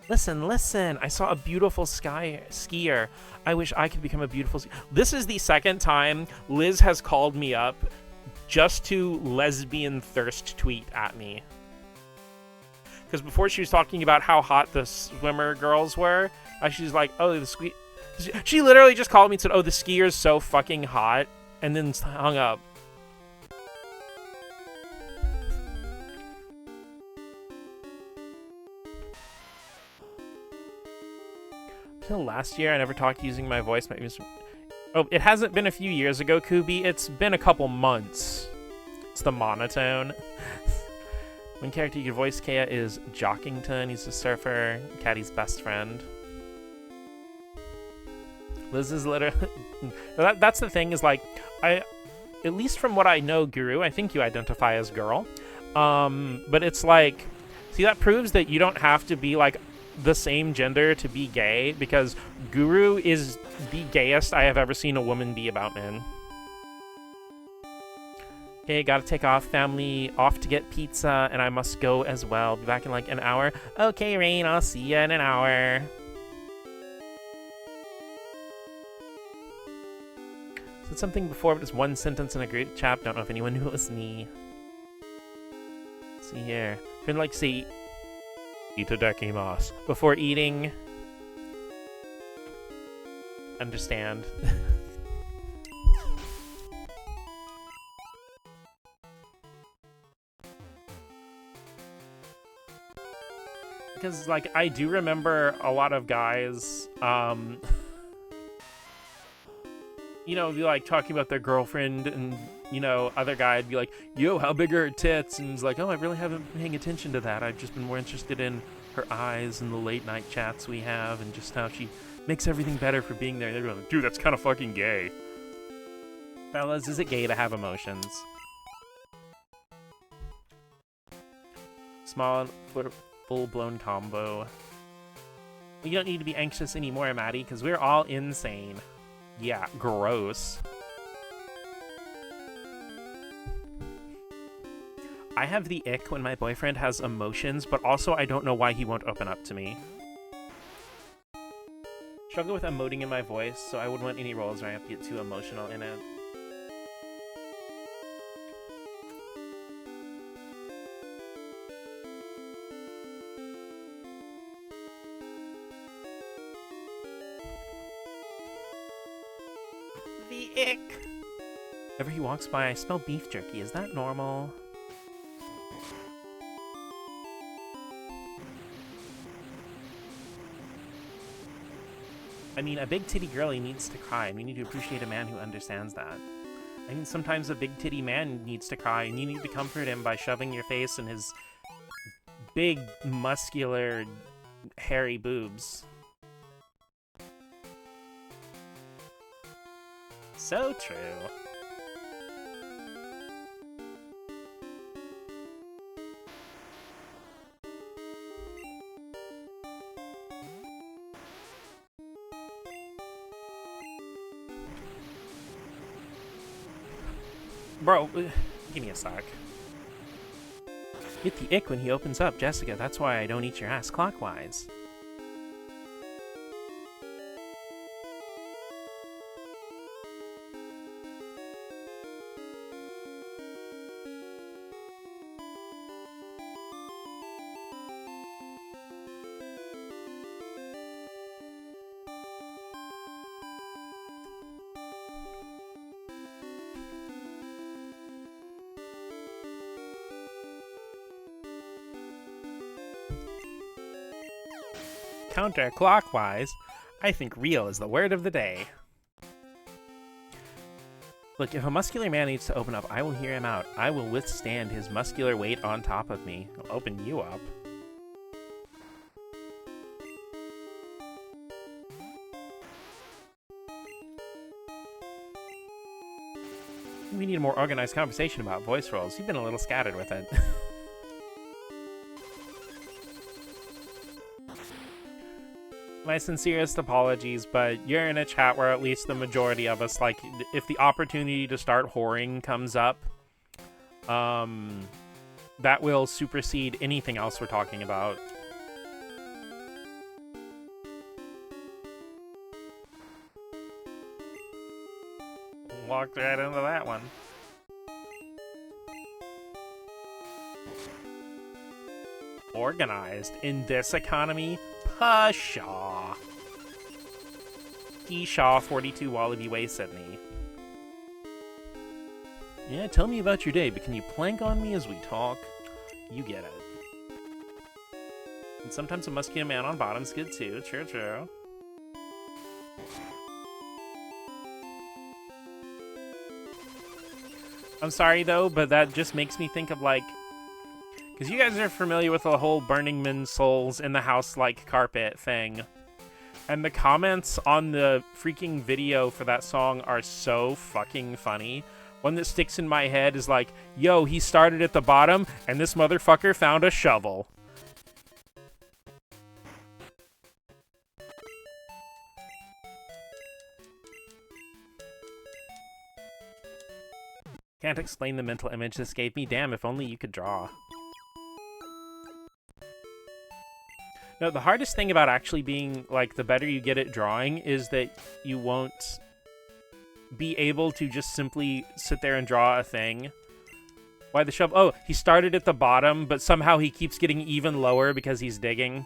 C: Listen, listen, I saw a beautiful skier. I wish I could become a beautiful skier. This is the second time Liz has called me up just to lesbian thirst tweet at me. Because before she was talking about how hot the swimmer girls were, she's like, oh, she literally just called me and said, oh, the skier's so fucking hot, and then hung up.
A: Until last year, I never talked using my voice. Oh, it hasn't been a few years ago, Kubi. It's been a couple months. It's the monotone. One character you can voice Kea is Jockington. He's a surfer, Caddy's best friend. Liz is literally... that's the thing, is like, at least from what I know, Guru, I think you identify as girl. But it's like, see, that proves that you don't have to be like the same gender to be gay, because Guru is the gayest I have ever seen a woman be about men. Okay, gotta take off. Family off to get pizza, and I must go as well. Be back in like an hour. Okay, Rain, I'll see you in an hour. Said something before, but it's one sentence in a group chat. Don't know if anyone knew it was me. Let's see here. Couldn't like say "itadakimasu" before eating. Understand. Because, like, I do remember a lot of guys, you know, be, like, talking about their girlfriend, and, you know, other guy would be like, yo, how big are her tits? And he's like, oh, I really haven't been paying attention to that. I've just been more interested in her eyes and the late-night chats we have, and just how she makes everything better for being there. They're like, dude, that's kind of fucking gay. Fellas, is it gay to have emotions? Small, full-blown combo. You don't need to be anxious anymore, Maddie, because we're all insane. Yeah, gross. I have the ick when my boyfriend has emotions, but also I don't know why he won't open up to me. Struggle with emoting in my voice, so I wouldn't want any roles where I have to get too emotional in it. The ick. Whenever he walks by, I smell beef jerky. Is that normal? I mean, a big titty girlie needs to cry, and we need to appreciate a man who understands that. I mean, sometimes a big titty man needs to cry, and you need to comfort him by shoving your face in his big, muscular, hairy boobs. So true. Bro, give me a sec. Get the ick when he opens up, Jessica. That's why I don't eat your ass clockwise. Counterclockwise, I think real is the word of the day. Look, if a muscular man needs to open up, I will hear him out. I will withstand his muscular weight on top of me. I'll open you up. We need a more organized conversation about voice roles. You've been a little scattered with it. My sincerest apologies, but you're in a chat where at least the majority of us, like, if the opportunity to start whoring comes up, that will supersede anything else we're talking about. Walked right into that one. Organized in this economy? Pshaw. Shaw 42 Wallaby Way, Sydney. Yeah, tell me about your day, but can you plank on me as we talk? You get it. And sometimes a muscular man on bottom's good too, true. I'm sorry, though, but that just makes me think of, like... Because you guys are familiar with the whole Burning Men Souls in the house, like, carpet thing. And the comments on the freaking video for that song are so fucking funny. One that sticks in my head is like, yo, he started at the bottom, and this motherfucker found a shovel. Can't explain the mental image this gave me. Damn, if only you could draw. No, the hardest thing about actually being, like, the better you get at drawing is that you won't be able to just simply sit there and draw a thing. Why the shovel? Oh, he started at the bottom, but somehow he keeps getting even lower because he's digging.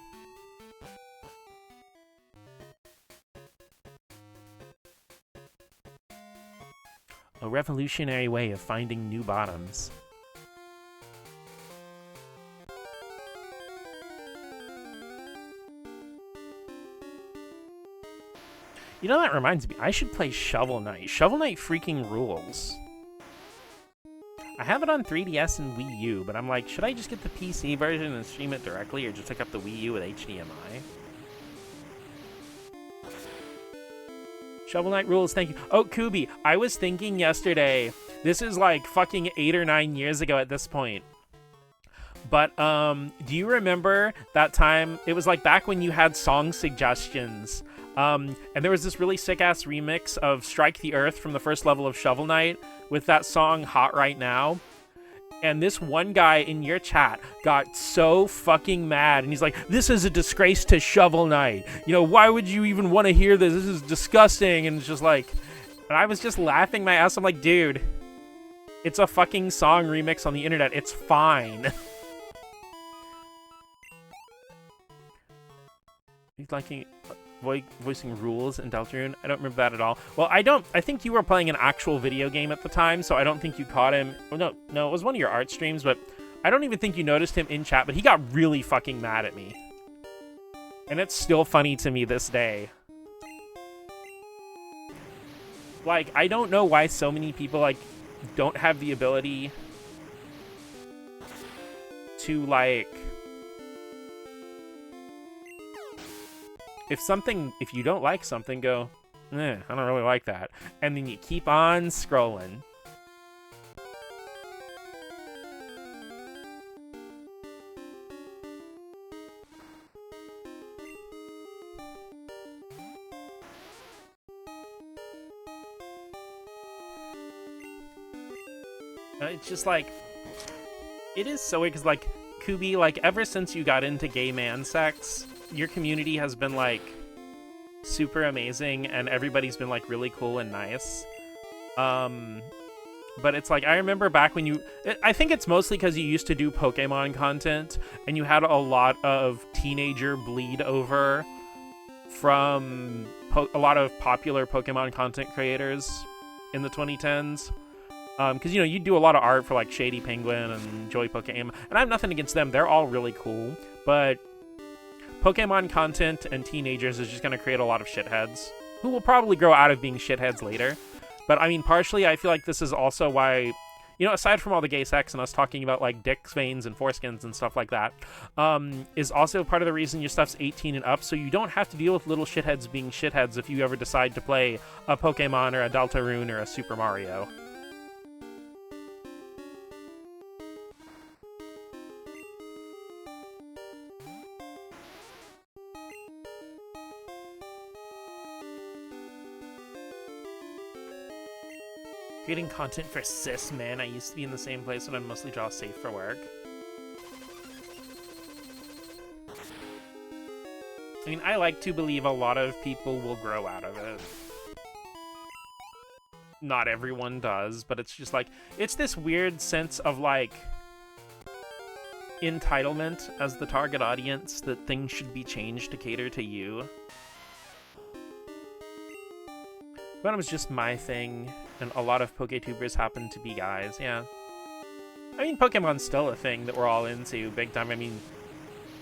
A: A revolutionary way of finding new bottoms. You know, that reminds me, I should play Shovel Knight. Shovel Knight freaking rules. I have it on 3DS and Wii U, but I'm like, should I just get the PC version and stream it directly, or just hook up the Wii U with HDMI? Shovel Knight rules, thank you. Oh, Kubi, I was thinking yesterday, this is like fucking 8 or 9 years ago at this point. But, do you remember that time? It was like back when you had song suggestions. And there was this really sick-ass remix of Strike the Earth from the first level of Shovel Knight with that song Hot Right Now. And this one guy in your chat got so fucking mad, and he's like, this is a disgrace to Shovel Knight. You know, why would you even want to hear this? This is disgusting. And it's just like, and I was just laughing my ass. I'm like, dude, it's a fucking song remix on the internet. It's fine. He's liking voicing rules in Deltarune. I don't remember that at all. Well, I think you were playing an actual video game at the time, so I don't think you caught him. Well, no, it was one of your art streams, but I don't even think you noticed him in chat, but he got really fucking mad at me. And it's still funny to me this day. Like, I don't know why so many people, like, don't have the ability to, like... If you don't like something, go, I don't really like that. And then you keep on scrolling. It's just like, it is so weird, because, like, Kubi, like, ever since you got into gay man sex, your community has been, like, super amazing, and everybody's been, like, really cool and nice. But it's like, I remember back when I think it's mostly because you used to do Pokemon content, and you had a lot of teenager bleed over from a lot of popular Pokemon content creators in the 2010s. Because, you know, you do a lot of art for, like, Shady Penguin and Joy Pokemon, and I have nothing against them. They're all really cool, but Pokemon content and teenagers is just going to create a lot of shitheads, who will probably grow out of being shitheads later. But, I mean, partially, I feel like this is also why, you know, aside from all the gay sex and us talking about, like, dick veins and foreskins and stuff like that, is also part of the reason your stuff's 18 and up, so you don't have to deal with little shitheads being shitheads if you ever decide to play a Pokemon or a Deltarune or a Super Mario. Creating content for cis men. I used to be in the same place when I mostly draw safe for work. I mean, I like to believe a lot of people will grow out of it. Not everyone does, but it's just like, it's this weird sense of, like, entitlement as the target audience that things should be changed to cater to you. But it was just my thing, and a lot of PokeTubers happen to be guys, yeah. I mean, Pokemon's still a thing that we're all into big time. I mean,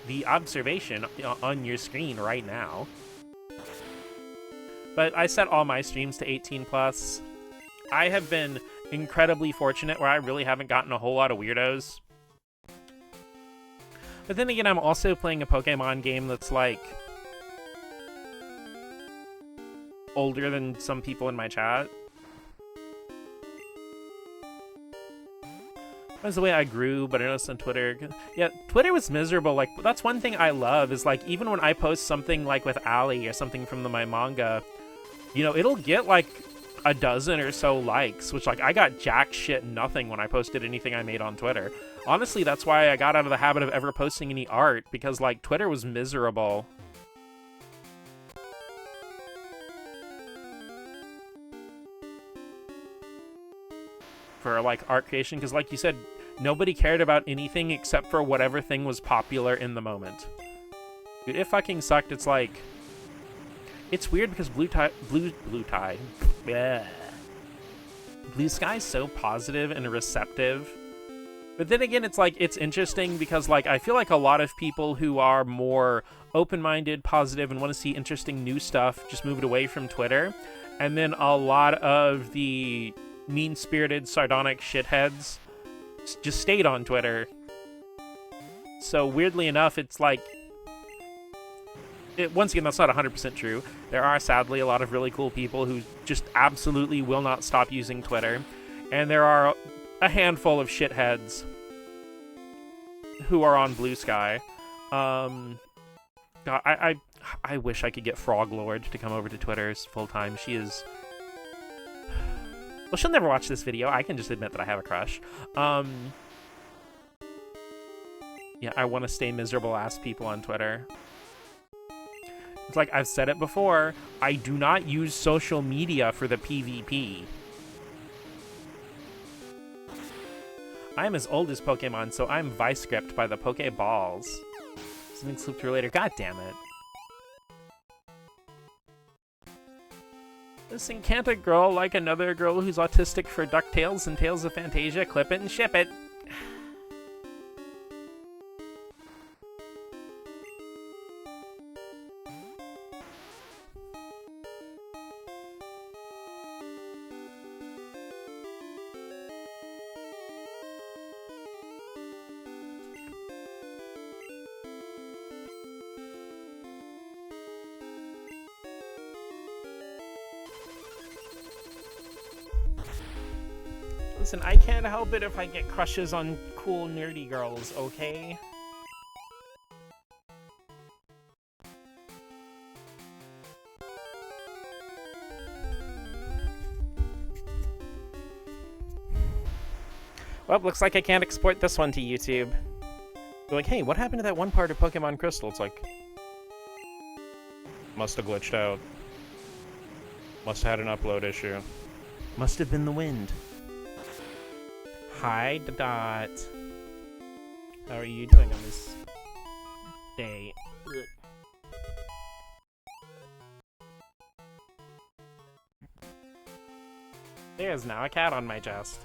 A: the observation on your screen right now. But I set all my streams to 18+.
C: I have been incredibly fortunate where I really haven't gotten a whole lot of weirdos. But then again, I'm also playing a Pokemon game that's, like, older than some people in my chat. That's the way I grew, but I noticed on Twitter. Yeah, Twitter was miserable. Like, that's one thing I love is, like, even when I post something, like, with Ali or something from my manga, you know, it'll get, like, a dozen or so likes, which, like, I got jack shit nothing when I posted anything I made on Twitter. Honestly, that's why I got out of the habit of ever posting any art, because, like, Twitter was miserable. For, like, art creation, because, like you said, nobody cared about anything except for whatever thing was popular in the moment. Dude, it fucking sucked. It's like, it's weird because Blue Sky's so positive and receptive. But then again, it's like, it's interesting because, like, I feel like a lot of people who are more open-minded, positive, and want to see interesting new stuff just moved away from Twitter. And then a lot of the mean-spirited, sardonic shitheads just stayed on Twitter. So weirdly enough, it's like, once again, that's not 100% true. There are sadly a lot of really cool people who just absolutely will not stop using Twitter, and there are a handful of shitheads who are on Blue Sky. God, I wish I could get Frog Lord to come over to Twitter full time. She is. Well, she'll never watch this video. I can just admit that I have a crush. Yeah, I want to stay miserable-ass people on Twitter. It's like, I've said it before, I do not use social media for the PvP. I'm as old as Pokemon, so I'm vice-gripped by the Pokeballs. Something slipped through later. God damn it. Listen, can't a girl like another girl who's autistic for DuckTales and Tales of Fantasia? Clip it and ship it. Listen, I can't help it if I get crushes on cool, nerdy girls, okay? Well, looks like I can't export this one to YouTube. You're like, hey, what happened to that one part of Pokemon Crystal? It's like, must have glitched out. Must have had an upload issue.
B: Must have been the wind.
C: Hi, Dot. How are you doing on this day? Ugh. There's now a cat on my chest.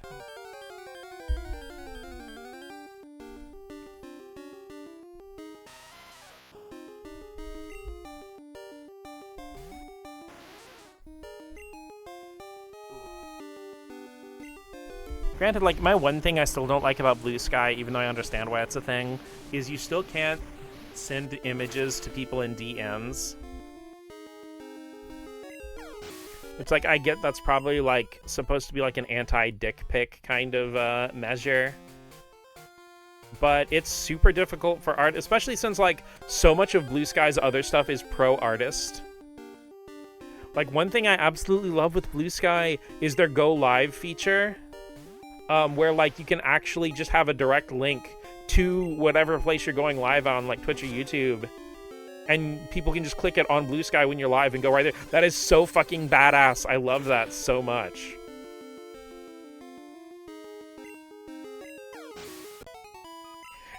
C: Granted, like, my one thing I still don't like about Blue Sky, even though I understand why it's a thing, is you still can't send images to people in DMs. It's like, I get that's probably, like, supposed to be, like, an anti-dick pic kind of measure. But it's super difficult for art, especially since, like, so much of Blue Sky's other stuff is pro-artist. Like, one thing I absolutely love with Blue Sky is their Go Live feature. Where, like, you can actually just have a direct link to whatever place you're going live on, like Twitch or YouTube. And people can just click it on Blue Sky when you're live and go right there. That is so fucking badass. I love that so much.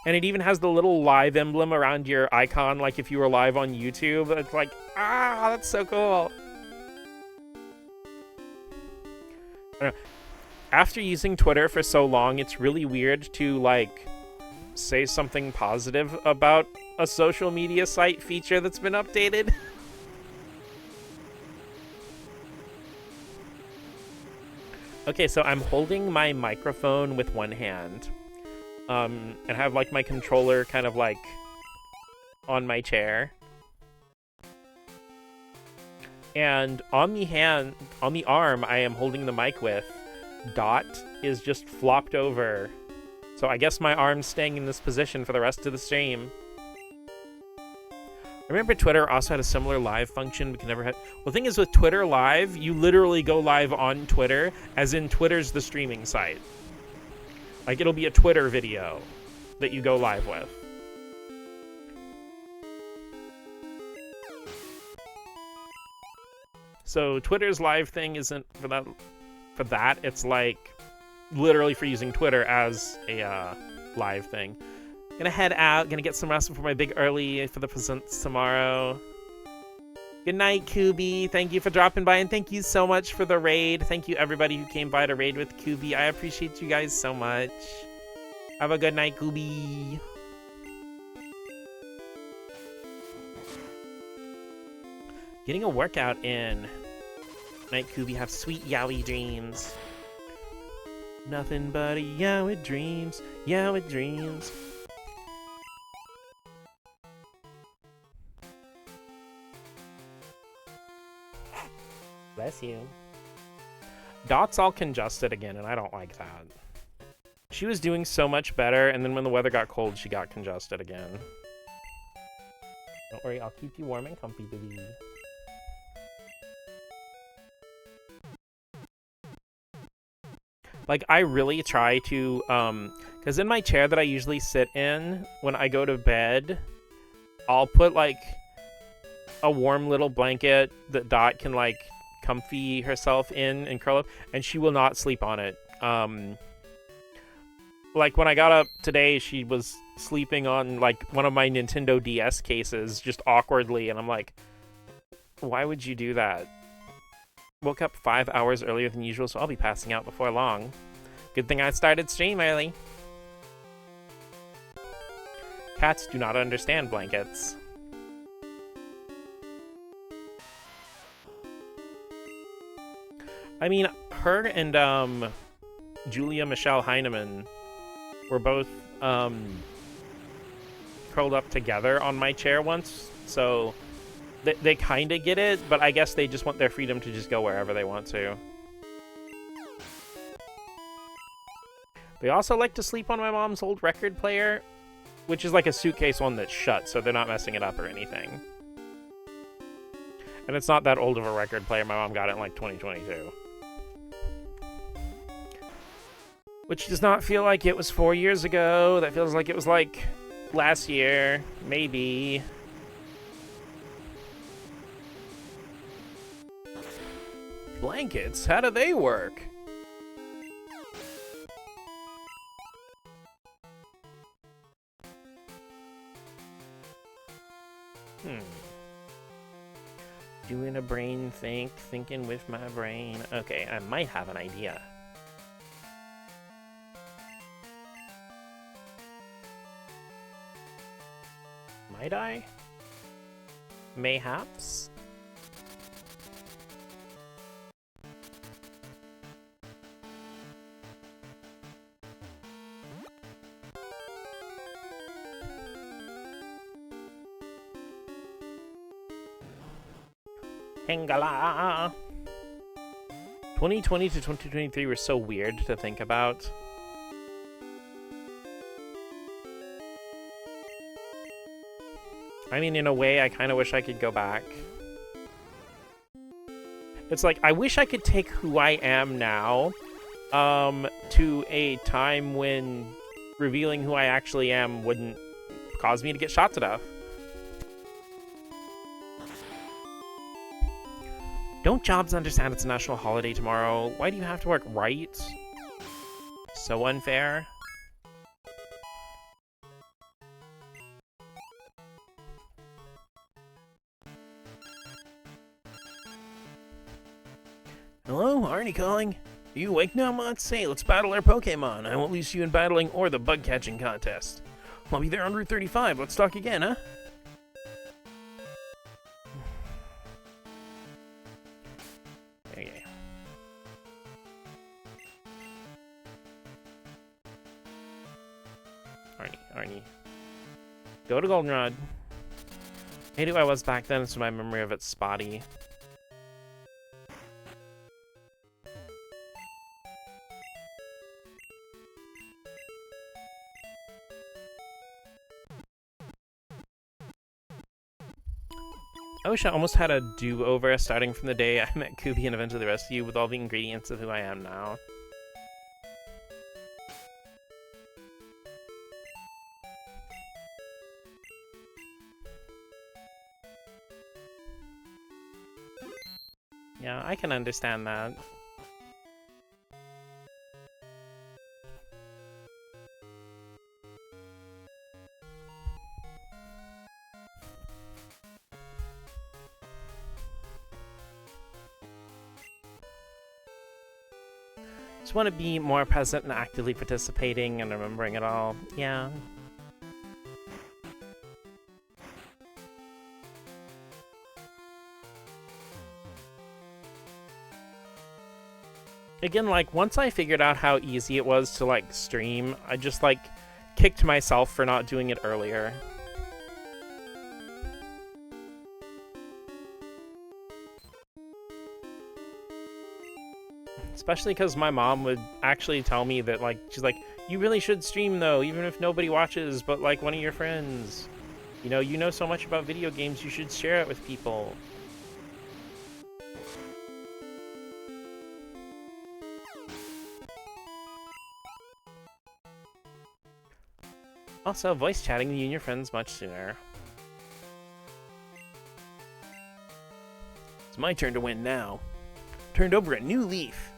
C: And it even has the little live emblem around your icon, like if you were live on YouTube. It's like, ah, that's so cool. I don't know. After using Twitter for so long, it's really weird to, like, say something positive about a social media site feature that's been updated.
A: Okay, so I'm holding my microphone with one hand. And have, like, my controller kind of, like, on my chair. And on the arm I am holding the mic with, Dot is just flopped over. So I guess my arm's staying in this position for the rest of the stream. I remember Twitter also had a similar live function we can never have. Well, the thing is with Twitter Live, you literally go live on Twitter, as in Twitter's the streaming site. Like, it'll be a Twitter video that you go live with. So Twitter's live thing isn't for that. It's like literally for using Twitter as a live thing. Gonna head out, gonna get some rest before my big early for the presents tomorrow. Good night, Kubi. Thank you for dropping by, and thank you so much for the raid. Thank you everybody who came by to raid with Kubi. I appreciate you guys so much. Have a good night, Kubi. Getting a workout in. Night, Kubi. Have sweet yaoi dreams. Nothing but a yaoi dreams. Yaoi dreams. Bless you. Dot's all congested again, and I don't like that. She was doing so much better, and then when the weather got cold, she got congested again. Don't worry, I'll keep you warm and comfy, baby. Like, I really try to, because in my chair that I usually sit in when I go to bed, I'll put, like, a warm little blanket that Dot can, like, comfy herself in and curl up, and she will not sleep on it. Like, when I got up today, she was sleeping on, like, one of my Nintendo DS cases, just awkwardly, and I'm like, why would you do that? Woke up 5 hours earlier than usual, so I'll be passing out before long. Good thing I started stream early. Cats do not understand blankets. I mean, her and Julia Michelle Heinemann were both curled up together on my chair once, so they kind of get it, but I guess they just want their freedom to just go wherever they want to. They also like to sleep on my mom's old record player, which is like a suitcase one that's shut, so they're not messing it up or anything. And it's not that old of a record player. My mom got it in like 2022. Which does not feel like it was 4 years ago. That feels like it was like last year, maybe. Blankets? How do they work? Doing a brain thinking with my brain. Okay, I might have an idea. Might I? Mayhaps? Hengala! 2020 to 2023 were so weird to think about. I mean, in a way, I kind of wish I could go back. It's like, I wish I could take who I am now, to a time when revealing who I actually am wouldn't cause me to get shot to death. Don't jobs understand it's a national holiday tomorrow? Why do you have to work, right? So unfair.
B: Hello, Arnie calling. Are you awake now, Mod? Say, let's battle our Pokemon. I won't lose you in battling or the bug catching contest. I'll be there on Route 35. Let's talk again, huh? Okay.
C: Arnie. Go to Goldenrod. I hate who I was back then, so my memory of it's spotty. I wish I almost had a do-over starting from the day I met Kubi and eventually the rest of you with all the ingredients of who I am now. Yeah, I can understand that. Just want to be more present and actively participating and remembering it all. Yeah. Again, like, once I figured out how easy it was to, like, stream, I just, like, kicked myself for not doing it earlier. Especially because my mom would actually tell me that, like, she's like, you really should stream, though, even if nobody watches but, like, one of your friends. You know so much about video games, you should share it with people. Also, voice chatting you and your friends much sooner.
B: It's my turn to win now. Turned over a new leaf.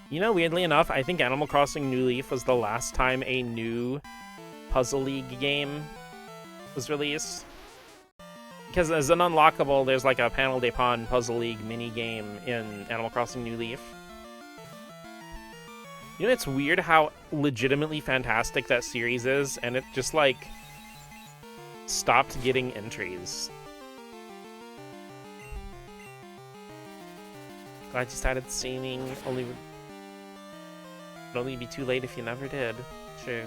C: You know, weirdly enough, I think Animal Crossing New Leaf was the last time a new Puzzle League game was released. Because as an unlockable, there's like a Panel de Pon Puzzle League mini-game in Animal Crossing New Leaf. You know, it's weird how legitimately fantastic that series is, and it just, like, stopped getting entries. Glad you started streaming. It'd only be too late if you never did. True.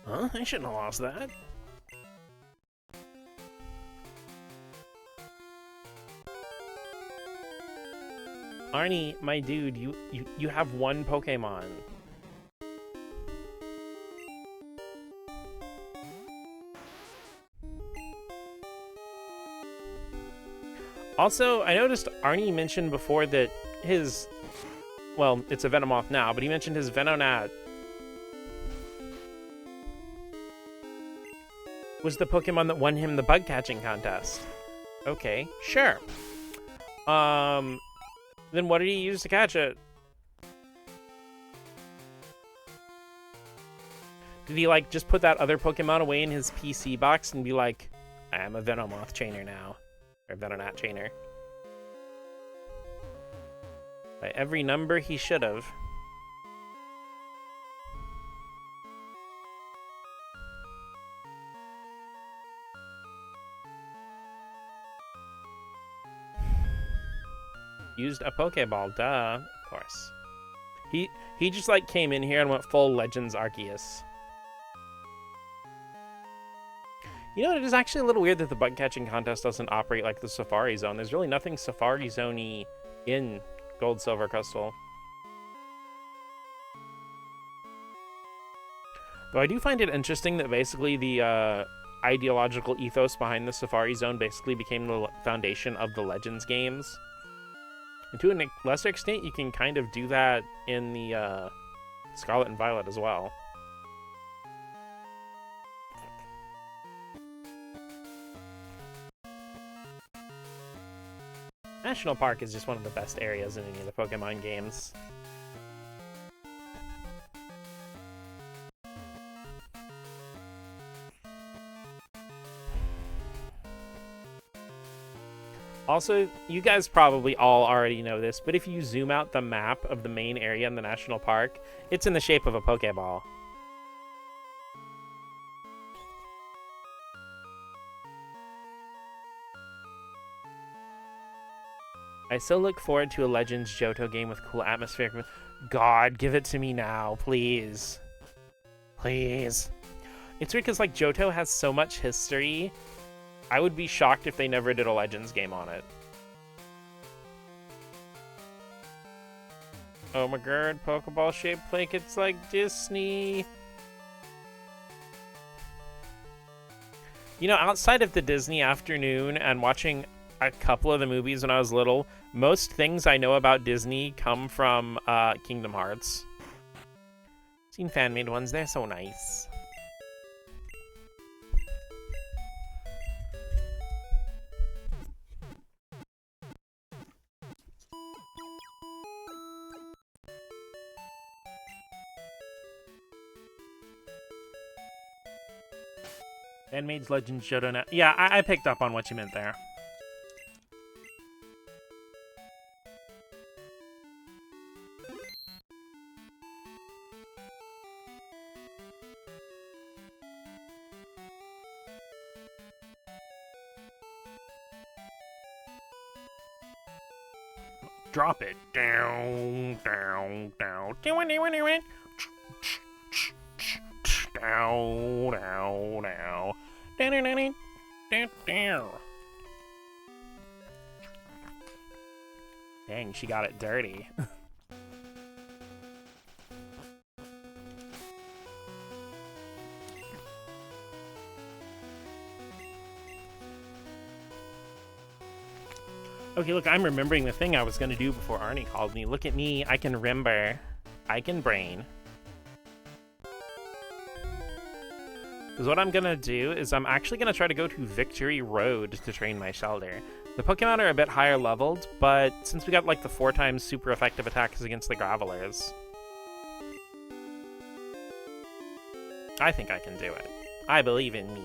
B: Huh? I shouldn't have lost that.
C: Arnie, my dude, you have one Pokemon. Also, I noticed Arnie mentioned before that his... Well, it's a Venomoth now, but he mentioned his Venonat was the Pokemon that won him the bug catching contest. Okay, sure. Then what did he use to catch it? Did he, like, just put that other Pokemon away in his PC box and be like, I am a Venomoth trainer now. Or Venonat trainer. By every number, he should have. Used a Pokeball, duh. Of course. He just, like, came in here and went full Legends Arceus. You know, it is actually a little weird that the bug catching contest doesn't operate like the Safari Zone. There's really nothing Safari Zone-y in Gold, Silver, Crystal. Though I do find it interesting that basically the ideological ethos behind the Safari Zone basically became the foundation of the Legends games. And to a lesser extent, you can kind of do that in the Scarlet and Violet as well. National Park is just one of the best areas in any of the Pokemon games.
A: Also, you guys probably all already know this, but if you zoom out the map of the main area in the national park, it's in the shape of a Pokeball. I still look forward to a Legends Johto game with cool atmosphere. God, give it to me now, please. Please. It's weird because, like, Johto has so much history. I would be shocked if they never did a Legends game on it. Oh my god, Pokeball shaped like it's like Disney. You know, outside of the Disney afternoon and watching a couple of the movies when I was little, most things I know about Disney come from Kingdom Hearts. Seen fan-made ones, they're so nice. Fan-made Legends Johto now. Yeah, I picked up on what you meant there. Drop it. Down, down, down. Down, down, down. Down, down, down. Down, down, down, down, down. Dang, she got it dirty. Okay, look, I'm remembering the thing I was gonna do before Arnie called me. Look at me, I can remember. I can brain. Because what I'm gonna do is I'm actually gonna try to go to Victory Road to train my Shelder. The Pokemon are a bit higher leveled, but since we got like the 4 times super effective attacks against the Gravelers, I think I can do it. I believe in me.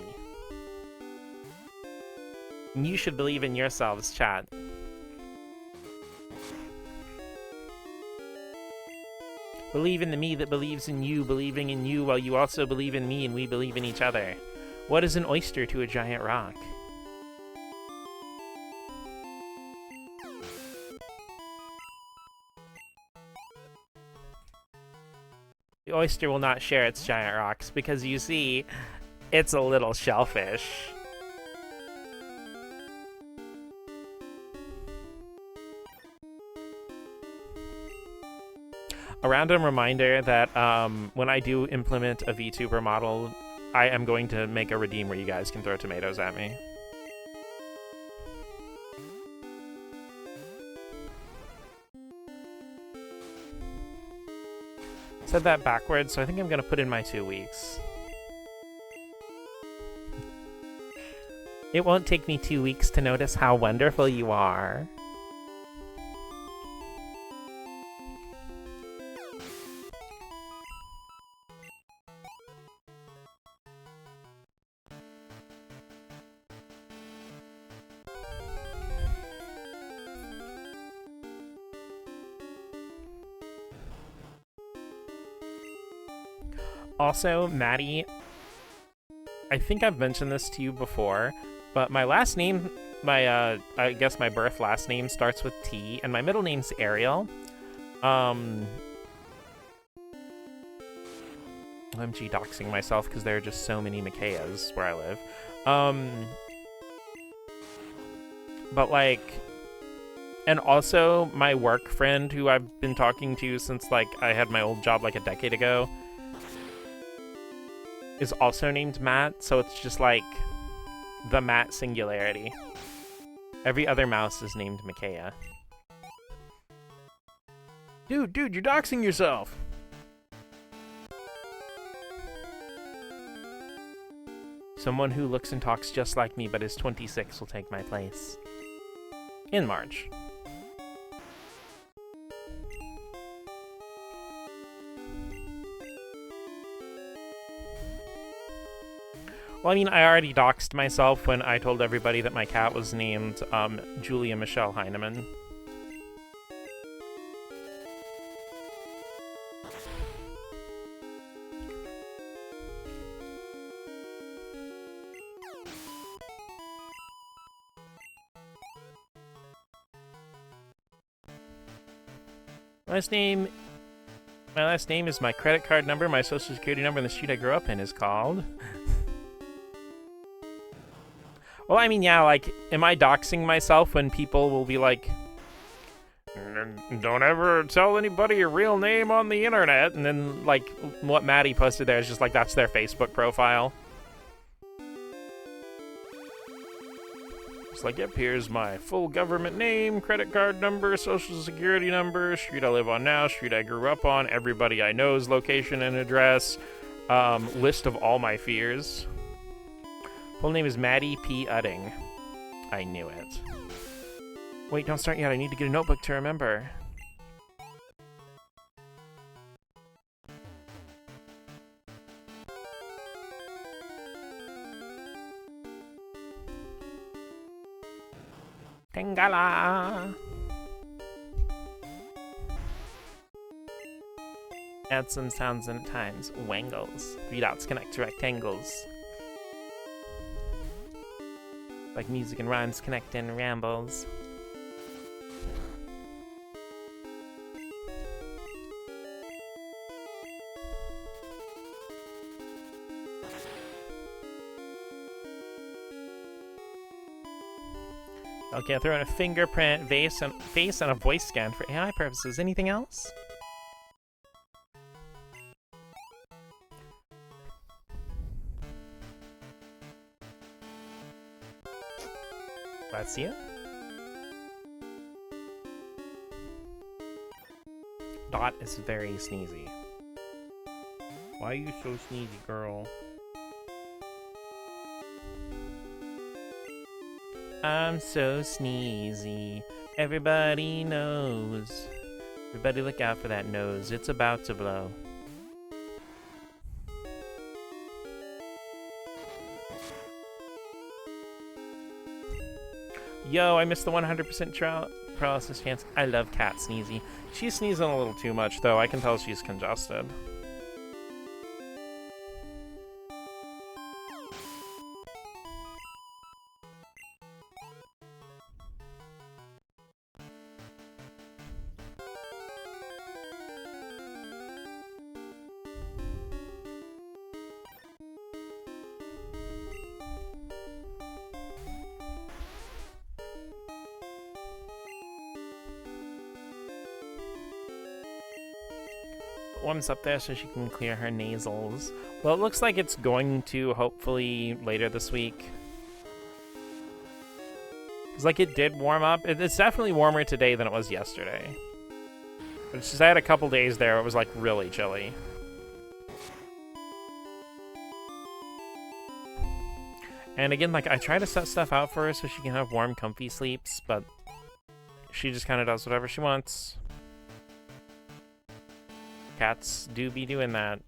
A: And you should believe in yourselves, chat. Believe in the me that believes in you, believing in you while you also believe in me and we believe in each other. What is an oyster to a giant rock? The oyster will not share its giant rocks because, you see, it's a little shellfish. A random reminder that when I do implement a VTuber model, I am going to make a redeem where you guys can throw tomatoes at me. Said that backwards, so I think I'm going to put in my 2 weeks. It won't take me 2 weeks to notice how wonderful you are. Also, Maddie, I think I've mentioned this to you before, but my last name, I guess my birth last name starts with T, and my middle name's Ariel. I'm doxing myself because there are just so many Micaiahs where I live. But like, and also my work friend who I've been talking to since like I had my old job like a decade ago is also named Matt, so it's just like the Matt singularity. Every other mouse is named Micaiah.
B: Dude, you're doxing yourself!
A: Someone who looks and talks just like me but is 26 will take my place. In March.
C: Well, I mean, I already doxed myself when I told everybody that my cat was named Julia Michelle Heinemann. My last name is my credit card number, my social security number, and the street I grew up in is called. Well, I mean, yeah, like, am I doxing myself when people will be like, don't ever tell anybody your real name on the internet, and then, like, what Maddie posted there is just like, that's their Facebook profile. It's like, yep, here's my full government name, credit card number, social security number, street I live on now, street I grew up on, everybody I know's location and address, list of all my fears. Full name is Maddie P. Udding. I knew it. Wait, don't start yet. I need to get a notebook to remember. Tengala! Add some sounds in at times. Wangles. 3 dots connect to rectangles. Like music and rhymes connect in rambles. Okay, I'll throw in a fingerprint, face, and a voice scan for AI purposes. Anything else? That's you. Dot is very sneezy. Why are you so sneezy, girl? I'm so sneezy. Everybody knows. Everybody look out for that nose. It's about to blow. Yo, I missed the 100% paralysis chance. I love Cat Sneezy. She's sneezing a little too much, though. I can tell she's congested. One's up there so she can clear her nasals. Well, it looks like it's going to, hopefully, later this week. It's like it did warm up. It's definitely warmer today than it was yesterday. But it's just I had a couple days there, it was like really chilly. And again, like, I try to set stuff out for her so she can have warm, comfy sleeps, but she just kind of does whatever she wants. Cats do be doing that.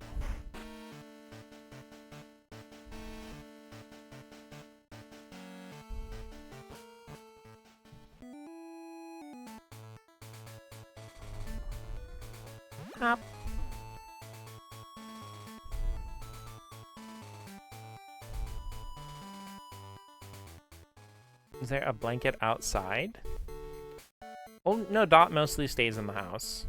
C: Hop. Is there a blanket outside? Oh, no, Dot mostly stays in the house.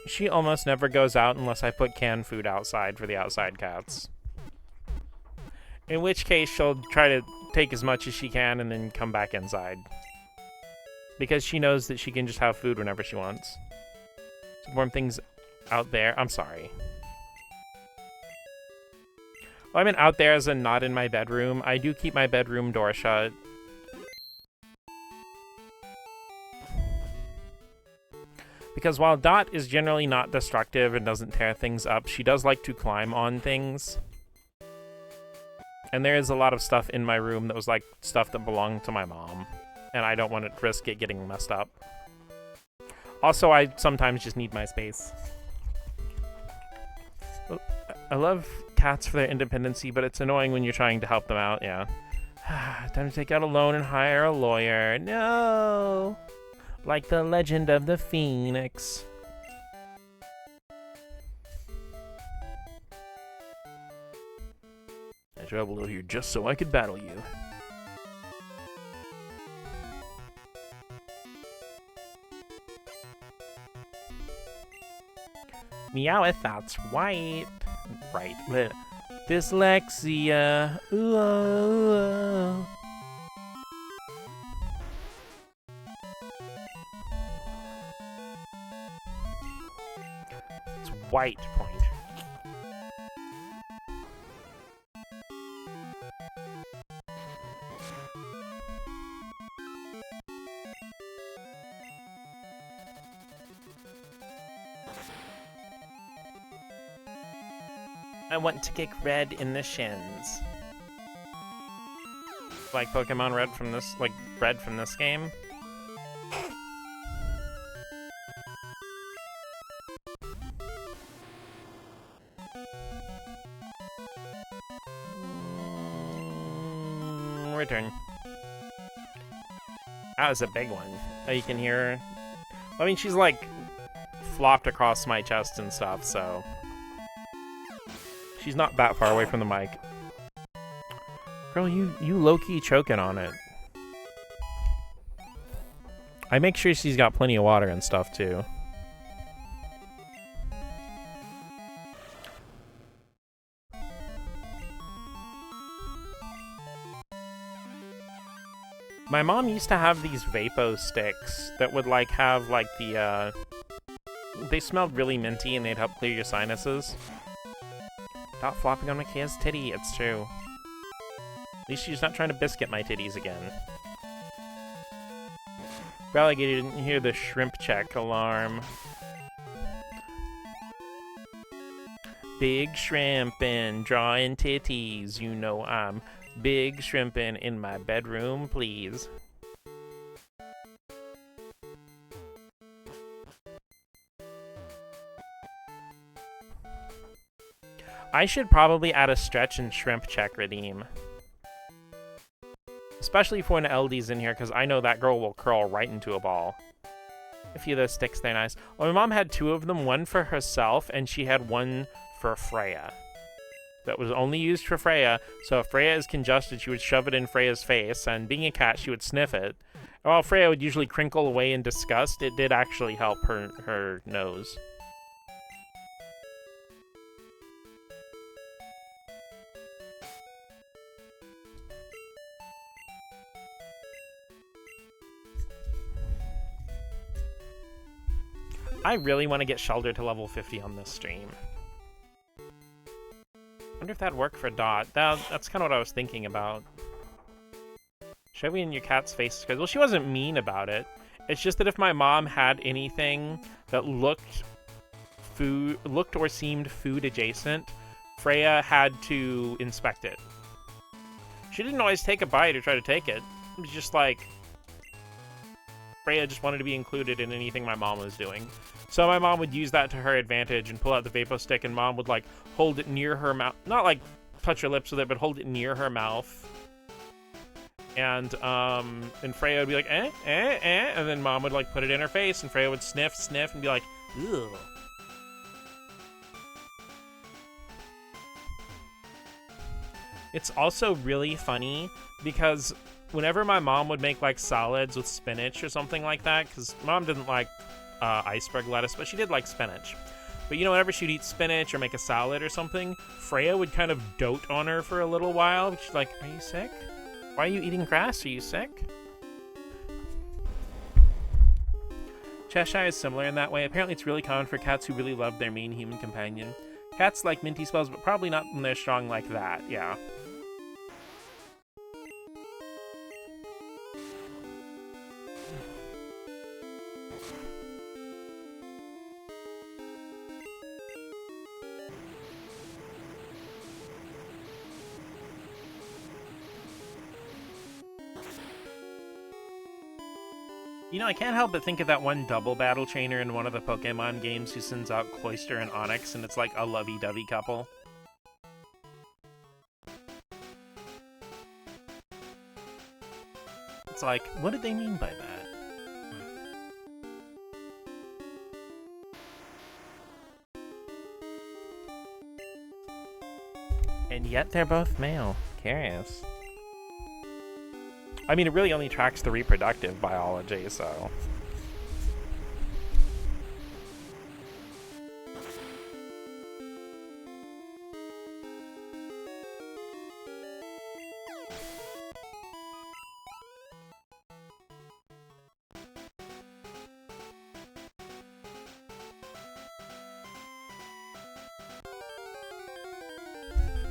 C: She almost never goes out unless I put canned food outside for the outside cats. In which case, she'll try to take as much as she can and then come back inside. Because she knows that she can just have food whenever she wants. Some warm things out there. I'm sorry. Well, I mean out there as in not in my bedroom. I do keep my bedroom door shut. Because while Dot is generally not destructive and doesn't tear things up, she does like to climb on things. And there is a lot of stuff in my room that was like stuff that belonged to my mom. And I don't want to risk it getting messed up. Also, I sometimes just need my space. I love cats for their independency, but it's annoying when you're trying to help them out, yeah. Time to take out a loan and hire a lawyer. No! Like the legend of the Phoenix.
B: I traveled out here just so I could battle you.
C: Meowth, that's white. Right. Blech. Dyslexia. Ooh, ooh, ooh. It's white point. I want to kick Red in the shins. Like Pokemon Red from this, like Red from this game. Return. That was a big one. Oh, you can hear her. I mean, she's like flopped across my chest and stuff, so she's not that far away from the mic. Girl, you low-key choking on it. I make sure she's got plenty of water and stuff, too. My mom used to have these Vapo sticks that would, like, have, like, the, they smelled really minty and they'd help clear your sinuses. Stop flopping on my kid's titty, it's true. At least she's not trying to biscuit my titties again. Relegated didn't hear the shrimp check alarm. Big shrimpin', drawing titties, you know I'm big shrimpin' in my bedroom, please. I should probably add a stretch and shrimp check redeem. Especially for when LD's in here, because I know that girl will curl right into a ball. A few of those sticks, they're nice. Well, my mom had two of them, one for herself, and she had one for Freya. That was only used for Freya, so if Freya is congested, she would shove it in Freya's face, and being a cat, she would sniff it. And while Freya would usually crinkle away in disgust, it did actually help her nose. I really want to get Shelter to level 50 on this stream. Wonder if that'd work for Dot. That's kind of what I was thinking about. Show me in your cat's face, because, well, she wasn't mean about it. It's just that if my mom had anything that looked or seemed food adjacent, Freya had to inspect it. She didn't always take a bite or try to take it. It was just like Freya just wanted to be included in anything my mom was doing. So my mom would use that to her advantage and pull out the Vapo stick, and mom would, like, hold it near her mouth. Not, like, touch her lips with it, but hold it near her mouth. And Freya would be like, eh, eh, eh, and then mom would, like, put it in her face, and Freya would sniff, sniff, and be like, ugh. It's also really funny because whenever my mom would make, like, salads with spinach or something like that, because mom didn't like iceberg lettuce, but she did like spinach. But, you know, whenever she'd eat spinach or make a salad or something, Freya would kind of dote on her for a little while. She's like, are you sick? Why are you eating grass? Are you sick? Cheshire is similar in that way. Apparently it's really common for cats who really love their main human companion. Cats like minty spells, but probably not when they're strong like that, yeah.
A: You know, I can't help but think of that one double battle trainer in one of the Pokemon games who sends out Cloyster and Onyx, and it's like a lovey-dovey couple. It's like, what did they mean by that? And yet they're both male. Curious. I mean, it really only tracks the reproductive biology, so...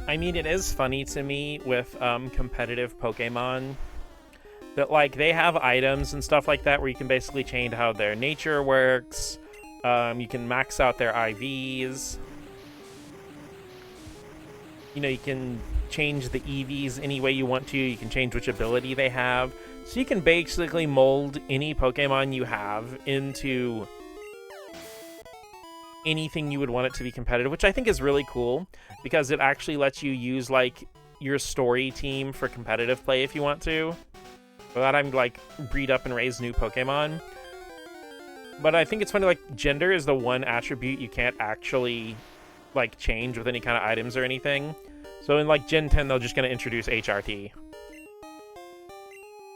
A: I mean, it is funny to me with competitive Pokemon that, like, they have items and stuff like that where you can basically change how their nature works. You can max out their IVs. You know, you can change the EVs any way you want to. You can change which ability they have. So you can basically mold any Pokemon you have into anything you would want it to be competitive, which I think is really cool because it actually lets you use, like, your story team for competitive play if you want to, without having to, like, breed up and raise new Pokemon. But I think it's funny, like, gender is the one attribute you can't actually, like, change with any kind of items or anything. So in, like, Gen 10, they're just going to introduce HRT.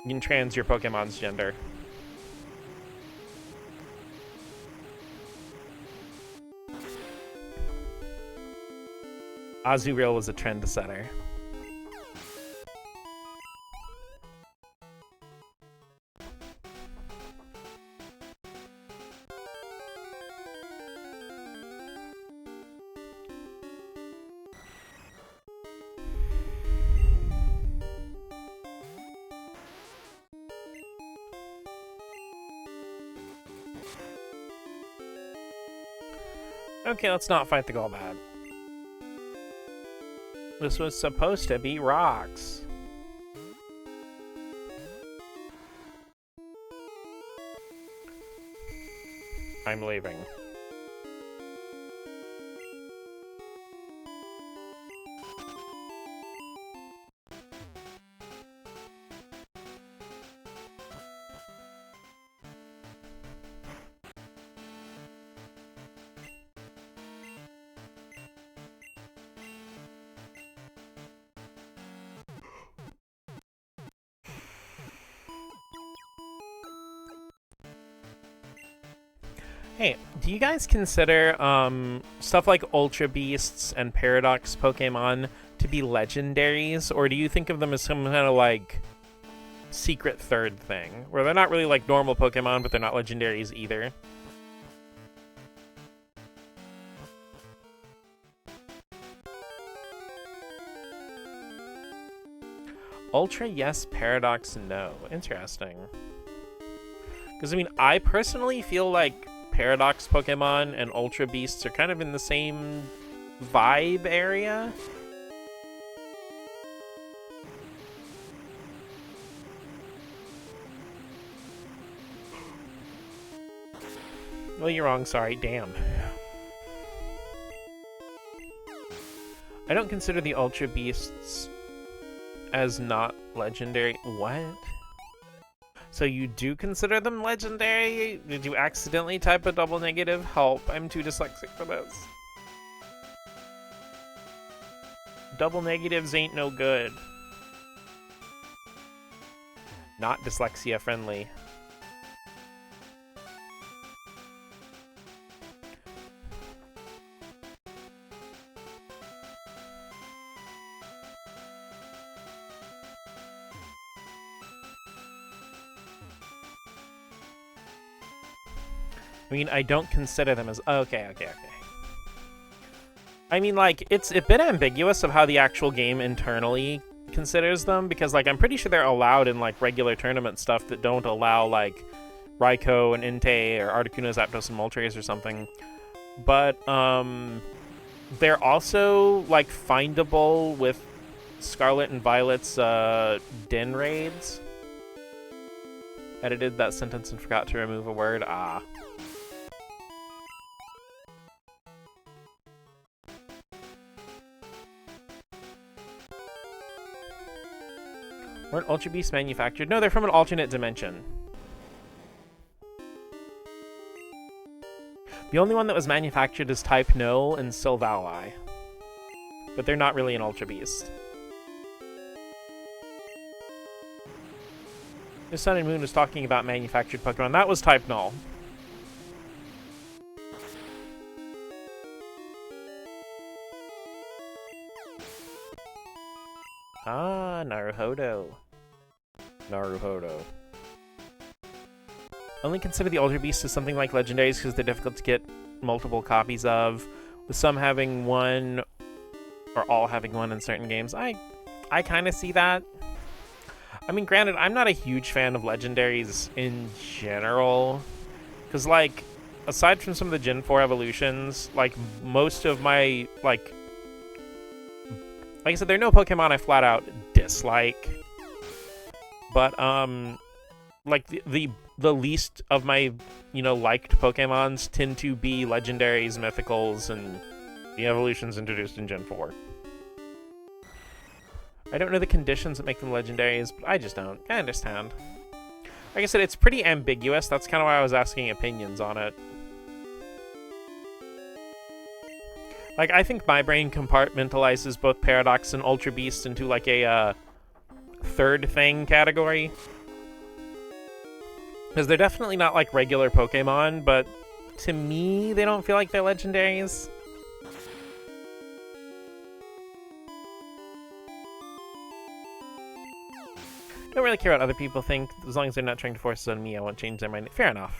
A: You can trans your Pokemon's gender. Azurill was a trendsetter. Okay, let's not fight the Golbat. This was supposed to be rocks. I'm leaving. Hey, do you guys consider stuff like Ultra Beasts and Paradox Pokemon to be legendaries, or do you think of them as some kind of, like, secret third thing, where they're not really like normal Pokemon, but they're not legendaries either? Ultra, yes. Paradox, no. Interesting. Because, I mean, I personally feel like Paradox Pokemon and Ultra Beasts are kind of in the same vibe area. Well, you're wrong, sorry. Damn. I don't consider the Ultra Beasts as not legendary. What? So you do consider them legendary? Did you accidentally type a double negative? Help, I'm too dyslexic for this. Double negatives ain't no good. Not dyslexia friendly. I mean, I don't consider them as... Okay. I mean, like, it's a bit ambiguous of how the actual game internally considers them, because, like, I'm pretty sure they're allowed in, like, regular tournament stuff that don't allow, like, Raikou and Entei or Articuno, Zapdos, and Moltres or something. But, they're also, like, findable with Scarlet and Violet's Den raids.
C: Edited that sentence and forgot to remove a word. Ah. Weren't Ultra Beasts manufactured? No, they're from an alternate dimension. The only one that was manufactured is Type Null and Sylvali. But they're not really an Ultra Beast. The Sun and Moon was talking about manufactured Pokemon. That was Type Null. Ah, Naruhodo. Naruhodo. Only consider the Ultra Beasts as something like legendaries because they're difficult to get multiple copies of, with some having one or all having one in certain games. I kind of see that. I mean, granted, I'm not a huge fan of legendaries in general, because, like, aside from some of the Gen 4 evolutions, like, most of my, like I said, there are no Pokemon I flat out dislike, but, like, the least of my, liked Pokemons tend to be legendaries, mythicals, and the evolutions introduced in Gen 4. I don't know the conditions that make them legendaries, but I just don't. I understand. Like I said, it's pretty ambiguous. That's kind of why I was asking opinions on it. Like, I think my brain compartmentalizes both Paradox and Ultra Beast into, like, a third thing category. Because they're definitely not, like, regular Pokemon, but to me, they don't feel like they're legendaries. Don't really care what other people think. As long as they're not trying to force it on me, I won't change their mind. Fair enough.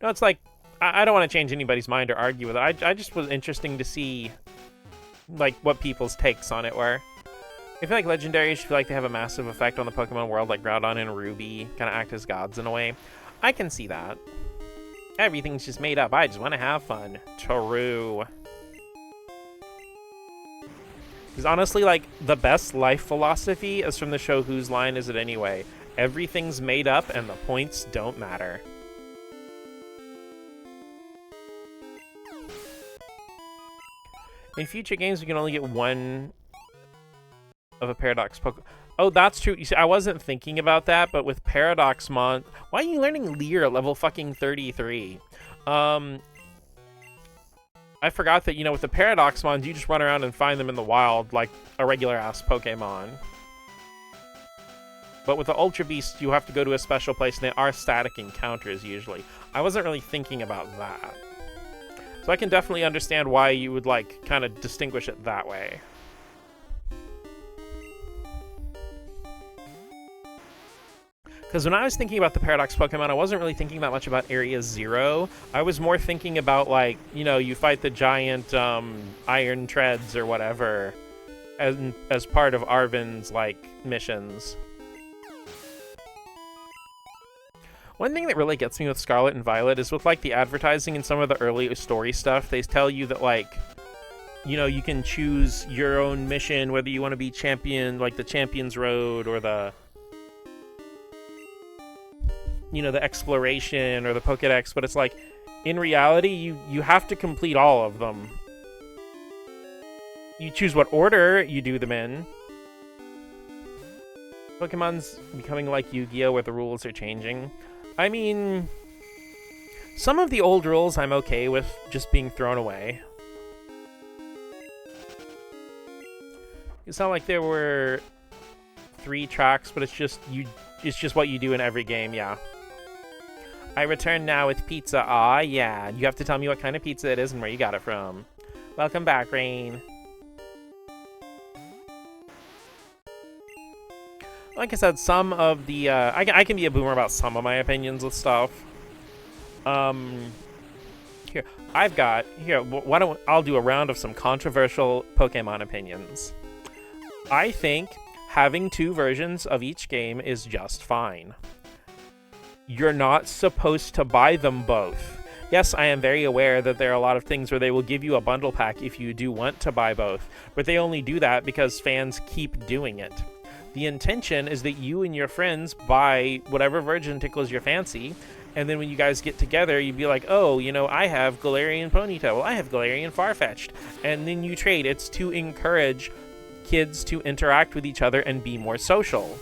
C: No, it's like, I don't want to change anybody's mind or argue with it. I just was interesting to see, like, what people's takes on it were. I feel like legendaries feel like they have a massive effect on the Pokemon world, like Groudon and Ruby kind of act as gods in a way. I can see that. Everything's just made up. I just want to have fun. True. Because honestly, like, the best life philosophy is from the show Whose Line Is It Anyway? Everything's made up and the points don't matter. In future games, we can only get one of a Paradox Pokemon. Oh, that's true. You see, I wasn't thinking about that, but with Paradox Mon... Why are you learning Leer at level fucking 33? I forgot that, with the Paradox Mons, you just run around and find them in the wild like a regular-ass Pokemon. But with the Ultra Beast, you have to go to a special place, and they are static encounters, usually. I wasn't really thinking about that. So I can definitely understand why you would, like, kind of distinguish it that way. Because when I was thinking about the Paradox Pokemon, I wasn't really thinking that much about Area 0. I was more thinking about, like, you fight the giant Iron Treads or whatever as part of Arven's, like, missions. One thing that really gets me with Scarlet and Violet is with, like, the advertising and some of the early story stuff. They tell you that, like, you can choose your own mission, whether you want to be champion, like the Champion's Road or the... the exploration or the Pokedex, but it's like, in reality, you have to complete all of them. You choose what order you do them in. Pokemon's becoming like Yu-Gi-Oh! Where the rules are changing. I mean, some of the old rules I'm okay with just being thrown away. It's not like there were 3 tracks, but it's just what you do in every game, yeah. I return now with pizza. Aw, yeah. You have to tell me what kind of pizza it is and where you got it from. Welcome back, Rain. Like I said, some of the... I can be a boomer about some of my opinions with stuff. Here, why don't I'll do a round of some controversial Pokemon opinions. I think having 2 versions of each game is just fine. You're not supposed to buy them both. Yes, I am very aware that there are a lot of things where they will give you a bundle pack if you do want to buy both, but they only do that because fans keep doing it.
A: The intention is that you and your friends buy whatever version tickles your fancy, and then when you guys get together, you'd be like, oh, you know, I have Galarian Ponyta, well, I have Galarian Farfetch'd, and then you trade. It's to encourage kids to interact with each other and be more social.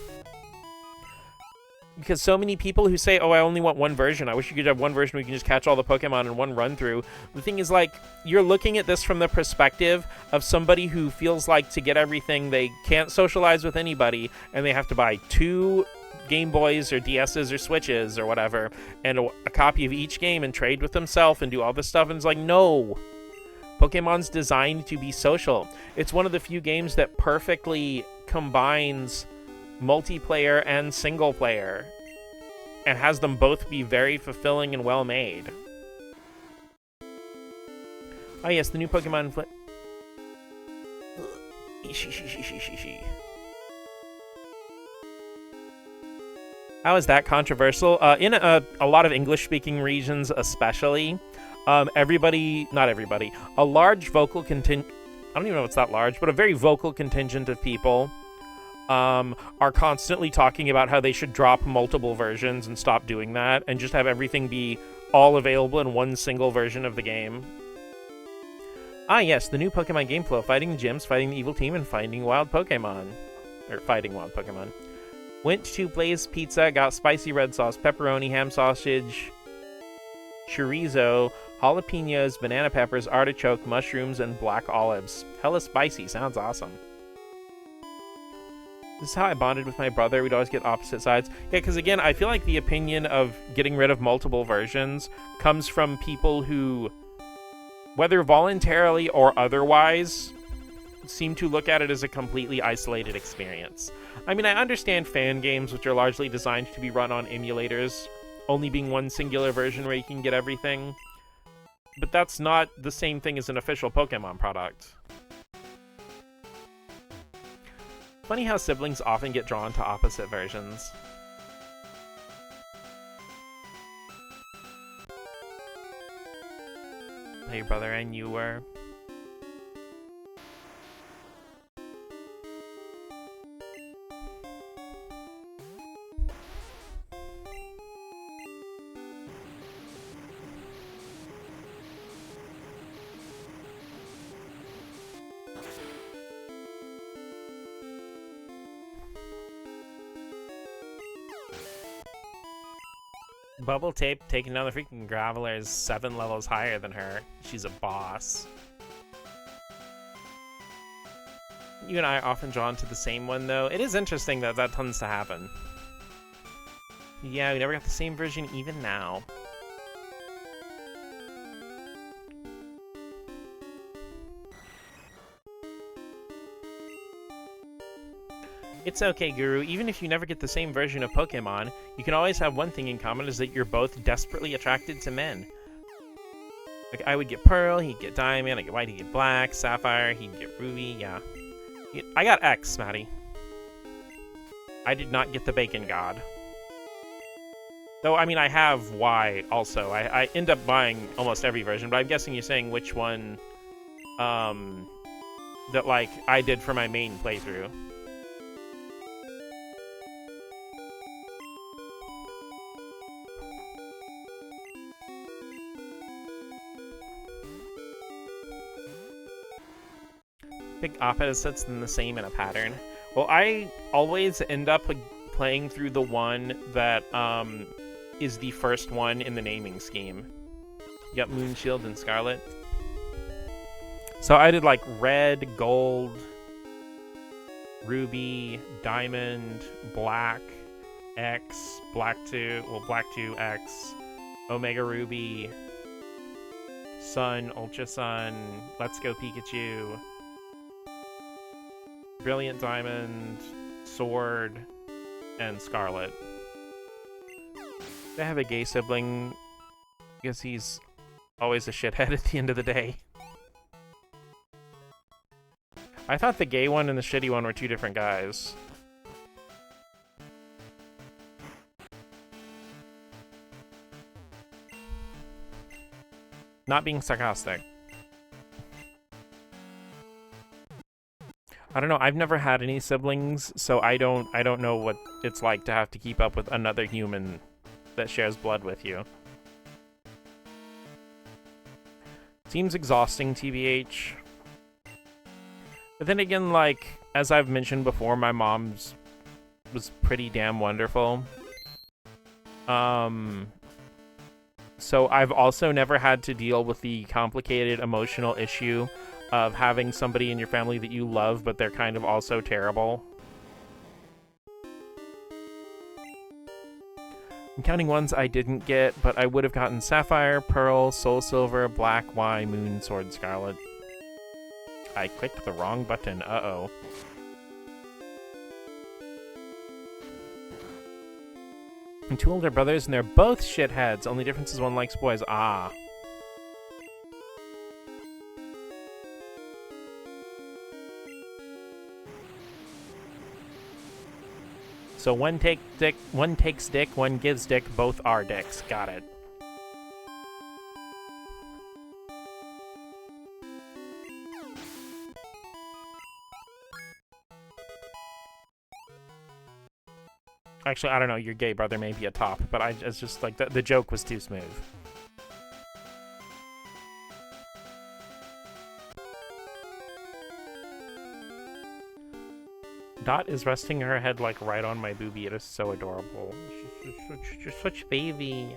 A: Because so many people who say, oh, I only want one version. I wish you could have one version where you can just catch all the Pokemon in one run through. The thing is, like, you're looking at this from the perspective of somebody who feels like to get everything, they can't socialize with anybody, and they have to buy 2 Game Boys or DSs or Switches or whatever, and a copy of each game and trade with themselves and do all this stuff. And it's like, no. Pokemon's designed to be social. It's one of the few games that perfectly combines multiplayer and single player and has them both be very fulfilling and well made. Oh yes, the new Pokemon How is that controversial? In a lot of English-speaking regions especially, not everybody, a large vocal contingent, I don't even know if it's that large, but a very vocal contingent of people are constantly talking about how they should drop multiple versions and stop doing that and just have everything be all available in one single version of the game. Ah yes, the new Pokemon game flow, fighting the gyms, fighting the evil team, and finding wild Pokemon. Or fighting wild Pokemon. Went to Blaze Pizza, got spicy red sauce, pepperoni, ham sausage, chorizo, jalapenos, banana peppers, artichoke, mushrooms, and black olives. Hella spicy, sounds awesome. This is how I bonded with my brother. We'd always get opposite sides. Yeah, because again, I feel like the opinion of getting rid of multiple versions comes from people who, whether voluntarily or otherwise, seem to look at it as a completely isolated experience. I mean, I understand fan games, which are largely designed to be run on emulators, only being one singular version where you can get everything. But that's not the same thing as an official Pokemon product. Funny how siblings often get drawn to opposite versions. Hey brother, and you were. Bubble Tape taking down the freaking Gravelers 7 levels higher than her. She's a boss. You and I are often drawn to the same one, though. It is interesting that that tends to happen. Yeah, we never got the same version even now. It's okay, Guru. Even if you never get the same version of Pokemon, you can always have one thing in common, is that you're both desperately attracted to men. Like, I would get Pearl, he'd get Diamond, I'd get White, he'd get Black, Sapphire, he'd get Ruby, yeah. I got X, Maddie. I did not get the Bacon God. Though, I mean, I have Y also. I end up buying almost every version, but I'm guessing you're saying which one, that, like, I did for my main playthrough. Pick opposites than the same in a pattern. Well, I always end up playing through the one that is the first one in the naming scheme. You got Moonshield and Scarlet. So I did like Red, Gold, Ruby, Diamond, Black, X, Black 2, well, Black 2, X, Omega Ruby, Sun, Ultra Sun, Let's Go Pikachu, Brilliant Diamond, Sword, and Scarlet. They have a gay sibling. I guess he's always a shithead at the end of the day. I thought the gay one and the shitty one were two different guys. Not being sarcastic.
C: I don't know. I've never had any siblings, so I don't know what it's like to have to keep up with another human that shares blood with you. Seems exhausting, TBH. But then again, like, as I've mentioned before, my mom's was pretty damn wonderful. So I've also never had to deal with the complicated emotional issue of having somebody in your family that you love, but they're kind of also terrible. I'm counting ones I didn't get, but I would have gotten Sapphire, Pearl, Soul Silver, Black, Y, Moon, Sword, Scarlet. I clicked the wrong button. Uh-oh. And 2 older brothers, and they're both shitheads. Only difference is one likes boys. Ah. So one takes dick, one gives dick, both are dicks. Got it. Actually, I don't know, your gay brother may be a top, but it's just like the joke was too smooth. Dot is resting her head like right on my boobie. It is so adorable. She's such a baby.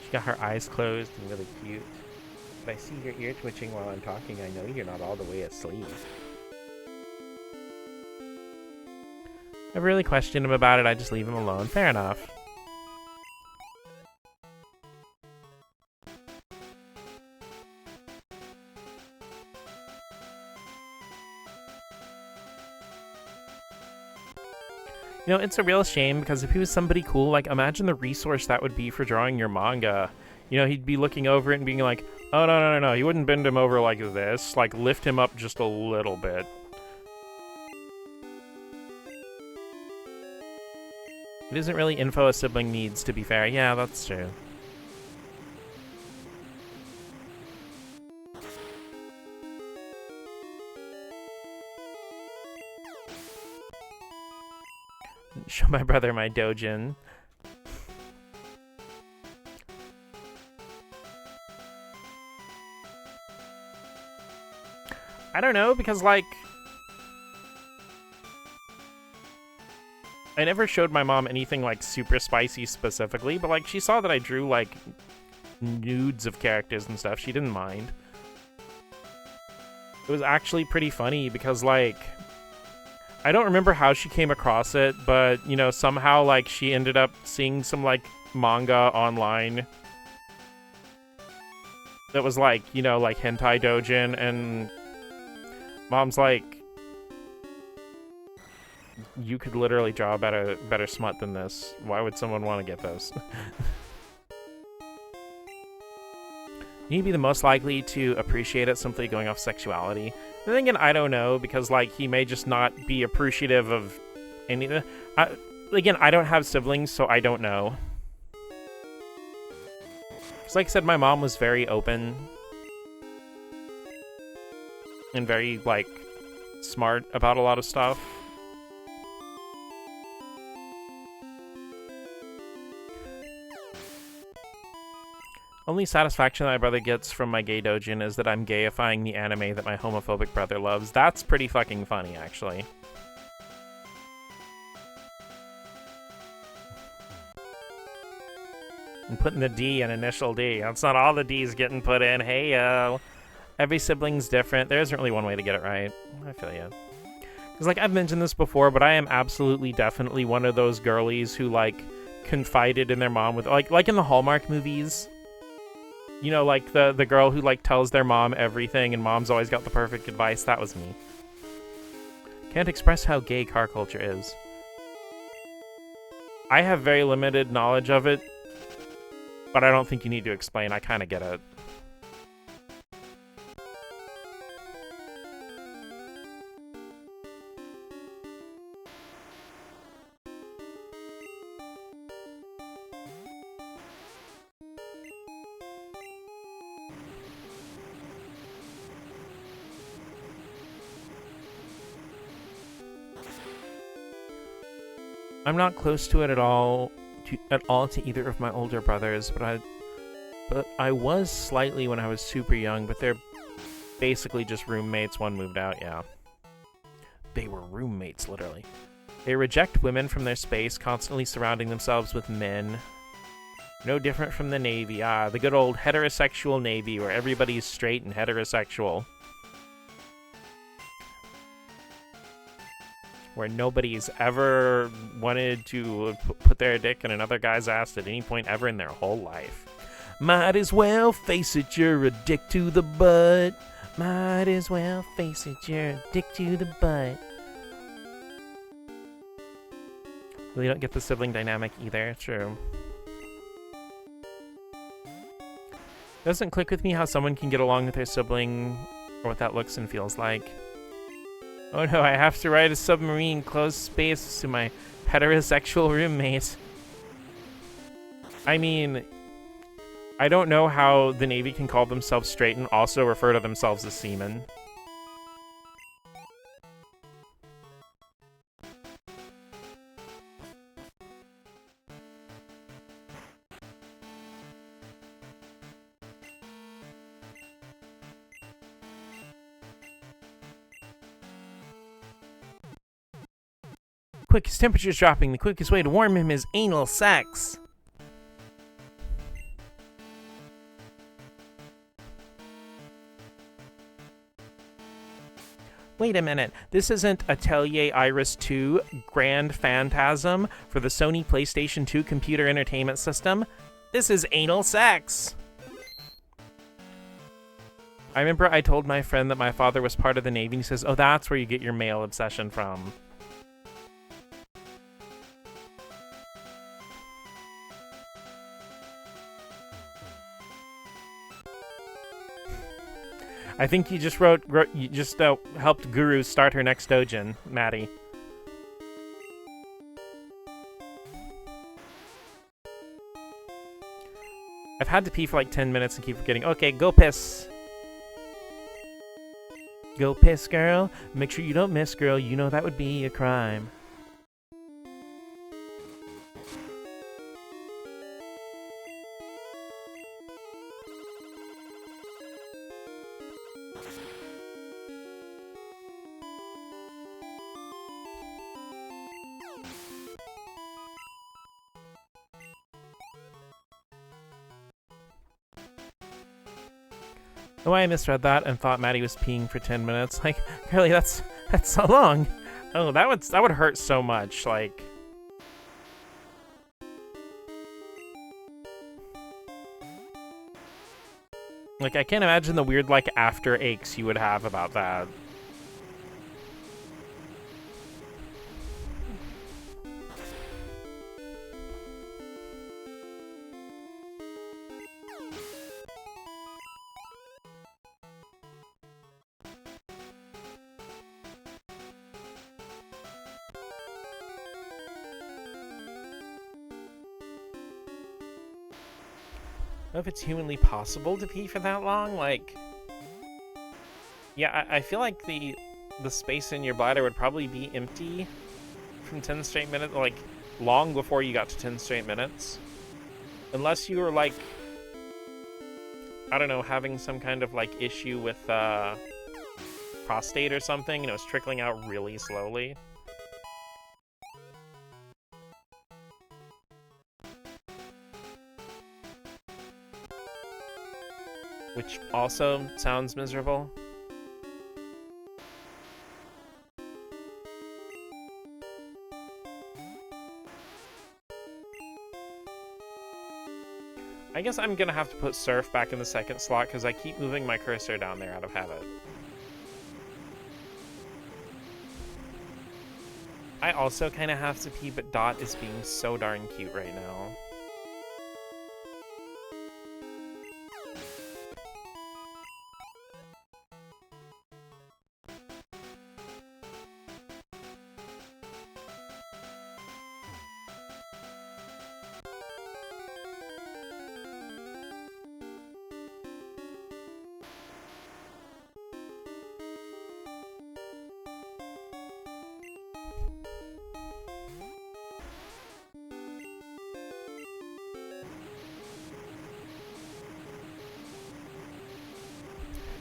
C: She got her eyes closed and really cute. But I see your ear twitching while I'm talking. I know you're not all the way asleep. I really questioned him about it. I just leave him alone. Fair enough. You know, it's a real shame because if he was somebody cool, like, imagine the resource that would be for drawing your manga. You know, he'd be looking over it and being like, oh, no, you wouldn't bend him over like this. Like, lift him up just a little bit. It isn't really info a sibling needs, to be fair. Yeah, that's true. Show my brother my dojin. I don't know, because, like, I never showed my mom anything, like, super spicy specifically, but, like, she saw that I drew, like, nudes of characters and stuff. She didn't mind. It was actually pretty funny because, like, I don't remember how she came across it, but, you know, somehow, like, she ended up seeing some, like, manga online that was, like, you know, like, hentai dojin, and Mom's like, you could literally draw a better smut than this. Why would someone want to get this? You need to be the most likely to appreciate it simply going off sexuality. And then again, I don't know, because, like, he may just not be appreciative of any... Again, I don't have siblings, so I don't know. Because, like I said, my mom was very open. And very, like, smart about a lot of stuff. Only satisfaction that my brother gets from my gay dojin is that I'm gayifying the anime that my homophobic brother loves. That's pretty fucking funny, actually. I'm putting the D in initial D. That's not all the D's getting put in. Hey, yo. Every sibling's different. There isn't really one way to get it right. I feel you. Because, like, I've mentioned this before, but I am absolutely definitely one of those girlies who, like, confided in their mom with... Like in the Hallmark movies... You know, like, the girl who, like, tells their mom everything and mom's always got the perfect advice. That was me. Can't express how gay car culture is. I have very limited knowledge of it, but I don't think you need to explain. I kind of get it. I'm not close to it at all to either of my older brothers, but I was slightly when I was super young, but they're basically just roommates. One moved out, yeah. They were roommates, literally. They reject women from their space, constantly surrounding themselves with men. No different from the Navy. Ah, the good old heterosexual Navy, where everybody's straight and heterosexual. Where nobody's ever wanted to put their dick in another guy's ass at any point ever in their whole life.
B: Might as well face it, you're a dick to the butt. Might as well face it, you're a dick to the butt.
C: Really don't get the sibling dynamic either. True. Doesn't click with me how someone can get along with their sibling or what that looks and feels like. Oh no, I have to ride a submarine closed space to my heterosexual roommate. I mean, I don't know how the Navy can call themselves straight and also refer to themselves as seamen.
B: Quick, his temperature's dropping. The quickest way to warm him is anal sex.
C: Wait a minute, this isn't Atelier Iris 2 Grand Phantasm for the Sony PlayStation 2 computer entertainment system. This is anal sex. I remember I told my friend that my father was part of the Navy, and he says, oh, that's where you get your male obsession from. I think you just helped Guru start her next dojin, Maddie. I've had to pee for like 10 minutes and keep forgetting. Okay, go piss.
B: Go piss, girl. Make sure you don't miss, girl. You know that would be a crime.
C: Oh, I misread that and thought Maddie was peeing for 10 minutes. Like, really, that's so long. Oh, that would hurt so much. Like, I can't imagine the weird like after aches you would have about that. I don't know if it's humanly possible to pee for that long. Like, yeah, I feel like the space in your bladder would probably be empty from 10 straight minutes, like long before you got to 10 straight minutes, unless you were like, I don't know, having some kind of like issue with prostate or something, and it was trickling out really slowly. Which also sounds miserable. I guess I'm gonna have to put surf back in the second slot because I keep moving my cursor down there out of habit. I also kind of have to pee, but Dot is being so darn cute right now.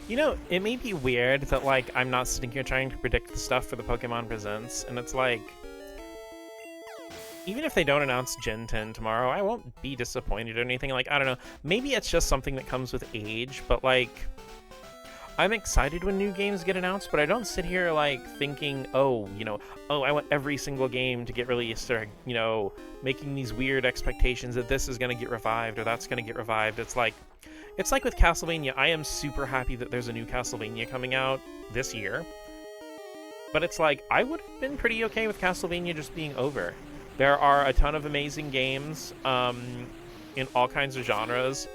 C: You know, it may be weird that, like, I'm not sitting here trying to predict the stuff for the Pokemon Presents, and it's like, even if they don't announce Gen 10 tomorrow, I won't be disappointed or anything. Like, I don't know, maybe it's just something that comes with age, but, like, I'm excited when new games get announced, but I don't sit here, like, thinking, oh, you know, oh, I want every single game to get released, or, you know, making these weird expectations that this is going to get revived or that's going to get revived. It's like with Castlevania. I am super happy that there's a new Castlevania coming out this year, but it's like, I would have been pretty okay with Castlevania just being over. There are a ton of amazing games in all kinds of genres.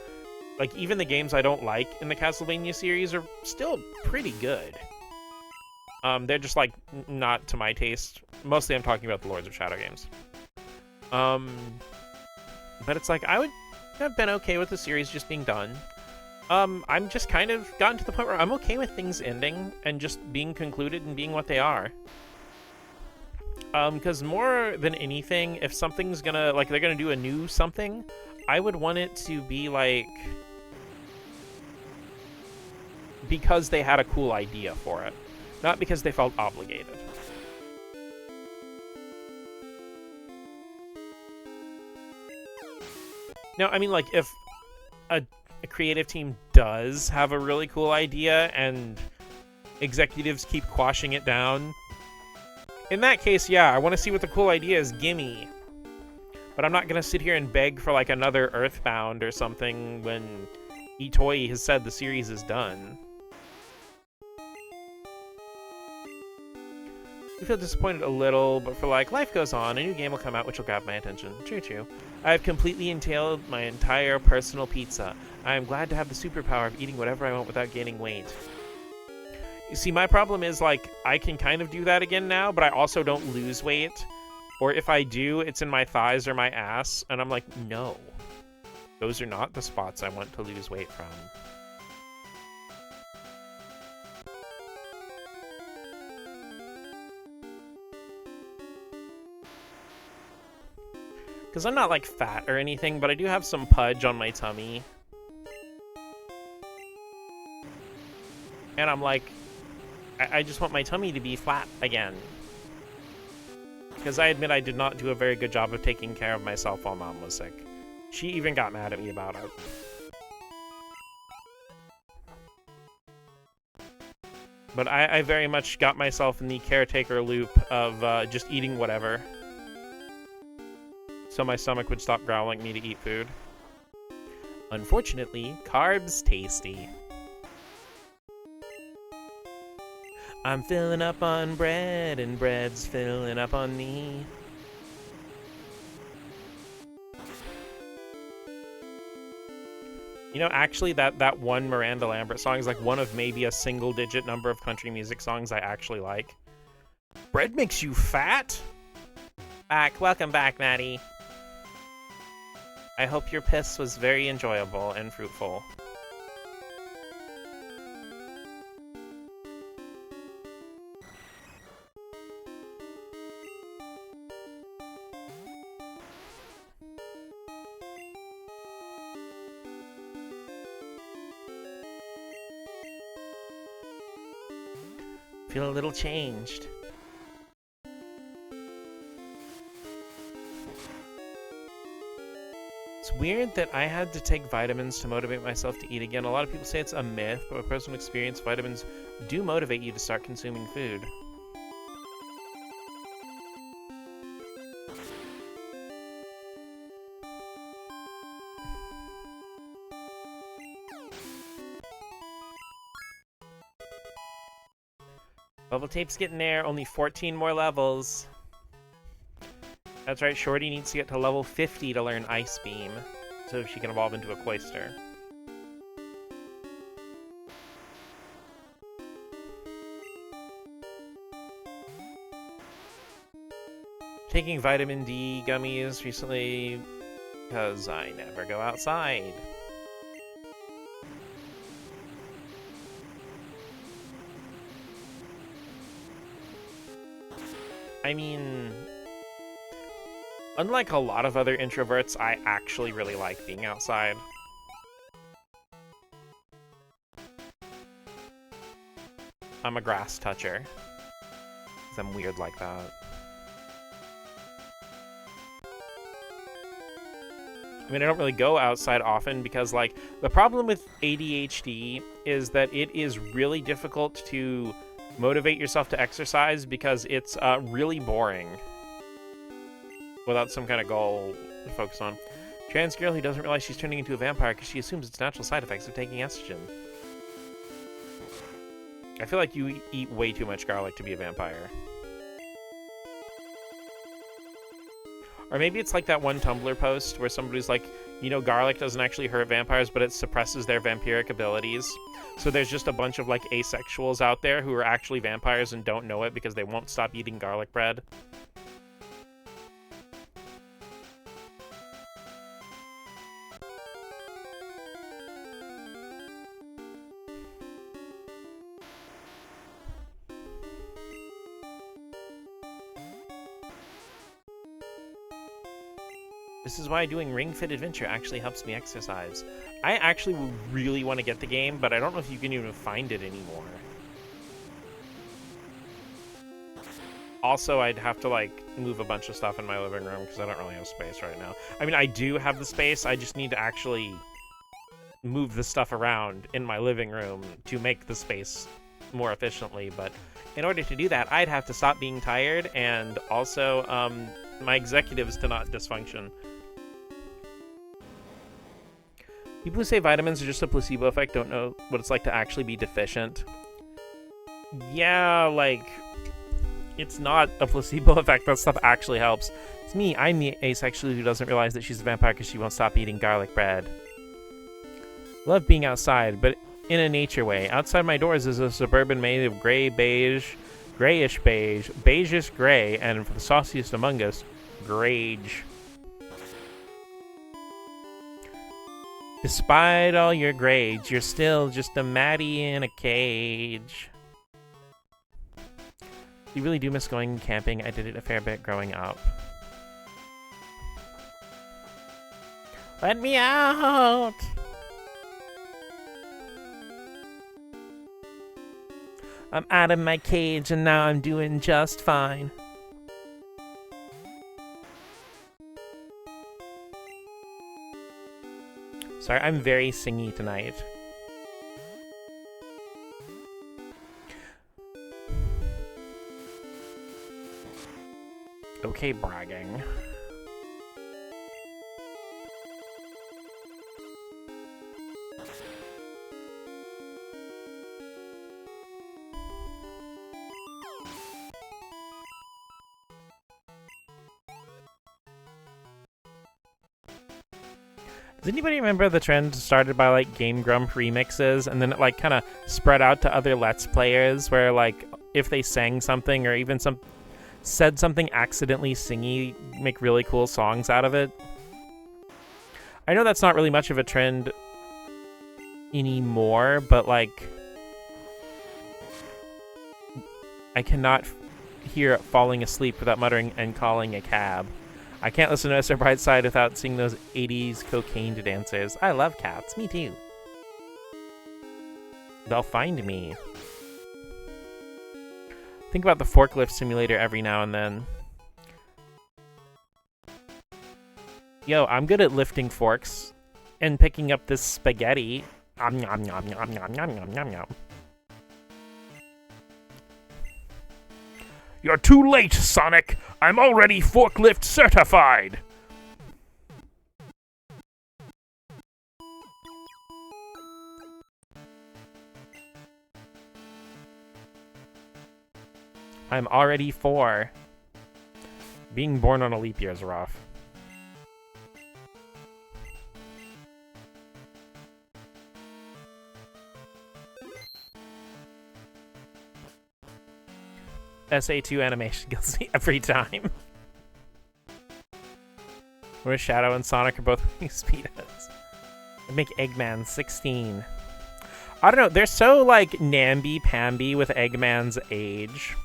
C: Like, even the games I don't like in the Castlevania series are still pretty good. They're just, like, not to my taste. Mostly I'm talking about the Lords of Shadow games. But it's like, I would have been okay with the series just being done. I'm just kind of gotten to the point where I'm okay with things ending and just being concluded and being what they are. Because more than anything, if something's gonna, like, they're gonna do a new something, I would want it to be, like, because they had a cool idea for it, not because they felt obligated. Now, I mean, like, if a creative team does have a really cool idea and executives keep quashing it down, in that case, yeah, I want to see what the cool idea is, gimme. But I'm not going to sit here and beg for, like, another Earthbound or something when Itoi has said the series is done. I feel disappointed a little, but for, like, life goes on, a new game will come out which will grab my attention. True, true. I have completely entailed my entire personal pizza. I am glad to have the superpower of eating whatever I want without gaining weight. You see, my problem is, like, I can kind of do that again now, but I also don't lose weight. Or if I do, it's in my thighs or my ass, and I'm like, no. Those are not the spots I want to lose weight from. Because I'm not, like, fat or anything, but I do have some pudge on my tummy. And I'm like, I just want my tummy to be flat again. Because I admit I did not do a very good job of taking care of myself while Mom was sick. She even got mad at me about it. But I very much got myself in the caretaker loop of just eating whatever. So my stomach would stop growling at me to eat food. Unfortunately, carbs tasty. I'm filling up on bread, and bread's filling up on me. You know, actually, that one Miranda Lambert song is like one of maybe a single-digit number of country music songs I actually like. Bread makes you fat? Welcome back, Maddie. I hope your piss was very enjoyable and fruitful. Feel a little changed. It's weird that I had to take vitamins to motivate myself to eat again. A lot of people say it's a myth, but with personal experience, vitamins do motivate you to start consuming food. Level tape's getting there, only 14 more levels. That's right, Shorty needs to get to level 50 to learn Ice Beam, so she can evolve into a Cloyster. Taking vitamin D gummies recently, because I never go outside. I mean, unlike a lot of other introverts, I actually really like being outside. I'm a grass toucher. 'Cause I'm weird like that. I mean, I don't really go outside often because, like, the problem with ADHD is that it is really difficult to motivate yourself to exercise because it's really boring without some kind of goal to focus on. Trans girl who doesn't realize she's turning into a vampire because she assumes it's natural side effects of taking estrogen. I feel like you eat way too much garlic to be a vampire. Or maybe it's like that one Tumblr post where somebody's like, you know, garlic doesn't actually hurt vampires, but it suppresses their vampiric abilities. So there's just a bunch of, like, asexuals out there who are actually vampires and don't know it because they won't stop eating garlic bread. This is why doing Ring Fit Adventure actually helps me exercise. I actually really want to get the game, but I don't know if you can even find it anymore. Also, I'd have to, like, move a bunch of stuff in my living room because I don't really have space right now. I mean, I do have the space, I just need to actually move the stuff around in my living room to make the space more efficiently, but in order to do that, I'd have to stop being tired and also my executives to not dysfunction. People who say vitamins are just a placebo effect don't know what it's like to actually be deficient. Yeah, like, it's not a placebo effect. That stuff actually helps. It's me. I'm the asexual who doesn't realize that she's a vampire because she won't stop eating garlic bread. Love being outside, but in a nature way. Outside my doors is a suburban made of gray, beige, grayish beige, beigeish gray, and for the sauciest among us, grage. Despite all your grades, you're still just a Maddie in a cage. You really do miss going camping. I did it a fair bit growing up. Let me out! I'm out of my cage and now I'm doing just fine. Sorry, I'm very singy tonight. Okay, bragging. Does anybody remember the trend started by, like, Game Grump remixes, and then it, like, kind of spread out to other Let's Players, where, like, if they sang something or even said something accidentally singy, make really cool songs out of it? I know that's not really much of a trend anymore, but, like, I cannot hear falling asleep without muttering and calling a cab. I can't listen to Mr. Brightside without seeing those 80s cocaine dancers. I love cats. Me too. They'll find me. Think about the forklift simulator every now and then. Yo, I'm good at lifting forks and picking up this spaghetti. Nom nom nom nom nom nom nom nom nom. You're too late, Sonic! I'm already forklift certified! I'm already 4. Being born on a leap year is rough. SA2 animation kills me every time. Where Shadow and Sonic are both wearing speedos. I'd make Eggman 16. I don't know, they're so, like, namby-pamby with Eggman's age.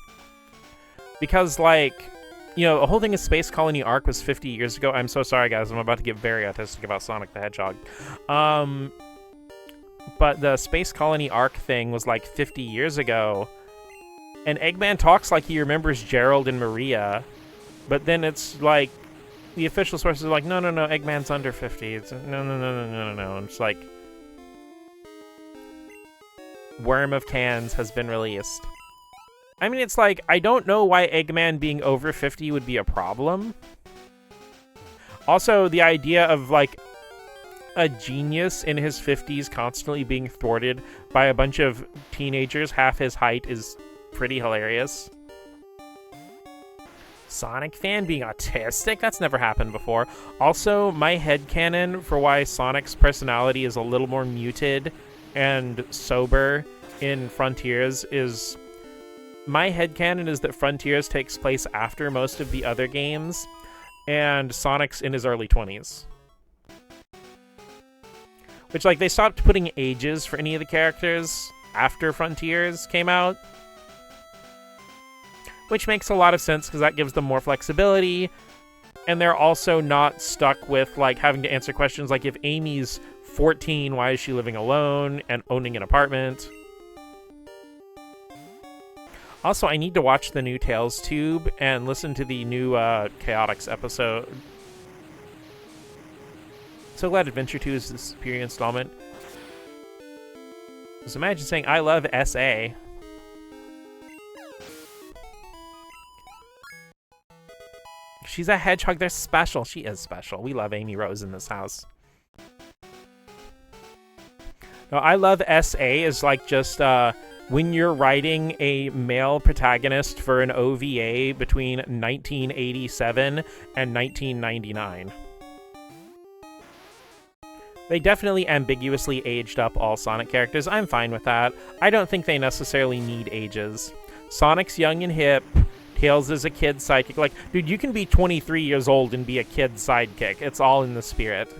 C: Because, like, you know, the whole thing of Space Colony Arc was 50 years ago. I'm so sorry, guys. I'm about to get very autistic about Sonic the Hedgehog. But the Space Colony Arc thing was, like, 50 years ago. And Eggman talks like he remembers Gerald and Maria, but then it's like the official sources are like, no, Eggman's under 50. It's no. And it's like Worm of Cans has been released. I mean, it's like, I don't know why Eggman being over 50 would be a problem. Also, the idea of, like, a genius in his 50s constantly being thwarted by a bunch of teenagers half his height is pretty hilarious. Sonic fan being autistic? That's never happened before. Also, my headcanon for why Sonic's personality is a little more muted and sober in Frontiers is... My headcanon is that Frontiers takes place after most of the other games, and Sonic's in his early 20s. Which, like, they stopped putting ages for any of the characters after Frontiers came out. Which makes a lot of sense, because that gives them more flexibility, and they're also not stuck with, like, having to answer questions like, if Amy's 14, why is she living alone and owning an apartment? Also, I need to watch the new Tales Tube and listen to the new Chaotix episode. So glad Adventure 2 is the superior installment. Just imagine saying, I love SA. She's a hedgehog. They're special. She is special. We love Amy Rose in this house. No, I love SA is like just... when you're writing a male protagonist for an OVA between 1987 and 1999. They definitely ambiguously aged up all Sonic characters. I'm fine with that. I don't think they necessarily need ages. Sonic's young and hip. Tails is a kid sidekick. Like, dude, you can be 23 years old and be a kid sidekick. It's all in the spirit.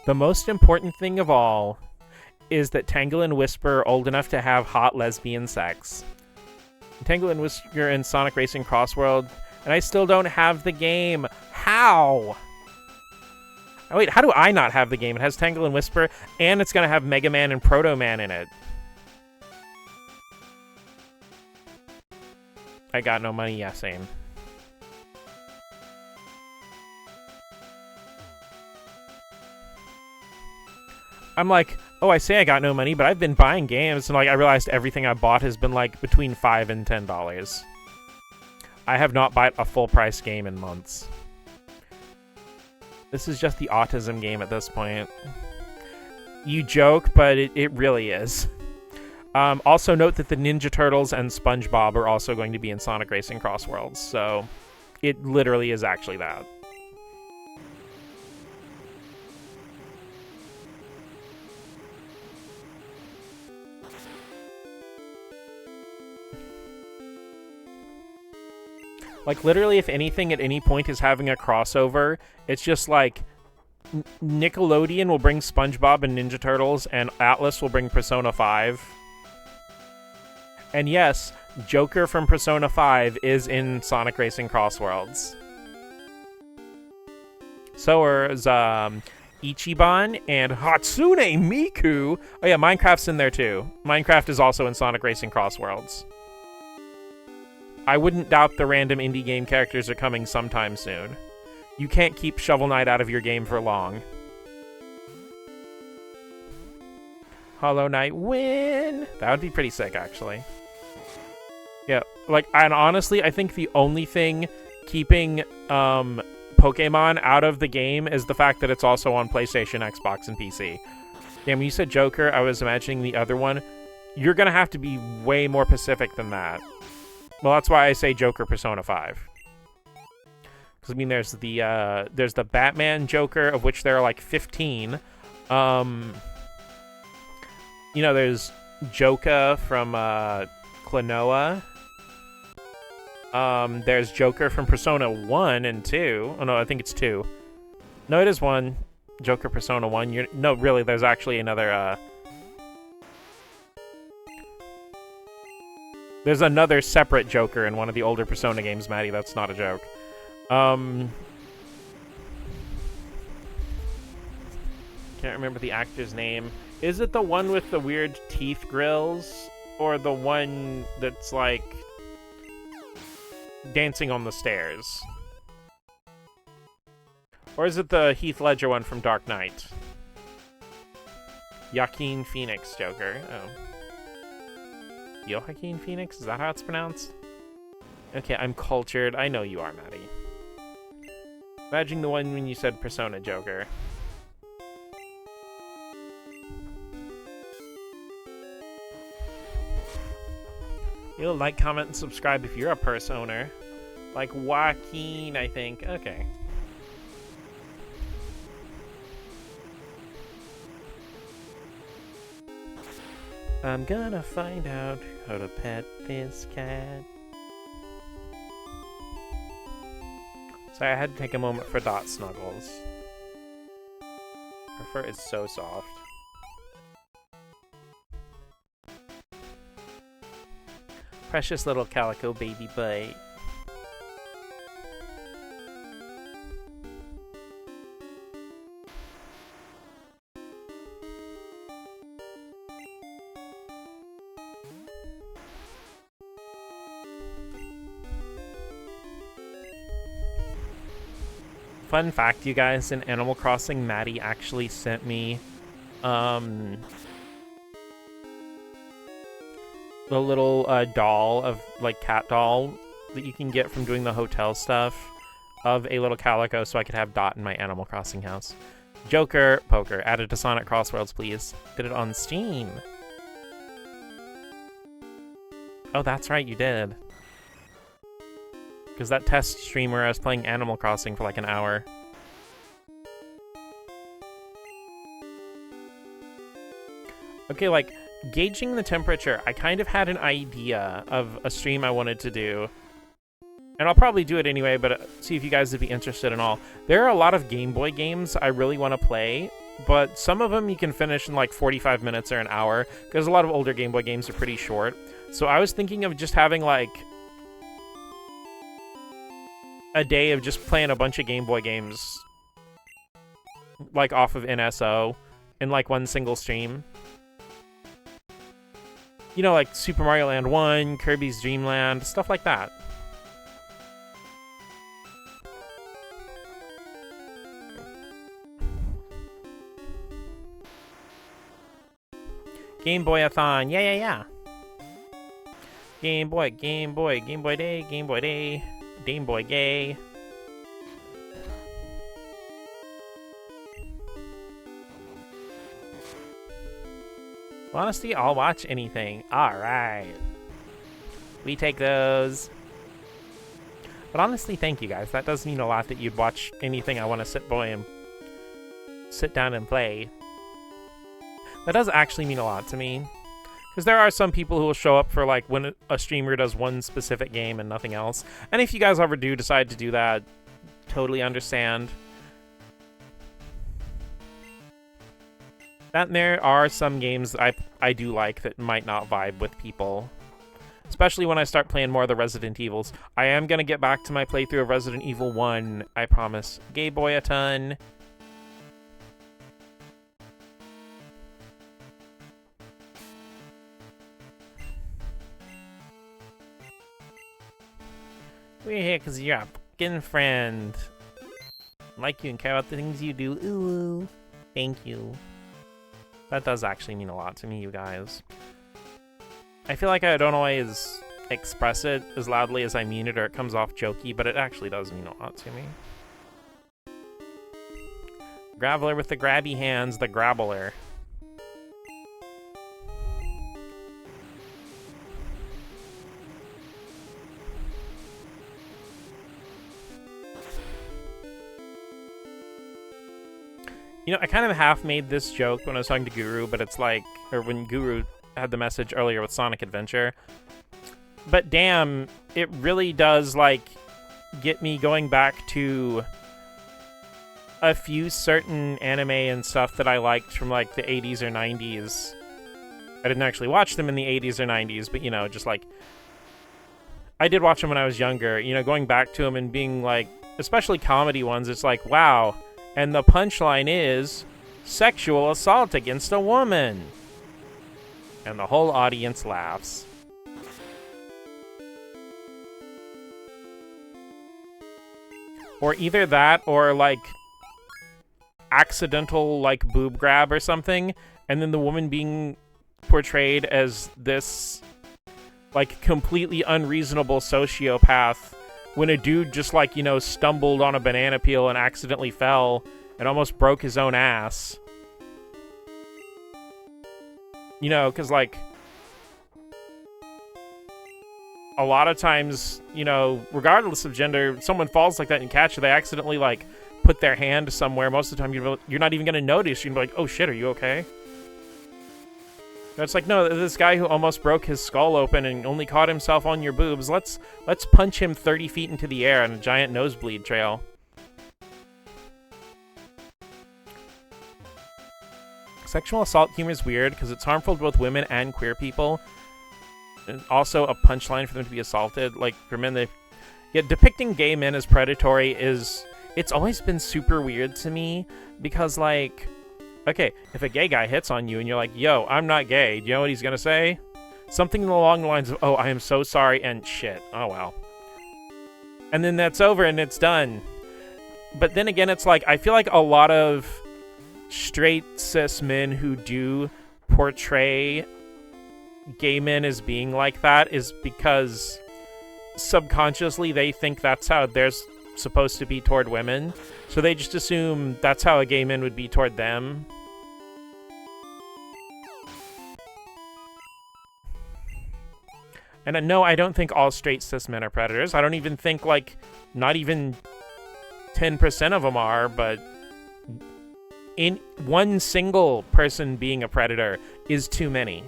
C: The most important thing of all is that Tangle and Whisper are old enough to have hot lesbian sex. Tangle and Whisper in Sonic Racing Cross World, and I still don't have the game. How? Oh, wait, how do I not have the game? It has Tangle and Whisper, and it's going to have Mega Man and Proto Man in it. I got no money, yeah, same. I'm like, oh, I say I got no money, but I've been buying games, and like I realized everything I bought has been like between $5 and $10. I have not bought a full price game in months. This is just the autism game at this point. You joke, but it really is. Also note that the Ninja Turtles and SpongeBob are also going to be in Sonic Racing Cross Worlds, so it literally is actually that. Like, literally, if anything at any point is having a crossover, it's just like Nickelodeon will bring SpongeBob and Ninja Turtles, and Atlas will bring Persona 5. And yes, Joker from Persona 5 is in Sonic Racing Cross Worlds. So is Ichiban and Hatsune Miku. Oh yeah, Minecraft's in there too. Minecraft is also in Sonic Racing Cross Worlds. I wouldn't doubt the random indie game characters are coming sometime soon. You can't keep Shovel Knight out of your game for long. Hollow Knight win! That would be pretty sick, actually. Yeah, like, and honestly, I think the only thing keeping Pokemon out of the game is the fact that it's also on PlayStation, Xbox, and PC. Damn, when you said Joker, I was imagining the other one. You're gonna have to be way more specific than that. Well, that's why I say Joker Persona 5. Because, I mean, there's the Batman Joker, of which there are, like, 15. You know, there's Joka from Klonoa. There's Joker from Persona 1 and 2. Oh, no, I think it's 2. No, it is 1. Joker Persona 1. No, really, there's actually another... There's another separate Joker in one of the older Persona games, Maddie. That's not a joke. Can't remember the actor's name. Is it the one with the weird teeth grills? Or the one that's, like, dancing on the stairs? Or is it the Heath Ledger one from Dark Knight? Joaquin Phoenix Joker. Oh. Joaquin Phoenix? Is that how it's pronounced? Okay, I'm cultured. I know you are, Maddie. Imagine the one when you said Persona Joker. You'll like, comment, and subscribe if you're a purse owner. Like Joaquin, I think. Okay. I'm gonna find out how to pet this cat. Sorry, I had to take a moment for Dot Snuggles. Her fur is so soft. Precious little calico baby butt. Fun fact, you guys, in Animal Crossing, Maddie actually sent me the little doll of, like, cat doll that you can get from doing the hotel stuff of a little calico so I could have Dot in my Animal Crossing house. Joker, poker, added to Sonic Crossworlds, please. Did it on Steam. Oh, that's right, you did. Because that test stream where I was playing Animal Crossing for like an hour. Okay, like, gauging the temperature, I kind of had an idea of a stream I wanted to do. And I'll probably do it anyway, but see if you guys would be interested in all. There are a lot of Game Boy games I really want to play, but some of them you can finish in like 45 minutes or an hour, because a lot of older Game Boy games are pretty short. So I was thinking of just having like a day of just playing a bunch of Game Boy games, like off of NSO, in like one single stream. You know, like Super Mario Land 1, Kirby's Dream Land, stuff like that. Game Boy-a-thon, yeah. Game Boy, Game Boy, Game Boy Day, Game Boy Day, Game Boy Gay. Honestly, I'll watch anything. Alright. We take those. But honestly, thank you guys. That does mean a lot that you'd watch anything I want to sit down and play. That does actually mean a lot to me. Because there are some people who will show up for like when a streamer does one specific game and nothing else. And if you guys ever do decide to do that, totally understand. That there are some games that I do like that might not vibe with people. Especially when I start playing more of the Resident Evils. I am going to get back to my playthrough of Resident Evil 1, I promise. Gay boy a ton. We're here because you're a fucking friend. Like you and care about the things you do. Ooh, thank you. That does actually mean a lot to me, you guys. I feel like I don't always express it as loudly as I mean it, or it comes off jokey, but it actually does mean a lot to me. Graveler with the grabby hands, the grabbler. You know, I kind of half made this joke when I was talking to Guru, but it's like, or when Guru had the message earlier with Sonic Adventure. But damn, it really does, like, get me going back to a few certain anime and stuff that I liked from, like, the 80s or 90s. I didn't actually watch them in the 80s or 90s, but, you know, just, like, I did watch them when I was younger. You know, going back to them and being, like, especially comedy ones, it's like, wow. And the punchline is,
A: Sexual assault against a woman. And the whole audience laughs. Or either that or like accidental like boob grab or something, and then the woman being portrayed as this like completely unreasonable sociopath when a dude just like, you know, stumbled on a banana peel and accidentally fell and almost broke his own ass. You know, because like a lot of times, you know, regardless of gender, someone falls like that and catch it, they accidentally like put their hand somewhere. Most of the time you're not even going to notice. You're going to be like, oh shit, are you okay? It's like, no, this guy who almost broke his skull open and only caught himself on your boobs, let's punch him 30 feet into the air on a giant nosebleed trail. Sexual assault humor is weird because it's harmful to both women and queer people. And also a punchline for them to be assaulted. Like, for men, depicting gay men as predatory it's always been super weird to me because, like, okay, if a gay guy hits on you and you're like, yo, I'm not gay, do you know what he's gonna say? Something along the lines of, oh, I am so sorry, and shit. Oh, well. And then that's over and it's done. But then again, it's like, I feel like a lot of straight cis men who do portray gay men as being like that is because subconsciously they think that's how they're supposed to be toward women. So they just assume that's how a gay man would be toward them. And no, I don't think all straight cis men are predators. I don't even think, like, not even 10% of them are, but in one single person being a predator is too many.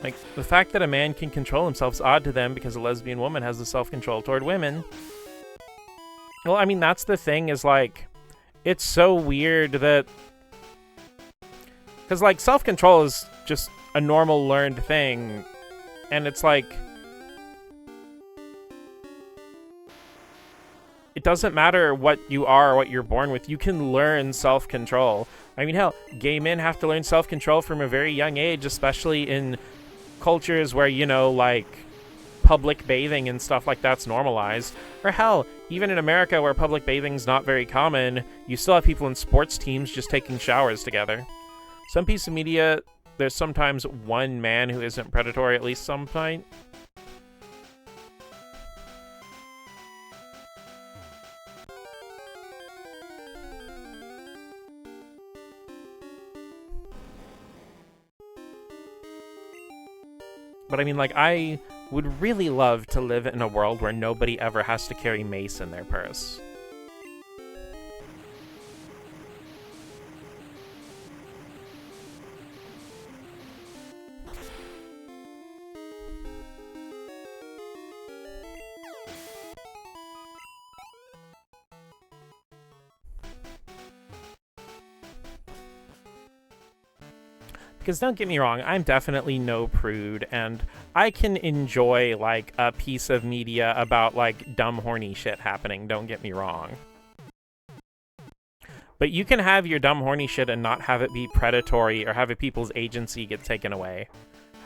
A: Like, the fact that a man can control himself is odd to them because a lesbian woman has the self-control toward women. Well, I mean, that's the thing, is, like, it's so weird that... Because, like, self-control is just a normal learned thing, and it's like... It doesn't matter what you are or what you're born with, you can learn self-control. I mean, hell, gay men have to learn self-control from a very young age, especially in cultures where, you know, like, public bathing and stuff like that's normalized. Or hell, even in America where public bathing's not very common, you still have people in sports teams just taking showers together. Some piece of media, there's sometimes one man who isn't predatory at least some point. But I mean, like, I would really love to live in a world where nobody ever has to carry mace in their purse. Because don't get me wrong, I'm definitely no prude, and I can enjoy, like, a piece of media about, like, dumb, horny shit happening, don't get me wrong. But you can have your dumb, horny shit and not have it be predatory or have people's agency get taken away.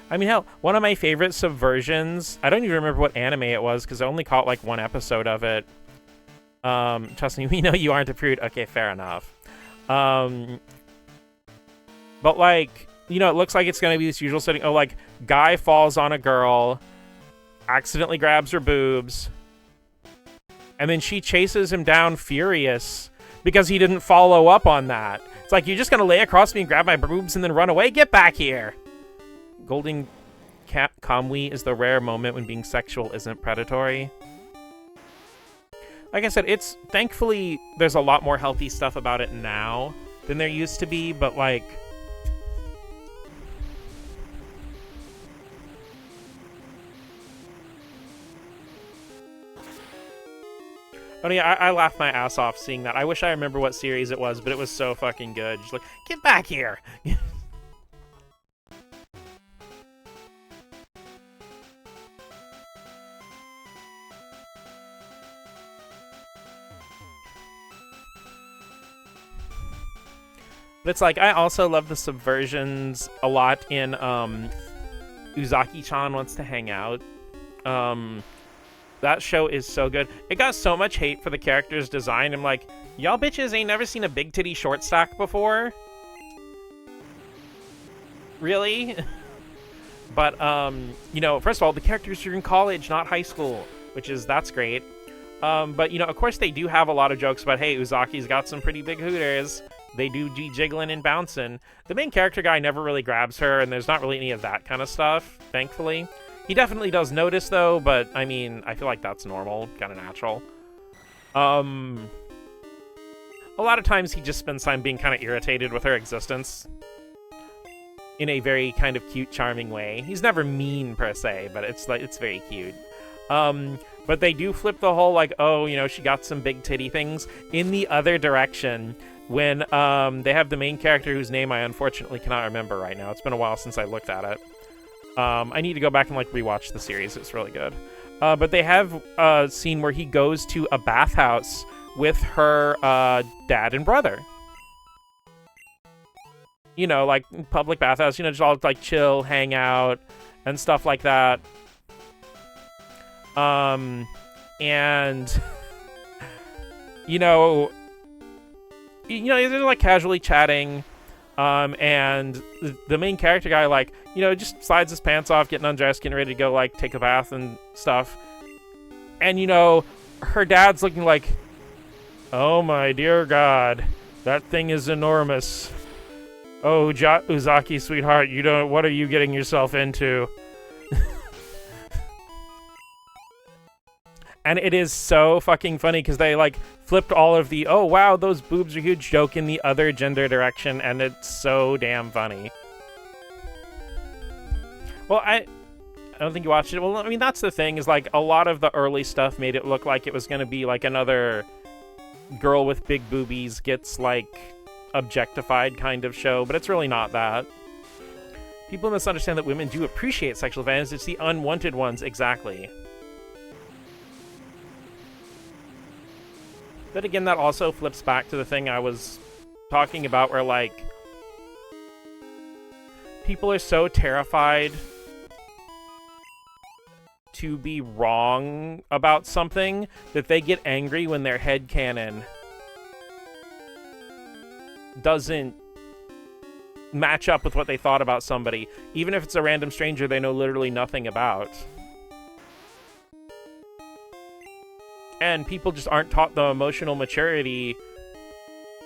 A: I mean, hell, one of my favorite subversions, I don't even remember what anime it was, because I only caught, like, one episode of it. Trust me, we know you aren't a prude. Okay, fair enough. But, like... You know, it looks like it's going to be this usual setting. Oh, like, guy falls on a girl, accidentally grabs her boobs, and then she chases him down furious because he didn't follow up on that. It's like, you're just going to lay across me and grab my boobs and then run away? Get back here! Golden Kamui is the rare moment when being sexual isn't predatory. Like I said, it's... Thankfully, there's a lot more healthy stuff about it now than there used to be, but, like... Oh yeah, I laughed my ass off seeing that. I wish I remember what series it was, but it was so fucking good. Just like, get back here! But it's like, I also love the subversions a lot in Uzaki-chan Wants to Hang Out. That show is so good. It got so much hate for the character's design. I'm like, y'all bitches ain't never seen a big titty short stack before? Really? But, you know, first of all, the characters are in college, not high school, that's great. But, you know, of course they do have a lot of jokes about, hey, Uzaki's got some pretty big hooters. They do jiggling and bouncing. The main character guy never really grabs her, and there's not really any of that kind of stuff, thankfully. He definitely does notice, though, but, I mean, I feel like that's normal, kind of natural. A lot of times he just spends time being kind of irritated with her existence. In a very kind of cute, charming way. He's never mean, per se, but it's very cute. But they do flip the whole, like, oh, you know, she got some big titty things in the other direction when they have the main character whose name I unfortunately cannot remember right now. It's been a while since I looked at it. I need to go back and, like, rewatch the series. It's really good. But they have a scene where he goes to a bathhouse with her dad and brother. You know, like, public bathhouse, you know, just all, like, chill, hang out, and stuff like that. And, you know, they're, like, casually chatting, and the main character guy, like, you know, just slides his pants off, getting undressed, getting ready to go, like, take a bath and stuff. And, you know, her dad's looking like, oh my dear God, that thing is enormous. Oh, Uzaki, sweetheart, what are you getting yourself into? And it is so fucking funny because they, like, flipped all of the, oh, wow, those boobs are huge joke in the other gender direction, and it's so damn funny. Well, I don't think you watched it. Well, I mean, that's the thing, is, like, a lot of the early stuff made it look like it was going to be, like, another girl with big boobies gets, like, objectified kind of show, but it's really not that. People misunderstand that women do appreciate sexual advances. It's the unwanted ones, exactly. But again, that also flips back to the thing I was talking about where, like, people are so terrified to be wrong about something that they get angry when their headcanon doesn't match up with what they thought about somebody, even if it's a random stranger they know literally nothing about. And people just aren't taught the emotional maturity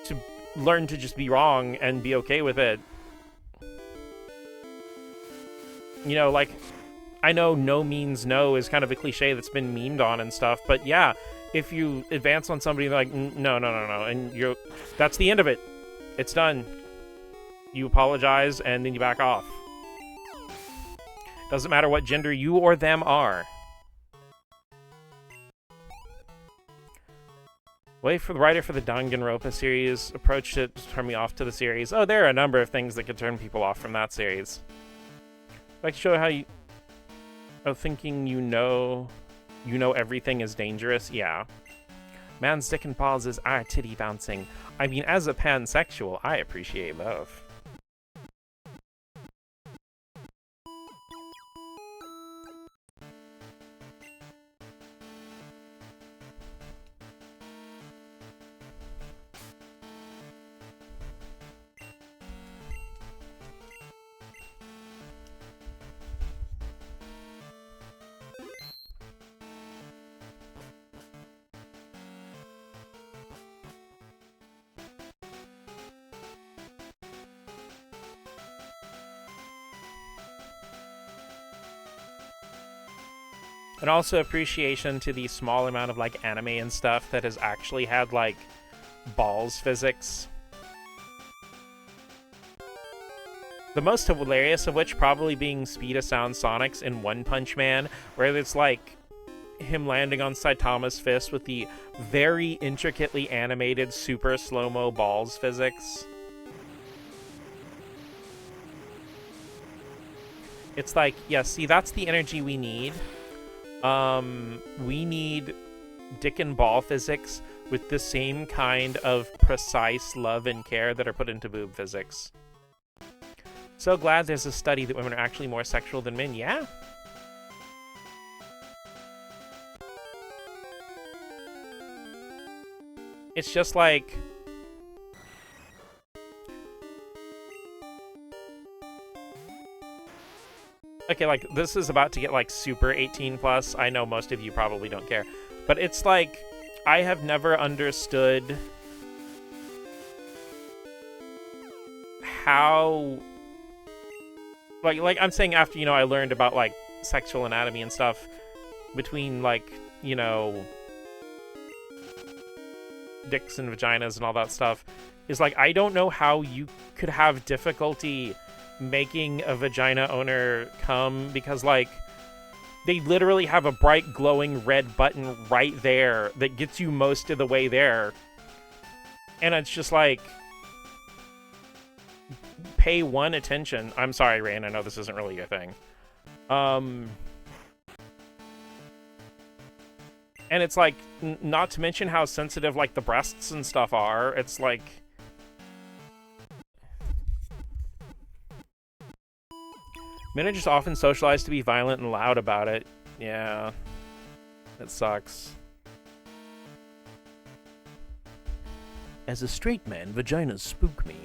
A: to learn to just be wrong and be okay with it. You know, like, I know no means no is kind of a cliche that's been memed on and stuff, but yeah, if you advance on somebody, they're like, no, and that's the end of it. It's done. You apologize, and then you back off. Doesn't matter what gender you or them are. Way for the writer for the Danganronpa series approached it to turn me off to the series. Oh, there are a number of things that could turn people off from that series. I'd like to show how you... Oh, thinking you know everything is dangerous? Yeah. Man's dick and balls is our titty bouncing. I mean, as a pansexual, I appreciate both. And also appreciation to the small amount of, like, anime and stuff that has actually had, like, balls physics. The most hilarious of which probably being Speed of Sound Sonics in One Punch Man, where it's, like, him landing on Saitama's fist with the very intricately animated super slow-mo balls physics. It's like, yeah, see, that's the energy we need. We need dick and ball physics with the same kind of precise love and care that are put into boob physics. So glad there's a study that women are actually more sexual than men. Yeah. It's just like... Okay, like, this is about to get, like, super 18 plus. I know most of you probably don't care. But it's like, I have never understood how... Like I'm saying after, you know, I learned about, like, sexual anatomy and stuff between, like, you know, dicks and vaginas and all that stuff, is like, I don't know how you could have difficulty making a vagina owner come, because, like, they literally have a bright glowing red button right there that gets you most of the way there. And it's just like, pay one attention. I'm sorry, Rain, I know this isn't really your thing. And it's like, not to mention how sensitive, like, the breasts and stuff are. It's like... Men are just often socialized to be violent and loud about it. Yeah. It sucks.
B: As a straight man, vaginas spook me.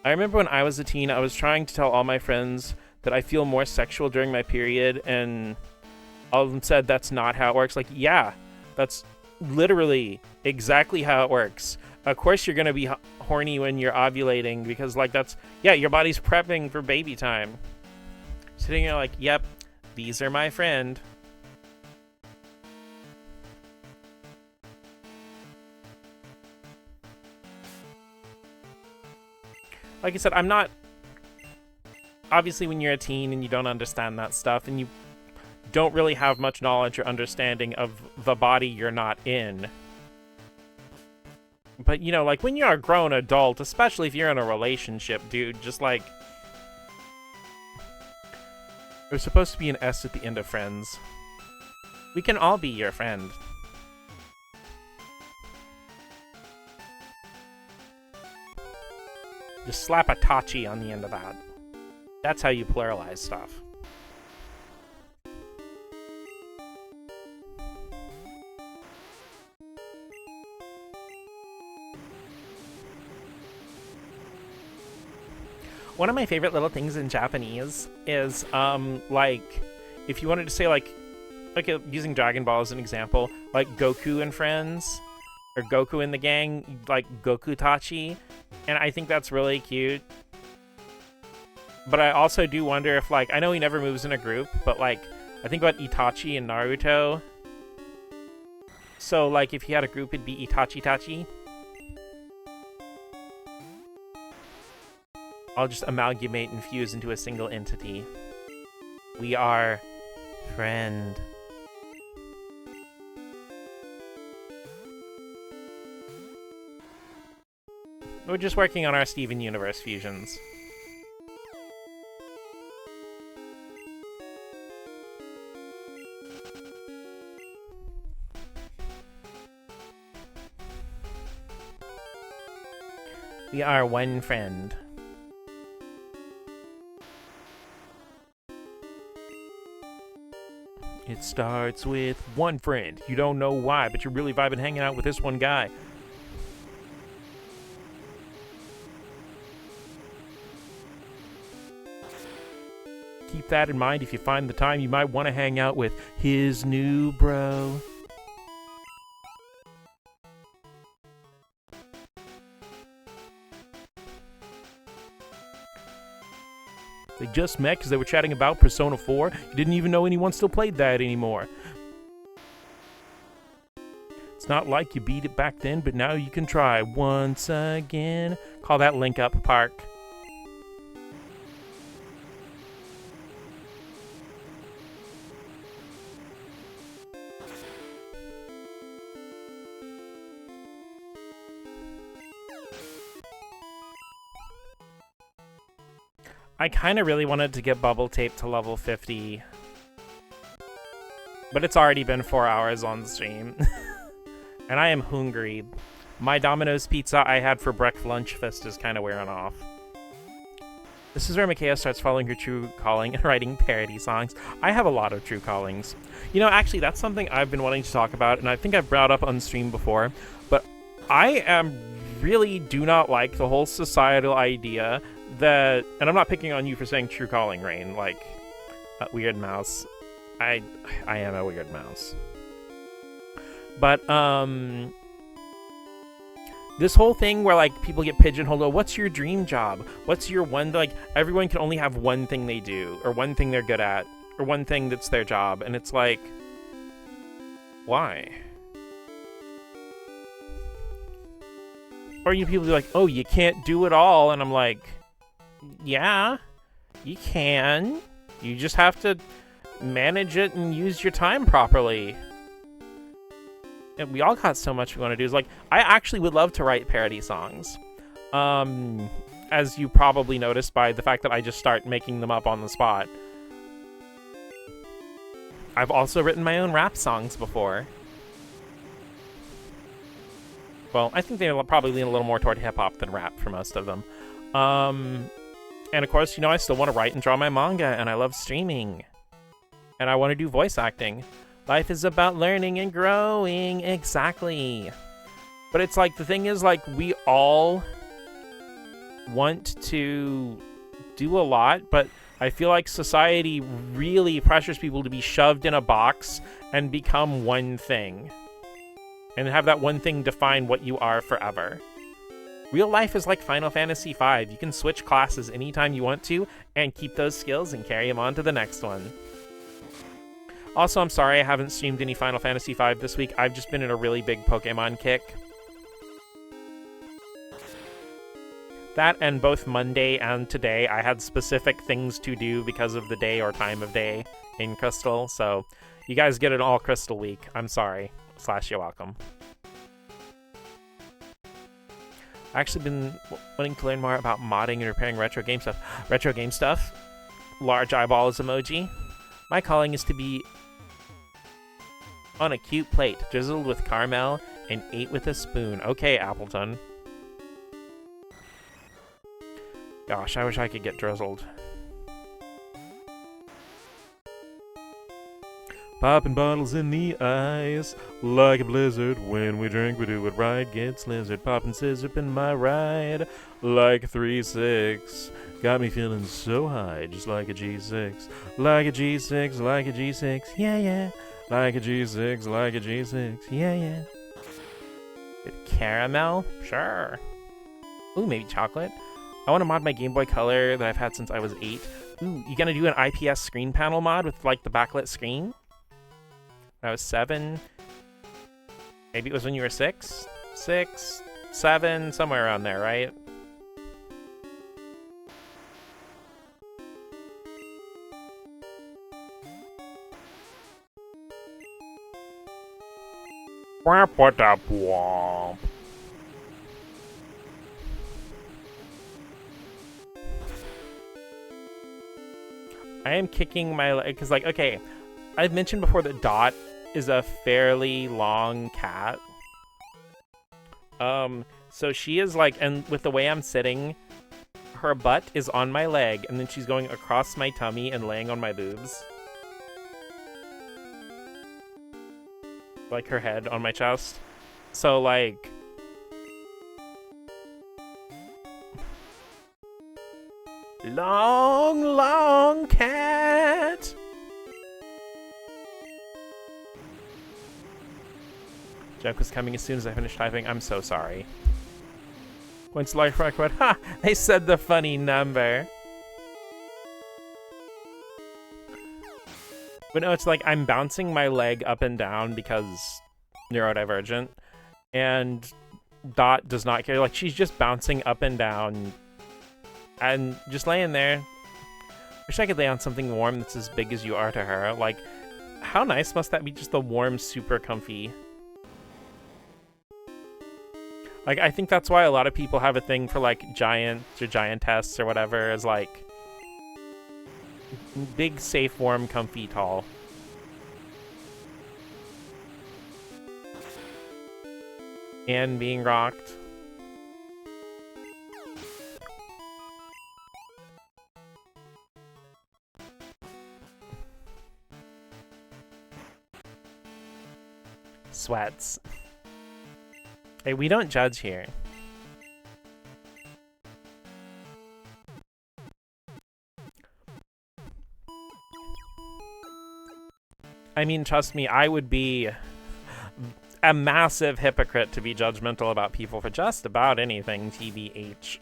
A: I remember when I was a teen, I was trying to tell all my friends that I feel more sexual during my period, and all of them said that's not how it works. Like, yeah, that's literally exactly how it works. Of course you're going to be horny when you're ovulating, because, like, that's... Yeah, your body's prepping for baby time. Sitting here like, yep, these are my friend. Like I said, I'm not... Obviously, when you're a teen and you don't understand that stuff, and you don't really have much knowledge or understanding of the body you're not in. But, you know, like, when you're a grown adult, especially if you're in a relationship, dude, just, like... There's supposed to be an S at the end of friends. We can all be your friend. Just slap a tachi on the end of that. That's how you pluralize stuff. One of my favorite little things in Japanese is, like, if you wanted to say, like, using Dragon Ball as an example, like Goku and friends, or Goku and the gang, like Goku Tachi, and I think that's really cute. But I also do wonder if, like, I know he never moves in a group, but, like, I think about Itachi and Naruto. So, like, if he had a group, it'd be Itachi Tachi. I'll just amalgamate and fuse into a single entity. We are friend. We're just working on our Steven Universe fusions. We are one friend. It starts with one friend. You don't know why, but you're really vibing hanging out with this one guy. Keep that in mind if you find the time you might want to hang out with his new bro. They just met because they were chatting about Persona 4. You didn't even know anyone still played that anymore. It's not like you beat it back then, but now you can try once again. Call that Link Up Park. I kind of really wanted to get Bubble Tape to level 50. But it's already been 4 hours on stream.
C: And I am hungry. My Domino's pizza I had for breakfast is kind of wearing off. This is where Micaiah starts following her true calling and writing parody songs. I have a lot of true callings. You know, actually, that's something I've been wanting to talk about, and I think I've brought up on stream before, but I really do not like the whole societal idea that, and I'm not picking on you for saying true calling, Rain, like, weird mouse. I am a weird mouse. But, this whole thing where, like, people get pigeonholed, oh, what's your dream job? What's your one, like, everyone can only have one thing they do, or one thing they're good at, or one thing that's their job, and it's like, why? Or you people be like, oh, you can't do it all, and I'm like, yeah, you can. You just have to manage it and use your time properly. And we all got so much we want to do. Is like, I actually would love to write parody songs. As you probably noticed by the fact that I just start making them up on the spot. I've also written my own rap songs before. Well, I think they probably lean a little more toward hip-hop than rap for most of them. And of course, you know, I still want to write and draw my manga, and I love streaming. And I want to do voice acting. Life is about learning and growing, exactly. But it's like, the thing is, like, we all want to do a lot, but I feel like society really pressures people to be shoved in a box and become one thing. And have that one thing define what you are forever. Real life is like Final Fantasy V. You can switch classes anytime you want to and keep those skills and carry them on to the next one. Also, I'm sorry I haven't streamed any Final Fantasy V this week. I've just been in a really big Pokemon kick. That and both Monday and today, I had specific things to do because of the day or time of day in Crystal. So you guys get an all Crystal week. I'm sorry. / you're welcome. I've actually been wanting to learn more about modding and repairing retro game stuff. Retro game stuff? Large eyeballs emoji. My calling is to be on a cute plate, drizzled with caramel, and ate with a spoon. Okay, Appleton. Gosh, I wish I could get drizzled. Popping bottles in the ice, like a blizzard. When we drink, we do it right. Get slizzard, popping scissor in my ride, like a 3-6. Got me feeling so high, just like a G6. Like a G6, like a G6, yeah, yeah. Like a G6, like a G6, yeah, yeah. Caramel? Sure. Ooh, maybe chocolate? I want to mod my Game Boy Color that I've had since I was 8. Ooh, you gonna do an IPS screen panel mod with, like, the backlit screen? When I was 7. Maybe it was when you were 6? 6, 7, somewhere around there, right? I am kicking my leg, because, like, okay, I've mentioned before that Dot is a fairly long cat. So she is, like, and with the way I'm sitting, her butt is on my leg, and then she's going across my tummy and laying on my boobs. Like, her head on my chest. So, like... Long, long cat! Joke was coming as soon as I finished typing. I'm so sorry. When's life record? Ha! They said the funny number. But no, it's like I'm bouncing my leg up and down because neurodivergent. And Dot does not care. Like, she's just bouncing up and down and just laying there. Wish I could lay on something warm that's as big as you are to her. Like, how nice must that be? Just the warm, super comfy. Like, I think that's why a lot of people have a thing for, like, giants or giantess or whatever, is like big, safe, warm, comfy, tall. and being rocked. Sweats. Hey, we don't judge here. I mean, trust me, I would be a massive hypocrite to be judgmental about people for just about anything, TBH.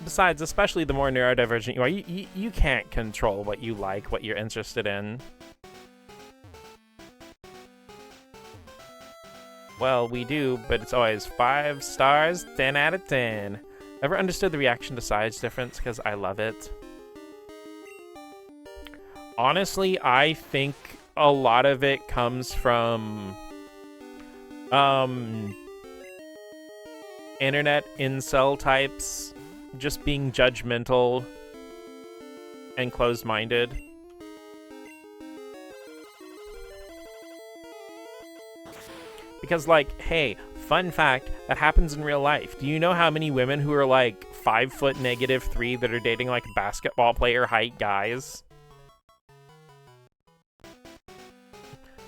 C: Besides, especially the more neurodivergent you are, you can't control what you like, what you're interested in. Well, we do, but it's always 5 stars, 10 out of 10. Ever understood the reaction to size difference? Because I love it. Honestly, I think a lot of it comes from internet incel types just being judgmental and closed-minded. Because, like, hey, fun fact, that happens in real life. Do you know how many women who are, like, 5'3" that are dating, like, basketball player height guys?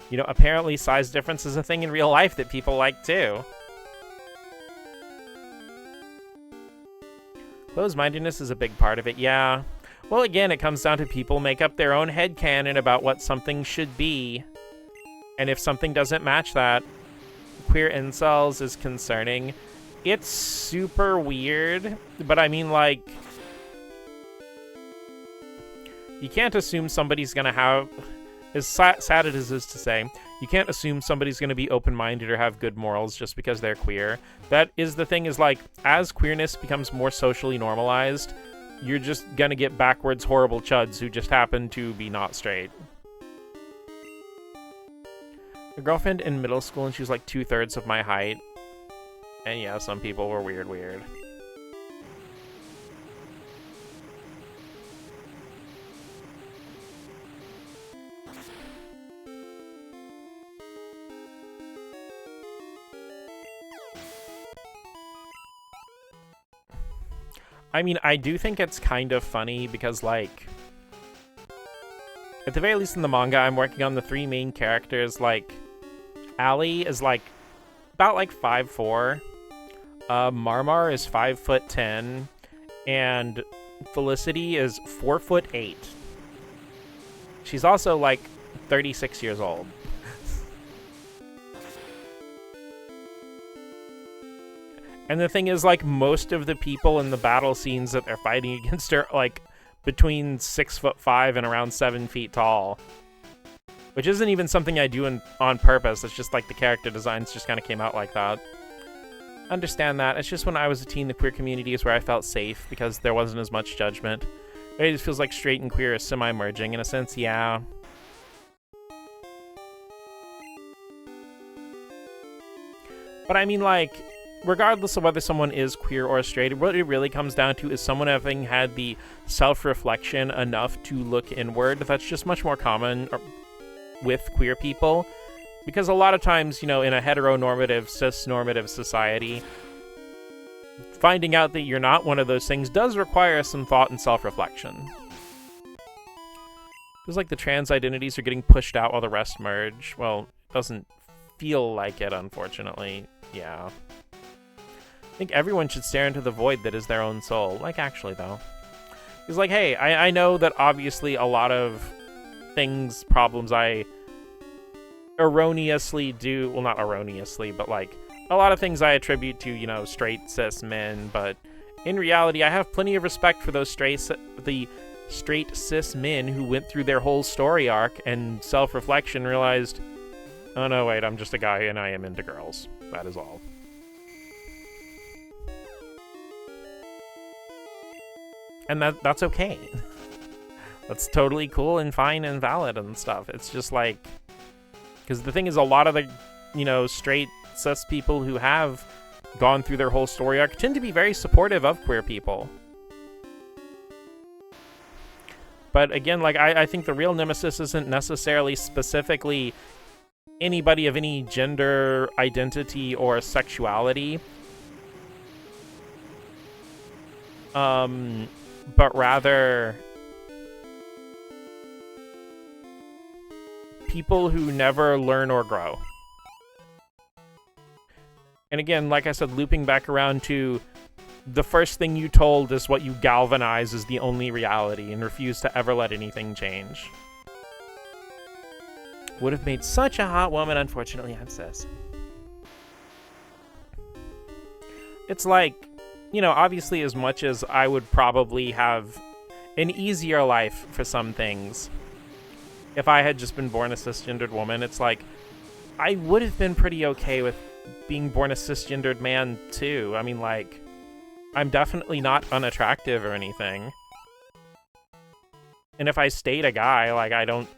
C: You know, apparently size difference is a thing in real life that people like, too. Closed-mindedness is a big part of it, yeah. Well, again, it comes down to people make up their own headcanon about what something should be. And if something doesn't match that, queer incels is concerning. It's super weird, but I mean, like, you can't assume somebody's gonna have, as sad it is to say, you can't assume somebody's gonna be open-minded or have good morals just because they're queer. That is the thing, is like, as queerness becomes more socially normalized, you're just gonna get backwards horrible chuds who just happen to be not straight. A girlfriend in middle school, and she was like 2/3 of my height. And yeah, some people were weird. I mean, I do think it's kind of funny because, like, at the very least in the manga I'm working on, the 3 main characters, like, Allie is, like, about, like, 5'4". Marmar is 5'10", and Felicity is 4'8". She's also, like, 36 years old. And the thing is, like, most of the people in the battle scenes that they're fighting against are, like, between 6'5" and around 7 feet tall. Which isn't even something I do on purpose. It's just, like, the character designs just kind of came out like that. Understand that. It's just when I was a teen, the queer community is where I felt safe because there wasn't as much judgment. It just feels like straight and queer is semi-merging. In a sense, yeah. But I mean, like, regardless of whether someone is queer or straight, what it really comes down to is someone having had the self-reflection enough to look inward. That's just much more common with queer people. Because a lot of times, you know, in a heteronormative, cis-normative society, finding out that you're not one of those things does require some thought and self-reflection. Feels like the trans identities are getting pushed out while the rest merge. Well, it doesn't feel like it, unfortunately. Yeah. I think everyone should stare into the void that is their own soul. Like, actually, though. It's like, hey, I know that obviously a lot of problems I erroneously do, well, not erroneously, but, like, a lot of things I attribute to, you know, straight cis men, but in reality, I have plenty of respect for those straight cis men who went through their whole story arc and self-reflection realized, oh no, wait, I'm just a guy and I am into girls. That is all. And that's okay. That's totally cool and fine and valid and stuff. It's just like, because the thing is, a lot of the, you know, straight cis people who have gone through their whole story arc tend to be very supportive of queer people. But again, like, I think the real nemesis isn't necessarily specifically anybody of any gender identity or sexuality. But rather people who never learn or grow. And again, like I said, looping back around to the first thing you told is what you galvanize as the only reality and refuse to ever let anything change. Would have made such a hot woman, unfortunately, I'm cis. It's like, you know, obviously as much as I would probably have an easier life for some things if I had just been born a cisgendered woman, it's like, I would have been pretty okay with being born a cisgendered man, too. I mean, like, I'm definitely not unattractive or anything. And if I stayed a guy, like, I don't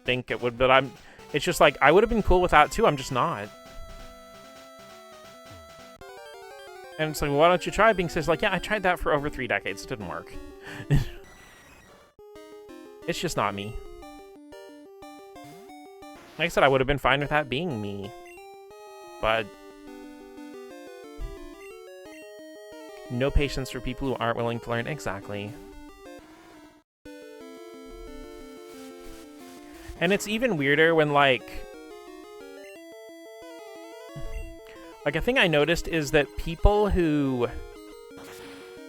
C: think it would, but it's just like, I would have been cool with that, too. I'm just not. And it's like, well, why don't you try being cis? Like, yeah, I tried that for over 3 decades. It didn't work. It's just not me. Like I said, I would have been fine with that being me. But no patience for people who aren't willing to learn. Exactly. And it's even weirder when, like, a thing I noticed is that people who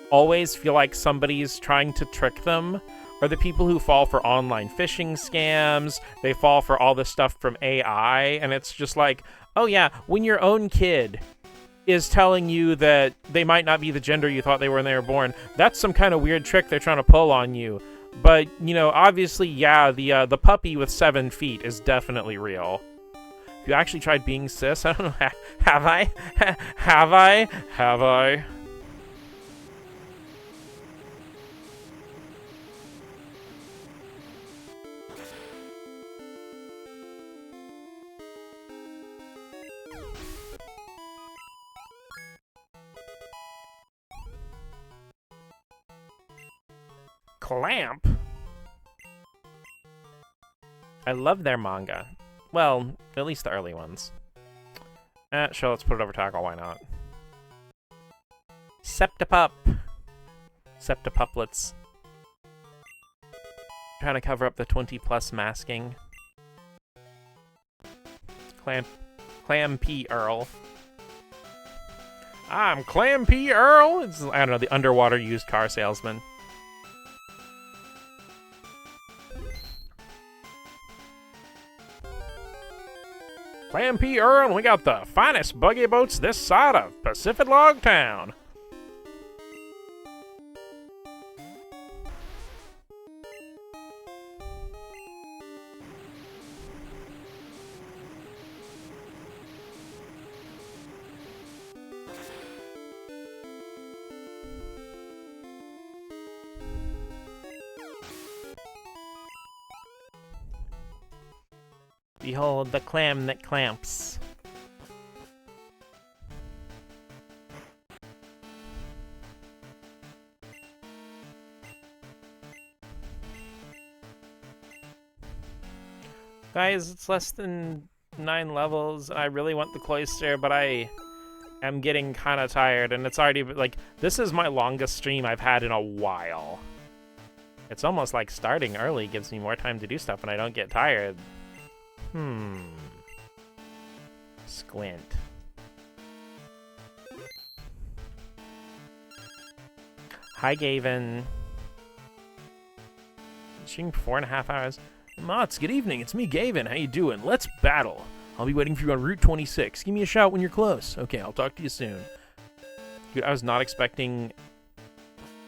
C: always feel like somebody's trying to trick them are the people who fall for online phishing scams. They fall for all this stuff from AI, and it's just like, oh yeah, when your own kid is telling you that they might not be the gender you thought they were when they were born, that's some kind of weird trick they're trying to pull on you. But, you know, obviously, yeah, the puppy with 7 feet is definitely real. If you actually tried being cis, I don't know, have I? Have I? Have I? Clamp? I love their manga. Well, at least the early ones. Sure, let's put it over tackle, why not? Septipup. Septipuplets. Trying to cover up the 20+ masking. Clam P. Earl. I'm Clam P. Earl! It's, I don't know, the underwater used car salesman. Clam P. Earl, we got the finest buggy boats this side of Pacific Log Town. Behold the clam that clamps. Guys, it's less than 9 levels. I really want the cloister, but I am getting kind of tired, and it's already, like, this is my longest stream I've had in a while. It's almost like starting early gives me more time to do stuff and I don't get tired. Squint. Hi, Gavin. Stream 4.5 hours.
B: Mots, good evening. It's me, Gavin. How you doing? Let's battle. I'll be waiting for you on Route 26. Give me a shout when you're close. Okay, I'll talk to you soon.
C: Dude, I was not expecting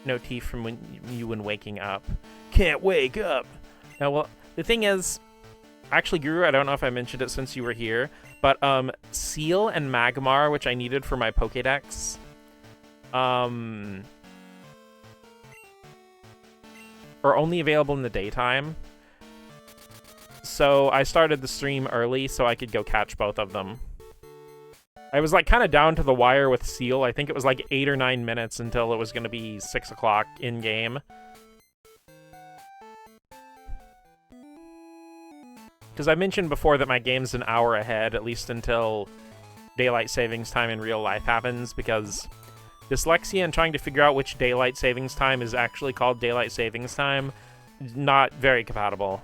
C: no teeth from when waking up.
B: Can't wake up.
C: Now, well, the thing is, actually, Guru, I don't know if I mentioned it since you were here, but Seel and Magmar, which I needed for my Pokédex, are only available in the daytime. So I started the stream early so I could go catch both of them. I was like kind of down to the wire with Seel. I think it was like 8 or 9 minutes until it was going to be 6 o'clock in game. Because I mentioned before that my game's an hour ahead, at least until daylight savings time in real life happens, because dyslexia and trying to figure out which daylight savings time is actually called daylight savings time, not very compatible.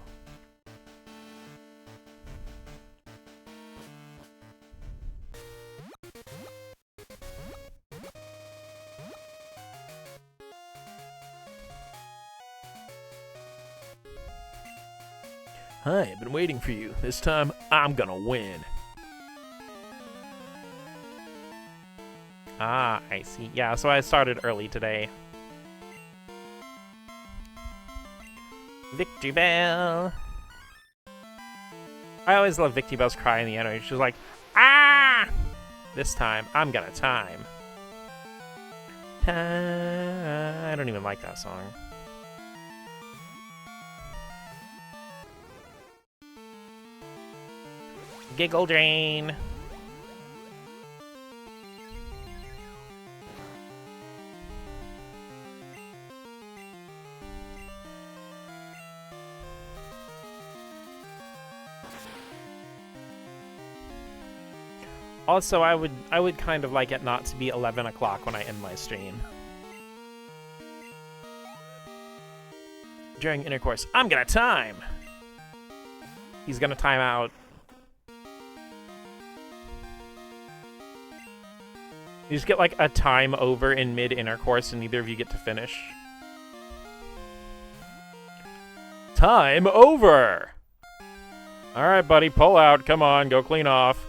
B: Hi, I've been waiting for you. This time, I'm gonna win.
C: Ah, I see. Yeah, so I started early today. Victory Bell! I always love Victory Bell's cry in the end. She's like, ah! This time, I'm gonna time. I don't even like that song. Giggle Drain! Also, I would kind of like it not to be 11 o'clock when I end my stream. During intercourse, I'm gonna time! He's gonna time out. You just get like a time over in mid-intercourse and neither of you get to finish. Time over! Alright, buddy, pull out. Come on, go clean off.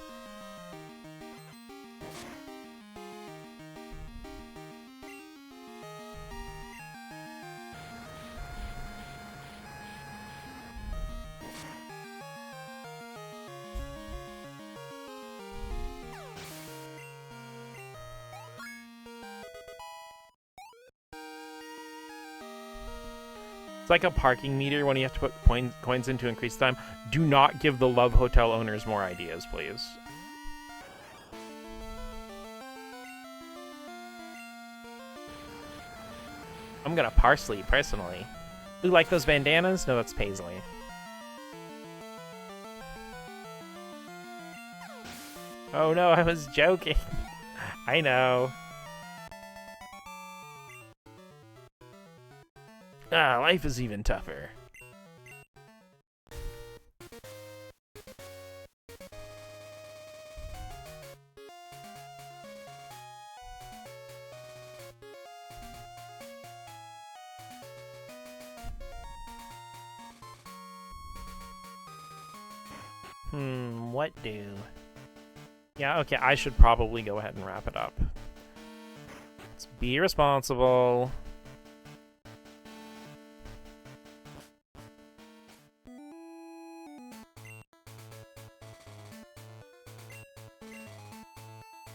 C: It's like a parking meter when you have to put coins in to increase time. Do not give the Love Hotel owners more ideas, please. I'm gonna Parsley, personally. Ooh, like those bandanas? No, that's Paisley. Oh no, I was joking. I know. Ah, life is even tougher. What do? Yeah, okay, I should probably go ahead and wrap it up. Let's be responsible.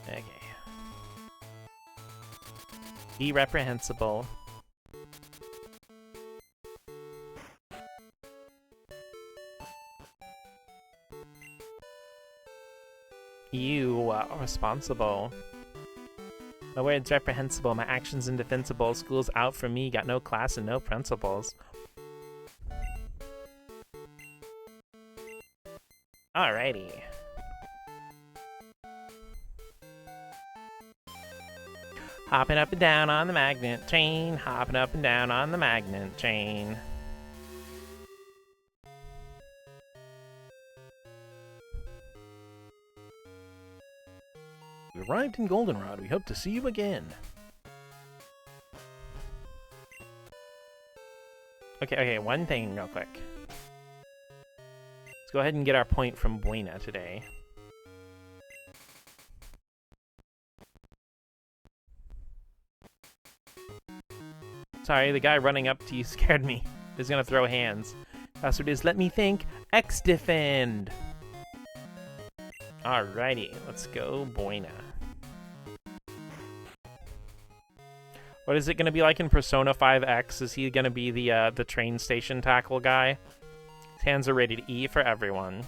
C: Okay. Be reprehensible. You are responsible. My words reprehensible, my actions indefensible. School's out for me, got no class and no principles. Alrighty. Hopping up and down on the magnet train, hopping up and down on the magnet train.
B: We arrived in Goldenrod. We hope to see you again.
C: Okay, one thing real quick. Let's go ahead and get our point from Buena today. Sorry, the guy running up to you scared me. He's gonna throw hands. Password is, let me think, X-Defend! Alrighty, let's go Buena. What is it gonna be like in Persona 5X? Is he gonna be the train station tackle guy? His hands are rated E for everyone.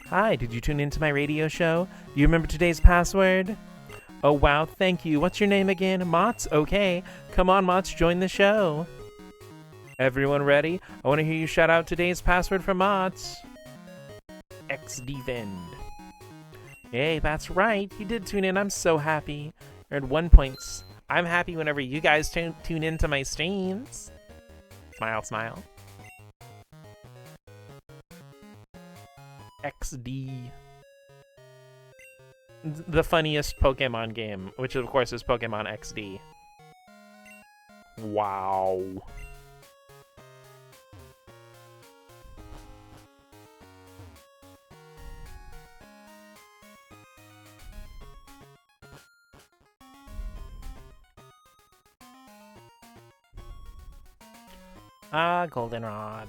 C: Hi, did you tune into my radio show? Do you remember today's password? Oh, wow, thank you. What's your name again? Mott's? Okay. Come on, Mott's, join the show. Everyone ready? I want to hear you shout out today's password for Mott's. XDVend. Hey, that's right. You did tune in. I'm so happy. Earned 1 point. I'm happy whenever you guys tune into my streams. Smile, smile. XD. The funniest Pokemon game, which of course is Pokemon XD. Wow. Ah, goldenrod.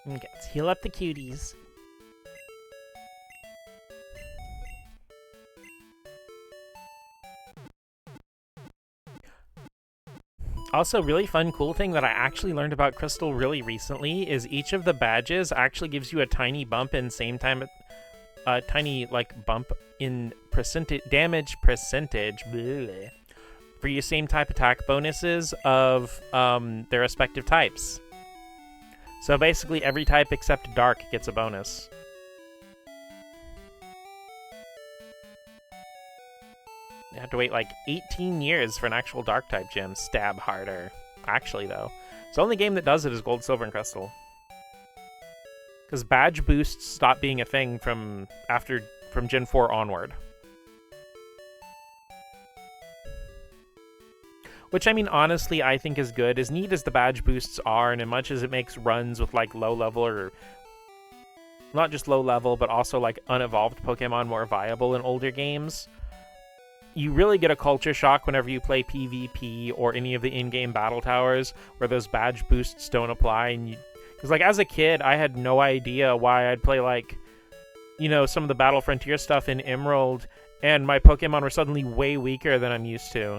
C: Okay, let's heal up the cuties. Also, really fun, cool thing that I actually learned about Crystal really recently is each of the badges actually gives you a tiny bump in same time, a tiny like bump in damage percentage bleh, for your same type attack bonuses of their respective types. So basically every type except Dark gets a bonus. You have to wait like 18 years for an actual Dark type gym. Stab harder. Actually though, it's the only game that does it is Gold, Silver, and Crystal. Because badge boosts stop being a thing from Gen 4 onward. Which, I mean, honestly, I think is good. As neat as the badge boosts are, and as much as it makes runs with, like, low-level or... not just low-level, but also, like, unevolved Pokemon more viable in older games, you really get a culture shock whenever you play PvP or any of the in-game battle towers where those badge boosts don't apply. And because, like, as a kid, I had no idea why I'd play, like, you know, some of the Battle Frontier stuff in Emerald, and my Pokemon were suddenly way weaker than I'm used to.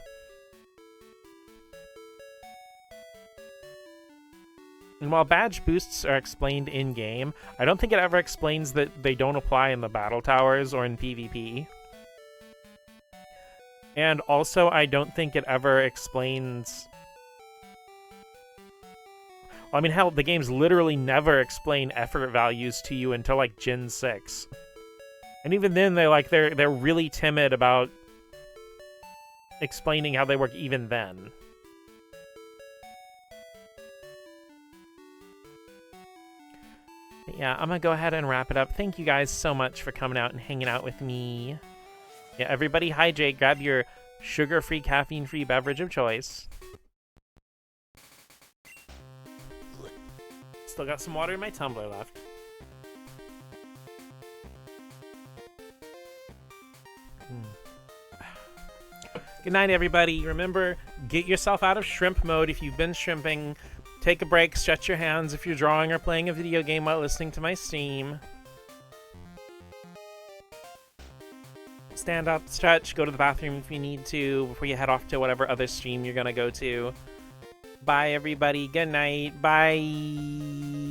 C: And while badge boosts are explained in-game, I don't think it ever explains that they don't apply in the battle towers or in PvP. And also, I don't think it ever explains... well, I mean, hell, the games literally never explain effort values to you until, like, Gen 6. And even then, they're really timid about explaining how they work even then. But yeah, I'm gonna go ahead and wrap it up. Thank you guys so much for coming out and hanging out with me. Yeah, everybody hydrate. Grab your sugar-free, caffeine-free beverage of choice. Still got some water in my tumbler left. Good night, everybody. Remember, get yourself out of shrimp mode if you've been shrimping. Take a break, stretch your hands if you're drawing or playing a video game while listening to my stream. Stand up, stretch, go to the bathroom if you need to before you head off to whatever other stream you're gonna go to. Bye, everybody. Good night. Bye.